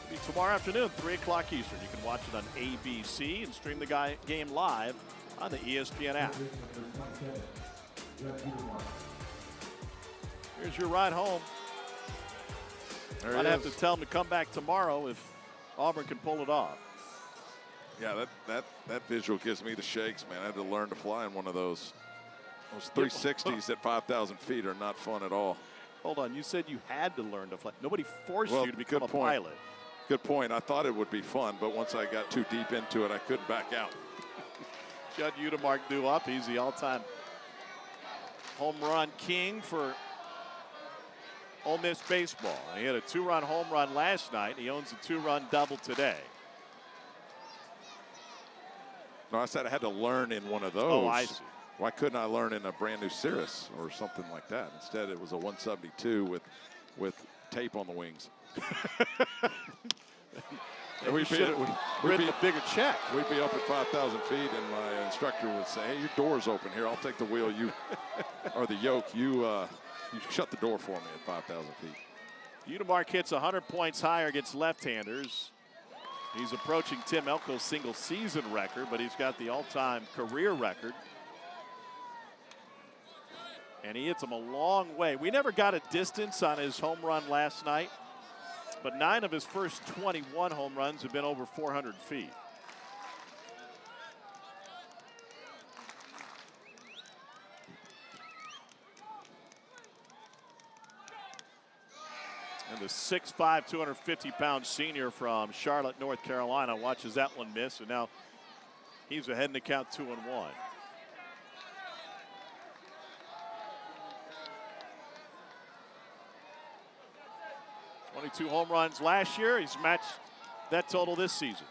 It'll be tomorrow afternoon, 3 o'clock Eastern. You can watch it on ABC and stream the game live on the ESPN app. Here's your ride home. I'd have to tell them to come back tomorrow if Auburn can pull it off. Yeah, that visual gives me the shakes, man. I had to learn to fly in one of those. Those 360s at 5,000 feet are not fun at all. Hold on, you said you had to learn to fly. Nobody forced you to become a pilot. Good point. I thought it would be fun, but once I got too deep into it, I couldn't back out. Judd Udemark due up. He's the all-time home run king for Ole Miss baseball. He had a 2-run home run last night. He owns a 2-run double today. No, I said I had to learn in one of those. Oh, I see. Why couldn't I learn in a brand new Cirrus or something like that? Instead, it was a 172 with tape on the wings. We should have written a bigger check. We'd be up at 5,000 feet, and my instructor would say, "Hey, your door's open here. I'll take the wheel. You or the yoke. You shut the door for me at 5,000 feet." Udemark hits 100 points higher against left-handers. He's approaching Tim Elko's single-season record, but he's got the all-time career record. And he hits them a long way. We never got a distance on his home run last night. but 9 of his first 21 home runs have been over 400 feet. And the 6'5", 250-pound senior from Charlotte, North Carolina watches that one miss, and now he's ahead in the count 2-1. 22 home runs last year. He's matched that total this season.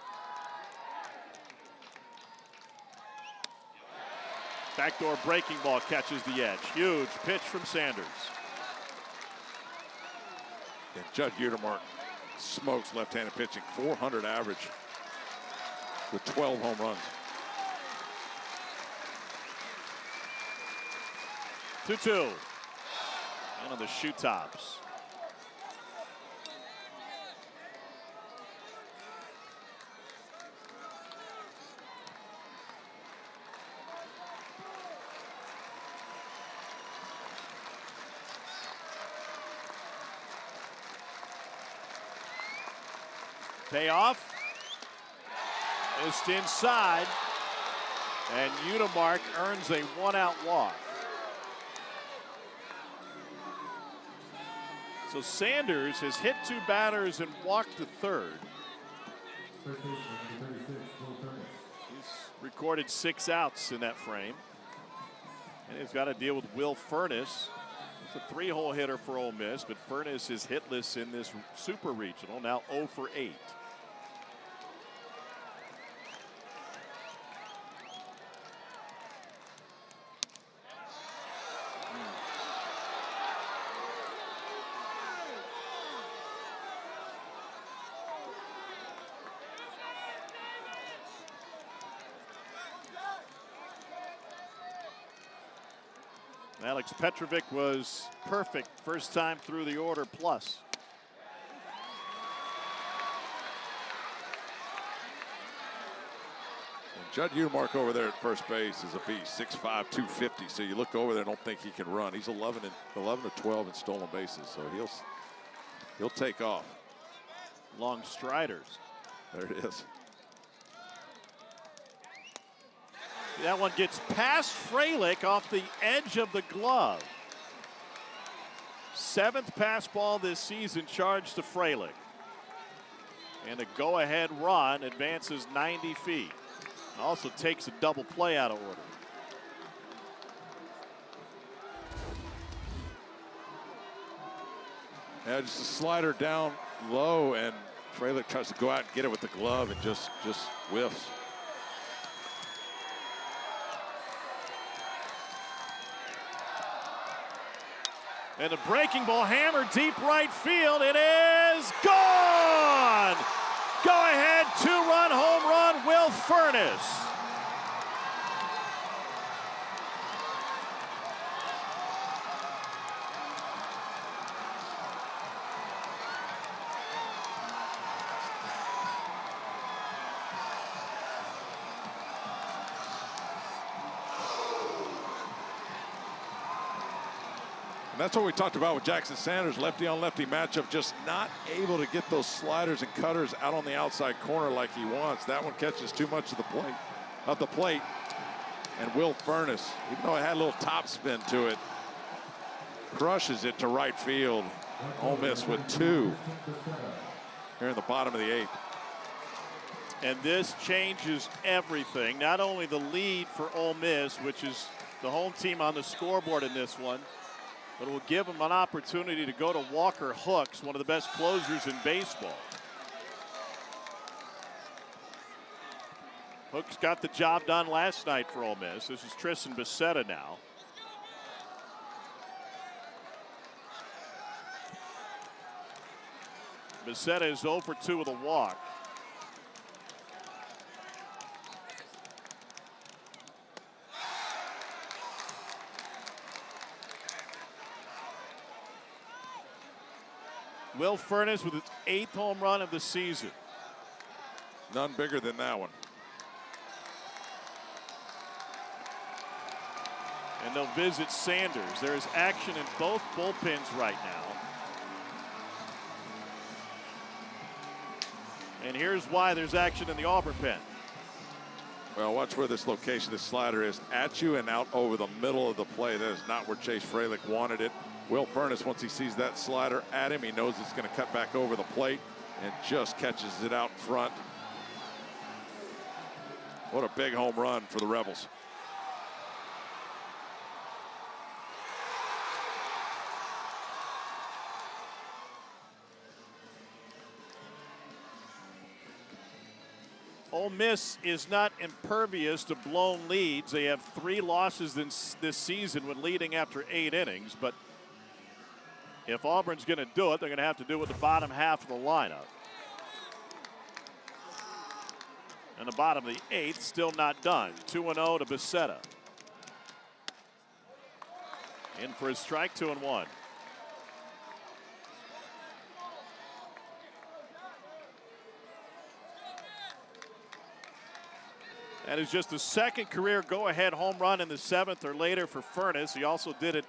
Backdoor breaking ball catches the edge. Huge pitch from Sanders. And Judd Utermark smokes left-handed pitching, 400 average with 12 home runs. 2-2. And on the shoe tops. Payoff. Just inside. And Utermark earns a 1-out walk. So Sanders has hit 2 batters and walked the third. He's recorded 6 outs in that frame. And he's got to deal with Will Furness. It's a 3-hole hitter for Ole Miss, but Furness is hitless in this super regional, now 0 for 8. Alex Petrovic was perfect first time through the order plus. And Judd Utermark over there at first base is a beast, 6'5", 250. So you look over there and don't think he can run. He's 11 to 12 in stolen bases, so he'll take off. Long striders. There it is. That one gets past Fralick off the edge of the glove. 7th pass ball this season charged to Fralick. And a go-ahead run advances 90 feet. Also takes a double play out of order. Yeah, just a slider down low, and Fralick tries to go out and get it with the glove and just whiffs. And the breaking ball hammered deep right field. It is gone! Go-ahead 2-run home run, Will Furness. And that's what we talked about with Jackson Sanders, lefty on lefty matchup, just not able to get those sliders and cutters out on the outside corner like he wants. That one catches too much of the plate. And Will Furness, even though it had a little top spin to it, crushes it to right field. Ole Miss with 2 here in the bottom of the 8th. And this changes everything. Not only the lead for Ole Miss, which is the home team on the scoreboard in this one, but it will give them an opportunity to go to Walker Hooks, one of the best closers in baseball. Hooks got the job done last night for Ole Miss. This is Tristan Becerra now. Becerra is 0 for 2 with a walk. Will Furness with his 8th home run of the season. None bigger than that one. And they'll visit Sanders. There is action in both bullpens right now. And here's why there's action in the Auburn pen. Well, watch where this location, this slider is at you and out over the middle of the play. That is not where Chase Freilich wanted it. Will Furniss, once he sees that slider at him, he knows it's going to cut back over the plate and just catches it out front. What a big home run for the Rebels. Ole Miss is not impervious to blown leads. They have 3 losses this season when leading after 8 innings. But if Auburn's going to do it, they're going to have to do it with the bottom half of the lineup. And the bottom of the 8th still not done. 2-0 to Becerra. In for his strike, 2-1. That is just the second career go-ahead home run in the 7th or later for Furniss. He also did it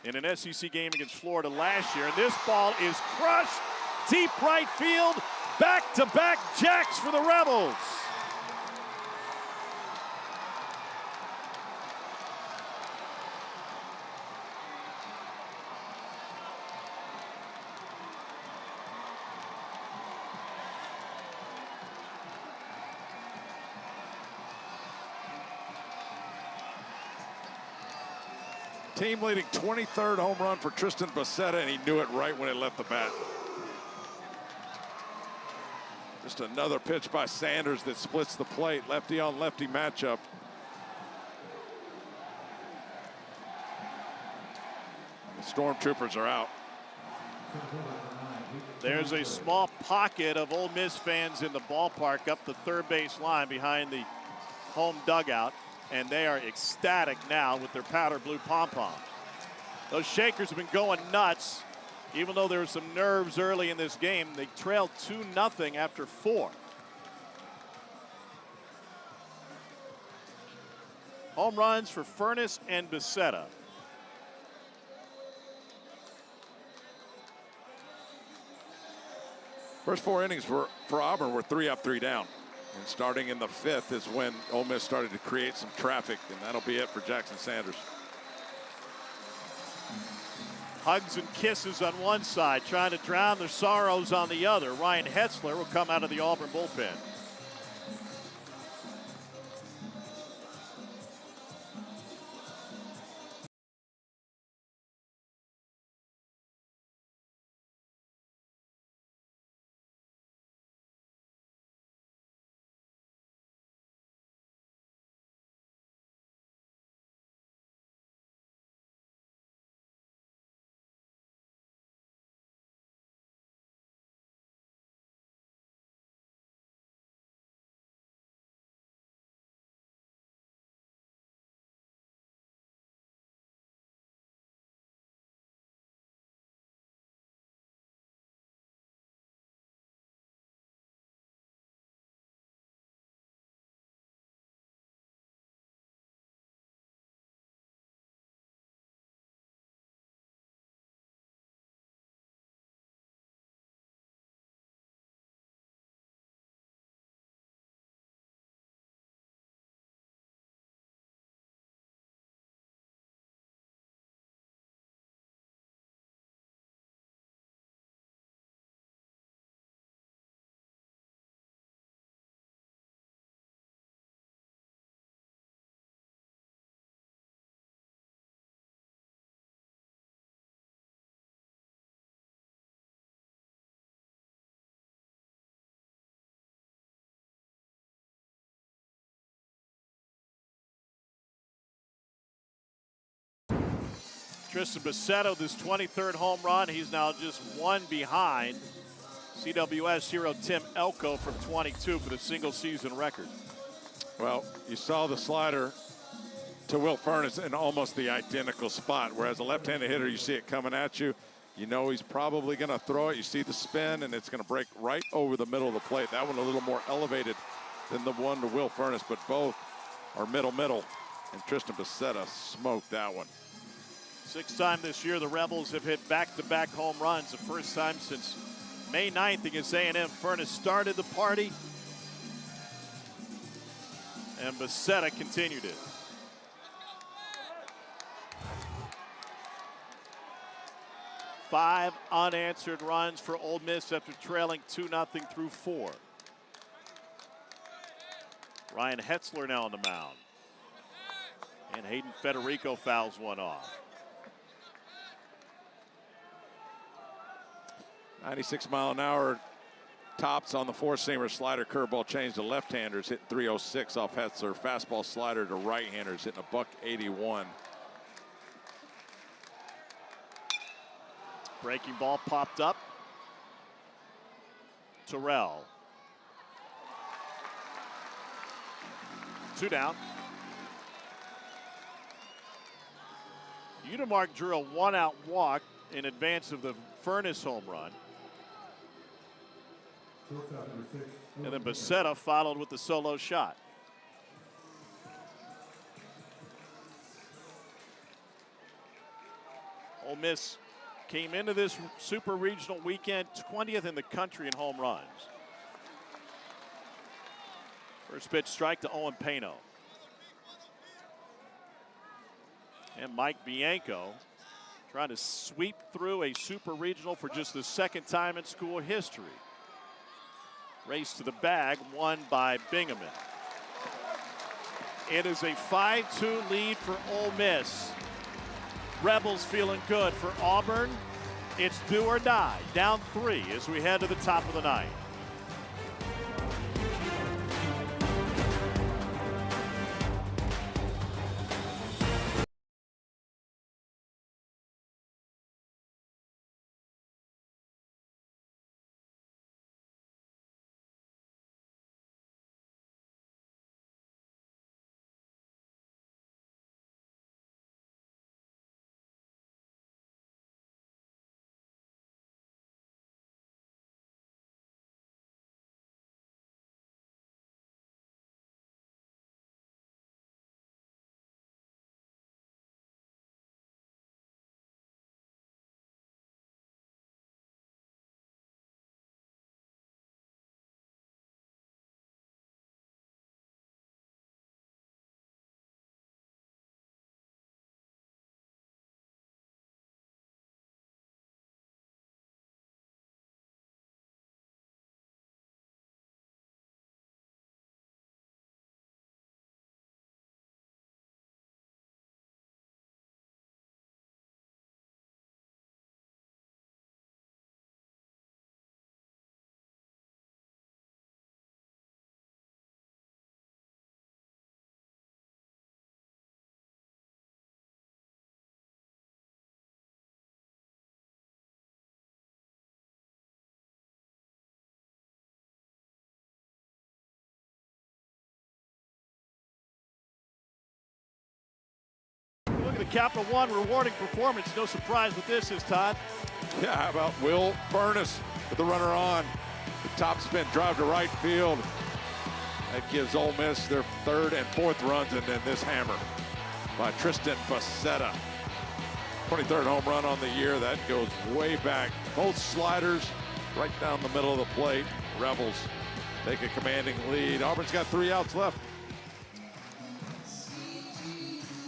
in an SEC game against Florida last year. And this ball is crushed deep right field. Back-to-back jacks for the Rebels. Team leading 23rd home run for Tristan Becerra, and he knew it right when it left the bat. Just another pitch by Sanders that splits the plate. Lefty on lefty matchup. The Stormtroopers are out. There's a small pocket of Ole Miss fans in the ballpark up the third base line behind the home dugout. And they are ecstatic now with their powder blue pom-poms. Those Shakers have been going nuts. Even though there were some nerves early in this game, they trailed 2-0 after 4. Home runs for Furniss and Becerra. First 4 innings for Auburn were 3 up, 3 down. And starting in the 5th is when Ole Miss started to create some traffic, and that'll be it for Jackson Sanders. Hugs and kisses on one side, trying to drown their sorrows on the other. Ryan Hetzler will come out of the Auburn bullpen. Tristan Becerra, this 23rd home run. He's now just 1 behind CWS hero Tim Elko from 22 for the single season record. Well, you saw the slider to Will Furniss in almost the identical spot, whereas a left-handed hitter, you see it coming at you. You know he's probably going to throw it. You see the spin, and it's going to break right over the middle of the plate. That one a little more elevated than the one to Will Furniss, but both are middle. And Tristan Becerra smoked that one. 6th time this year, the Rebels have hit back-to-back home runs, the first time since May 9th against A&M. Furness started the party, and Becerra continued it. Five unanswered runs for Ole Miss after trailing 2-0 through 4. Ryan Hetzler now on the mound. And Hayden Federico fouls one off. 96-mile-an-hour tops on the four-seamer. Slider curveball change to left-handers, hitting 306 off Hetzler. Fastball slider to right-handers, hitting a $181. Breaking ball popped up. Terrell. 2 down. Udemark drew a 1-out walk in advance of the Furness home run. And then Becerra followed with the solo shot. Ole Miss came into this super regional weekend 20th in the country in home runs. First pitch strike to Owen Pano. And Mike Bianco trying to sweep through a super regional for just the second time in school history. Race to the bag, won by Bingaman. It is a 5-2 lead for Ole Miss. Rebels feeling good. For Auburn, it's do or die. Down 3 as we head to the top of the 9th. Look at the Capital One rewarding performance. No surprise with this is Todd. Yeah, how about Will Furness with the runner on? The top spin drive to right field. That gives Ole Miss their 3rd and 4th runs, and then this hammer by Tristan Becerra. 23rd home run on the year. That goes way back. Both sliders right down the middle of the plate. Rebels take a commanding lead. Auburn's got 3 outs left.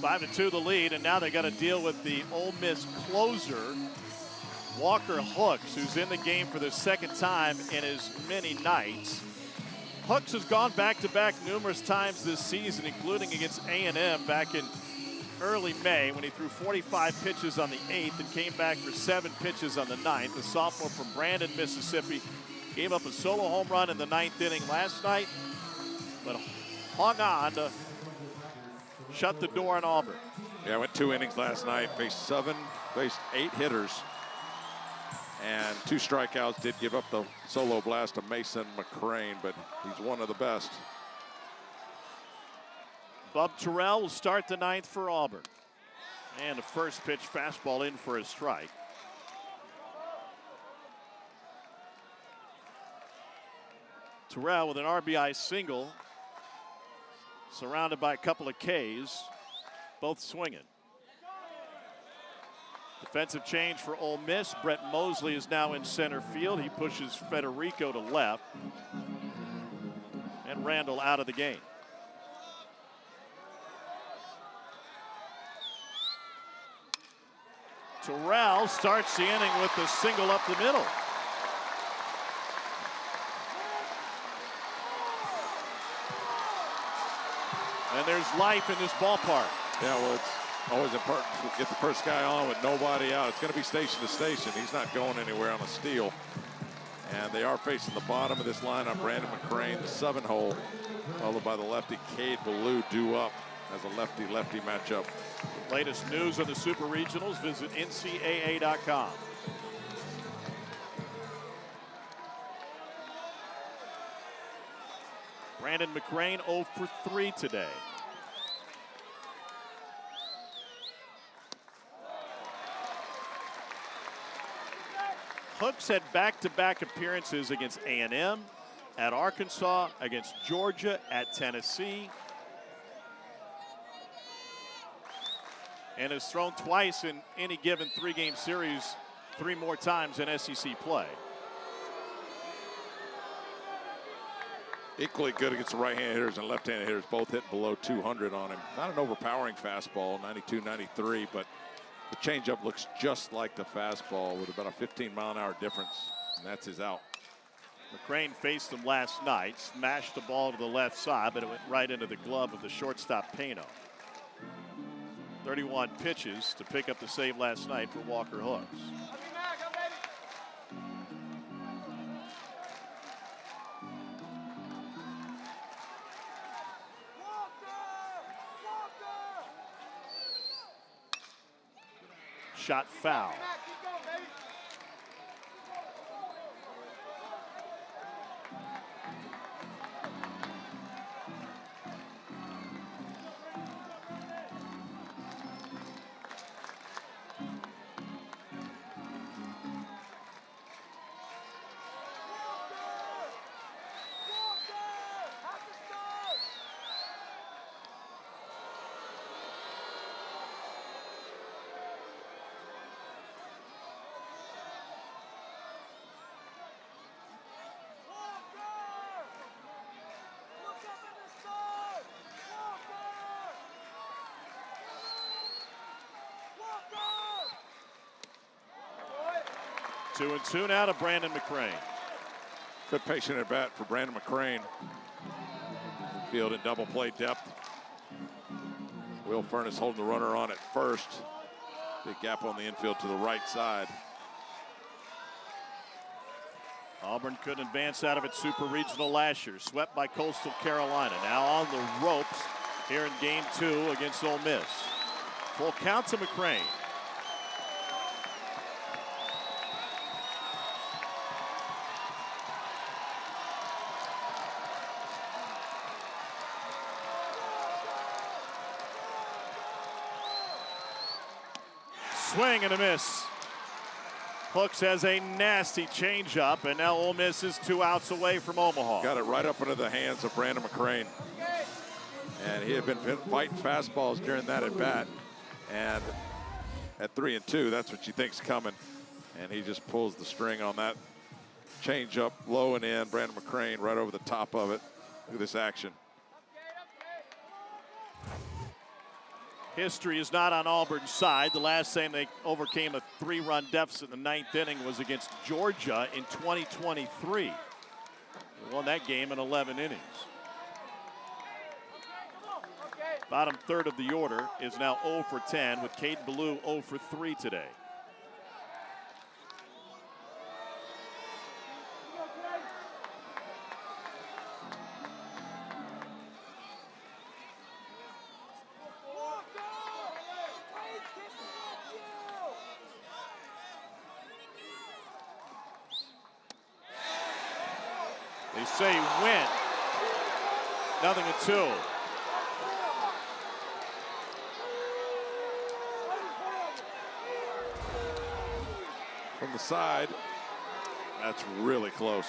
5-2 the lead, and now they got to deal with the Ole Miss closer, Walker Hooks, who's in the game for the 2nd time in as many nights. Hooks has gone back-to-back numerous times this season, including against A&M back in early May when he threw 45 pitches on the 8th and came back for 7 pitches on the 9th. The sophomore from Brandon, Mississippi, gave up a solo home run in the 9th inning last night, but hung on to shut the door on Auburn. Yeah, went 2 innings last night, faced 8 hitters, and 2 strikeouts. Did give up the solo blast to Mason McCrane, but he's one of the best. Bub Terrell will start the 9th for Auburn. And a first pitch fastball in for a strike. Terrell with an RBI single, surrounded by a couple of Ks, both swinging. Defensive change for Ole Miss. Brett Mosley is now in center field. He pushes Federico to left. And Randall out of the game. Terrell starts the inning with the single up the middle. And there's life in this ballpark. Yeah, well, it's always important to get the first guy on with nobody out. It's going to be station to station. He's not going anywhere on a steal. And they are facing the bottom of this lineup. Brandon McCrane, the 7-hole, followed by the lefty Cade Ballou, due up as a lefty-lefty matchup. Latest news on the Super Regionals, visit NCAA.com. Brandon McCrane 0 for 3 today. Hooks had back-to-back appearances against A&M, at Arkansas, against Georgia, at Tennessee, and has thrown twice in any given 3-game series, 3 more times in SEC play. Equally good against the right-handed hitters and left-handed hitters, both hit below 200 on him. Not an overpowering fastball, 92, 93, but the changeup looks just like the fastball with about a 15-mile-an-hour difference, and that's his out. McCrane faced him last night, smashed the ball to the left side, but it went right into the glove of the shortstop Pano. 31 pitches to pick up the save last night for Walker Hooks. Shot foul. Two and two now to Brandon McCrane. Good patient at bat for Brandon McCrane. Field in double play depth. Will Furness holding the runner on at first. Big gap on the infield to the right side. Auburn couldn't advance out of its Super Regional last year. Swept by Coastal Carolina. Now on the ropes here in Game 2 against Ole Miss. Full count to McCrane. Swing and a miss. Hooks has a nasty changeup, and now Ole Miss is 2 outs away from Omaha. Got it right up into the hands of Brandon McCrane. And he had been fighting fastballs during that at bat. And at 3 and 2, that's what you think's coming. And he just pulls the string on that changeup, low and in. Brandon McCrane right over the top of it. Look at this action. History is not on Auburn's side. The last time they overcame a 3-run deficit in the 9th inning was against Georgia in 2023. They won that game in 11 innings. Bottom third of the order is now 0 for 10 with Cade Ballou 0 for 3 today. They say win. 0-2. From the side, that's really close.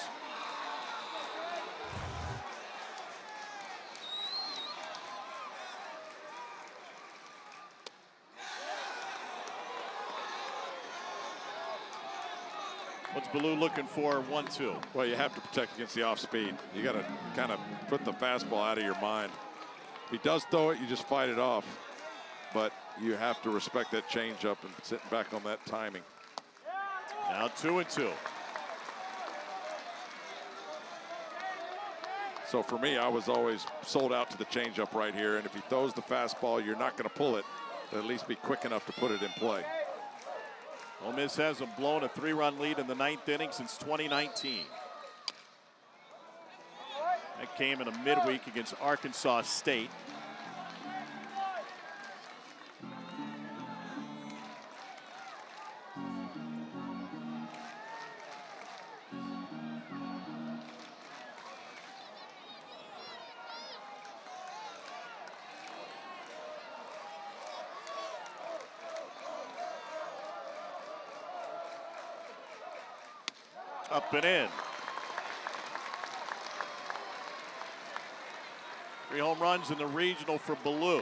What's Ballou looking for? 1-2. Well, you have to protect against the off speed. You got to kind of put the fastball out of your mind. If he does throw it, you just fight it off. But you have to respect that changeup and sitting back on that timing. Now 2-2. So for me, I was always sold out to the changeup right here. And if he throws the fastball, you're not going to pull it, but at least be quick enough to put it in play. Ole Miss hasn't blown a 3-run lead in the 9th inning since 2019. That came in a midweek against Arkansas State. Up and in. 3 home runs in the regional for Ballou.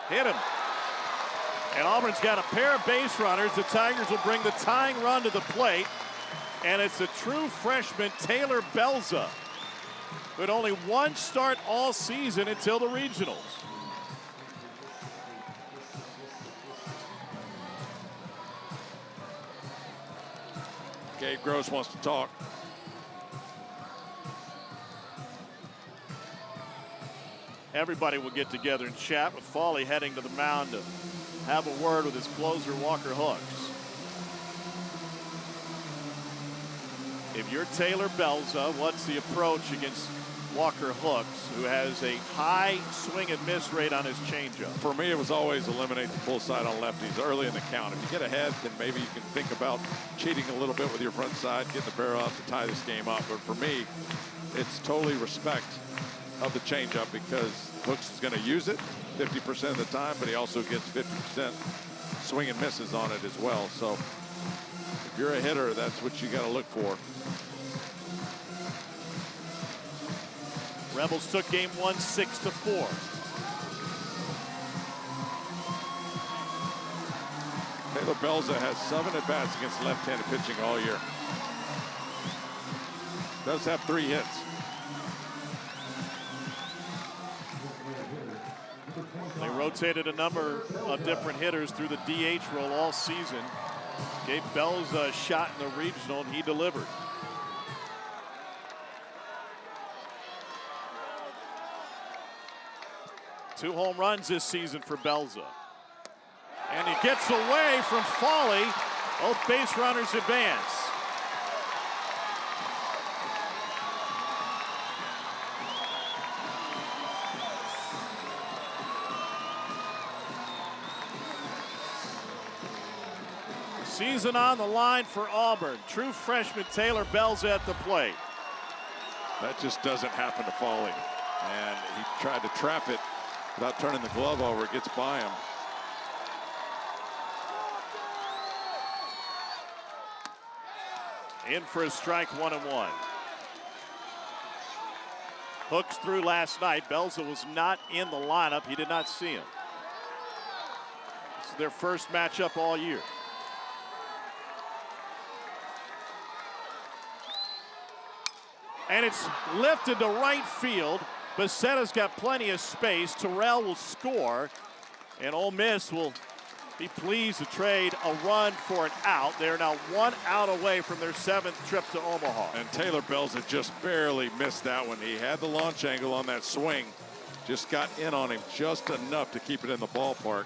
Hit him. And Auburn's got a pair of base runners. The Tigers will bring the tying run to the plate. And it's a true freshman, Taylor Belza, with only 1 start all season until the regionals. Gabe Gross wants to talk. Everybody will get together and chat, with Foley heading to the mound to have a word with his closer, Walker Hooks. If you're Taylor Belza, what's the approach against Walker Hooks, who has a high swing and miss rate on his changeup? For me, it was always eliminate the pull side on lefties early in the count. If you get ahead, then maybe you can think about cheating a little bit with your front side, getting the barrel out to tie this game up. But for me, it's totally respect of the changeup, because Hooks is going to use it 50% of the time, but he also gets 50% swing and misses on it as well. So if you're a hitter, that's what you got to look for. Rebels took game 1 6-4. Taylor Belza has 7 at-bats against left-handed pitching all year. Does have 3 hits. They rotated a number of different hitters through the DH role all season. Gave Belza a shot in the regional, and he delivered. Two home runs this season for Belza. And he gets away from Foley. Both base runners advance. Season on the line for Auburn. True freshman Taylor Belza at the plate. That just doesn't happen to Foley. And he tried to trap it without turning the glove over. It gets by him. In for a strike, 1-1. Hooks threw last night. Belza was not in the lineup. He did not see him. This is their first matchup all year. And it's lifted to right field. Becetta's got plenty of space. Terrell will score, and Ole Miss will be pleased to trade a run for an out. They're now 1 out away from their 7th trip to Omaha. And Taylor Belza just barely missed that one. He had the launch angle on that swing. Just got in on him just enough to keep it in the ballpark.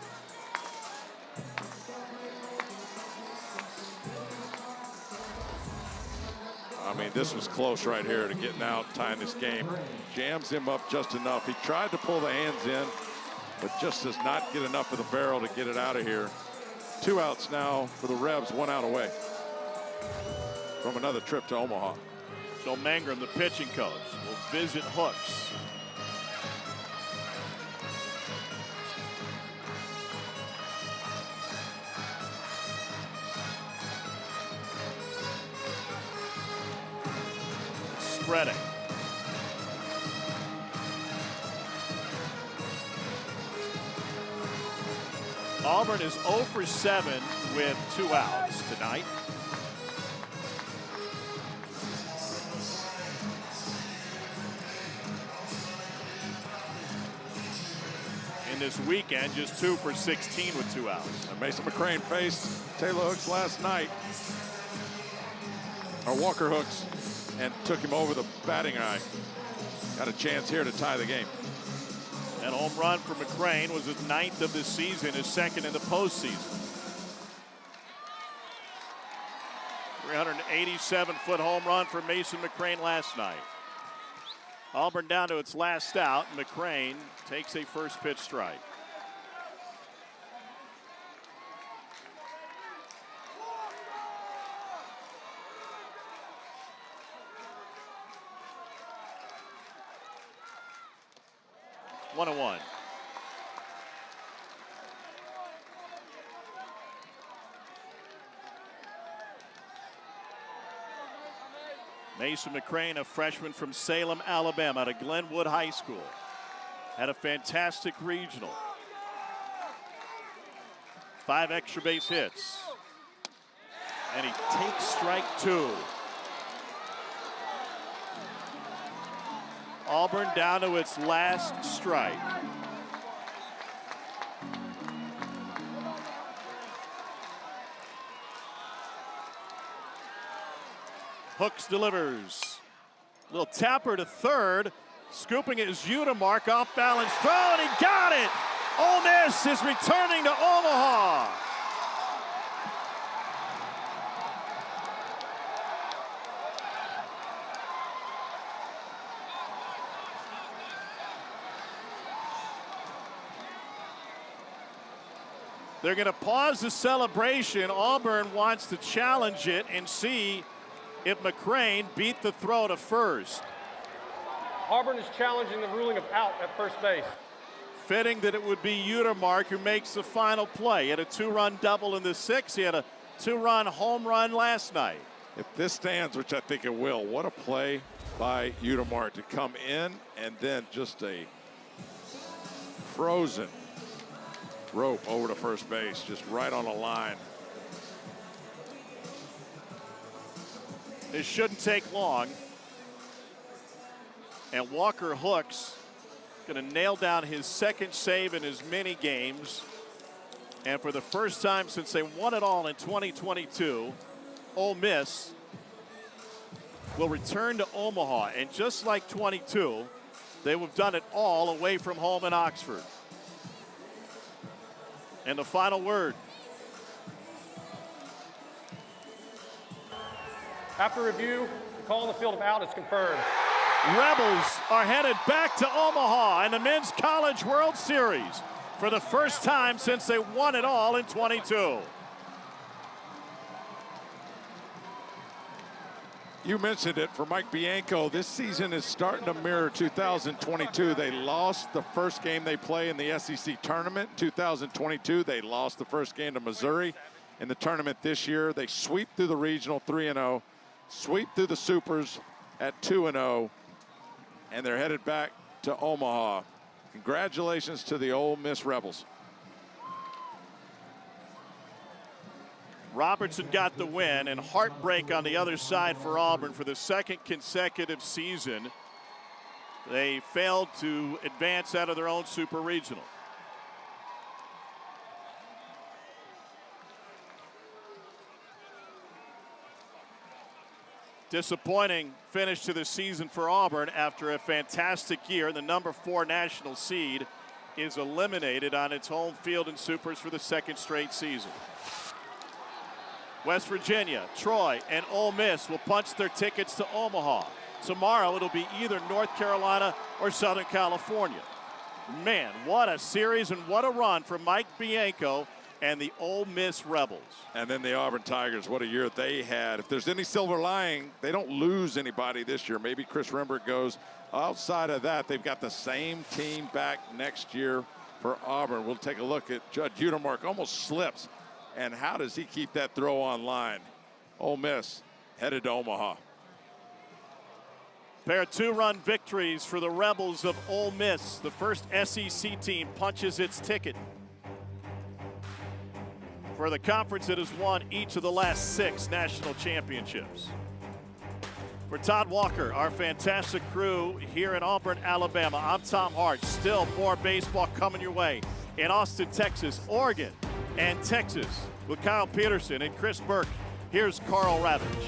I mean, this was close right here to getting out, tying this game. Jams him up just enough. He tried to pull the hands in, but just does not get enough of the barrel to get it out of here. 2 outs now for the Rebs, 1 out away from another trip to Omaha. So Mangrum, the pitching coach, will visit Hooks. Spreading. Auburn is 0 for 7 with 2 outs tonight. In this weekend, just 2 for 16 with 2 outs. And Mason McCrane faced Taylor Hooks last night, or Walker Hooks, and took him over the batting eye. Got a chance here to tie the game. That home run for McCrane was his 9th of the season, his 2nd in the postseason. 387-foot home run for Mason McCrane last night. Auburn down to its last out. McCrane takes a first pitch strike. One and one. Mason McCrane, a freshman from Salem, Alabama, out of Glenwood High School. Had a fantastic regional. 5 extra base hits. And he takes strike 2. Auburn down to its last strike. Hooks delivers. Little tapper to third. Scooping it is Udemark, off balance throw, and he got it! Ole Miss is returning to Omaha. They're going to pause the celebration. Auburn wants to challenge it and see if McCrane beat the throw to first. Auburn is challenging the ruling of out at first base. Fitting that it would be Udemark who makes the final play. He had a 2-run double in the 6th. He had a 2-run home run last night. If this stands, which I think it will, what a play by Udemark to come in and then just a frozen rope over to first base, just right on the line. It shouldn't take long. And Walker Hooks going to nail down his 2nd save in as many games. And for the first time since they won it all in 2022, Ole Miss will return to Omaha. And just like 22, they have done it all away from home in Oxford. And the final word. After review, the call on the field of out is confirmed. Rebels are headed back to Omaha in the Men's College World Series for the first time since they won it all in 22. You mentioned it for Mike Bianco. This season is starting to mirror 2022. They lost the first game they play in the SEC tournament. 2022, they lost the first game to Missouri. In the tournament this year, they sweep through the regional 3-0, sweep through the supers at 2-0, and they're headed back to Omaha. Congratulations to the Ole Miss Rebels. Robertson got the win, and heartbreak on the other side for Auburn for the 2nd consecutive season. They failed to advance out of their own super regional. Disappointing finish to the season for Auburn after a fantastic year. The number 4 national seed is eliminated on its home field in supers for the 2nd straight season. West Virginia, Troy, and Ole Miss will punch their tickets to Omaha. Tomorrow it'll be either North Carolina or Southern California. Man, what a series and what a run for Mike Bianco and the Ole Miss Rebels. And then the Auburn Tigers, what a year they had. If there's any silver lining, they don't lose anybody this year. Maybe Chris Rembert goes. Outside of that, they've got the same team back next year for Auburn. We'll take a look at Judge Udemark. Almost slips. And how does he keep that throw on line? Ole Miss headed to Omaha. Pair of 2-run victories for the Rebels of Ole Miss. The first SEC team punches its ticket. for the conference that has won each of the last 6 national championships. For Todd Walker, our fantastic crew here in Auburn, Alabama, I'm Tom Hart. Still more baseball coming your way in Austin, Texas, Oregon, and Texas with Kyle Peterson and Chris Burke. Here's Carl Ravitch.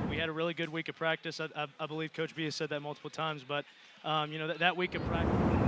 We had a really good week of practice. I believe Coach B has said that multiple times, but that week of practice.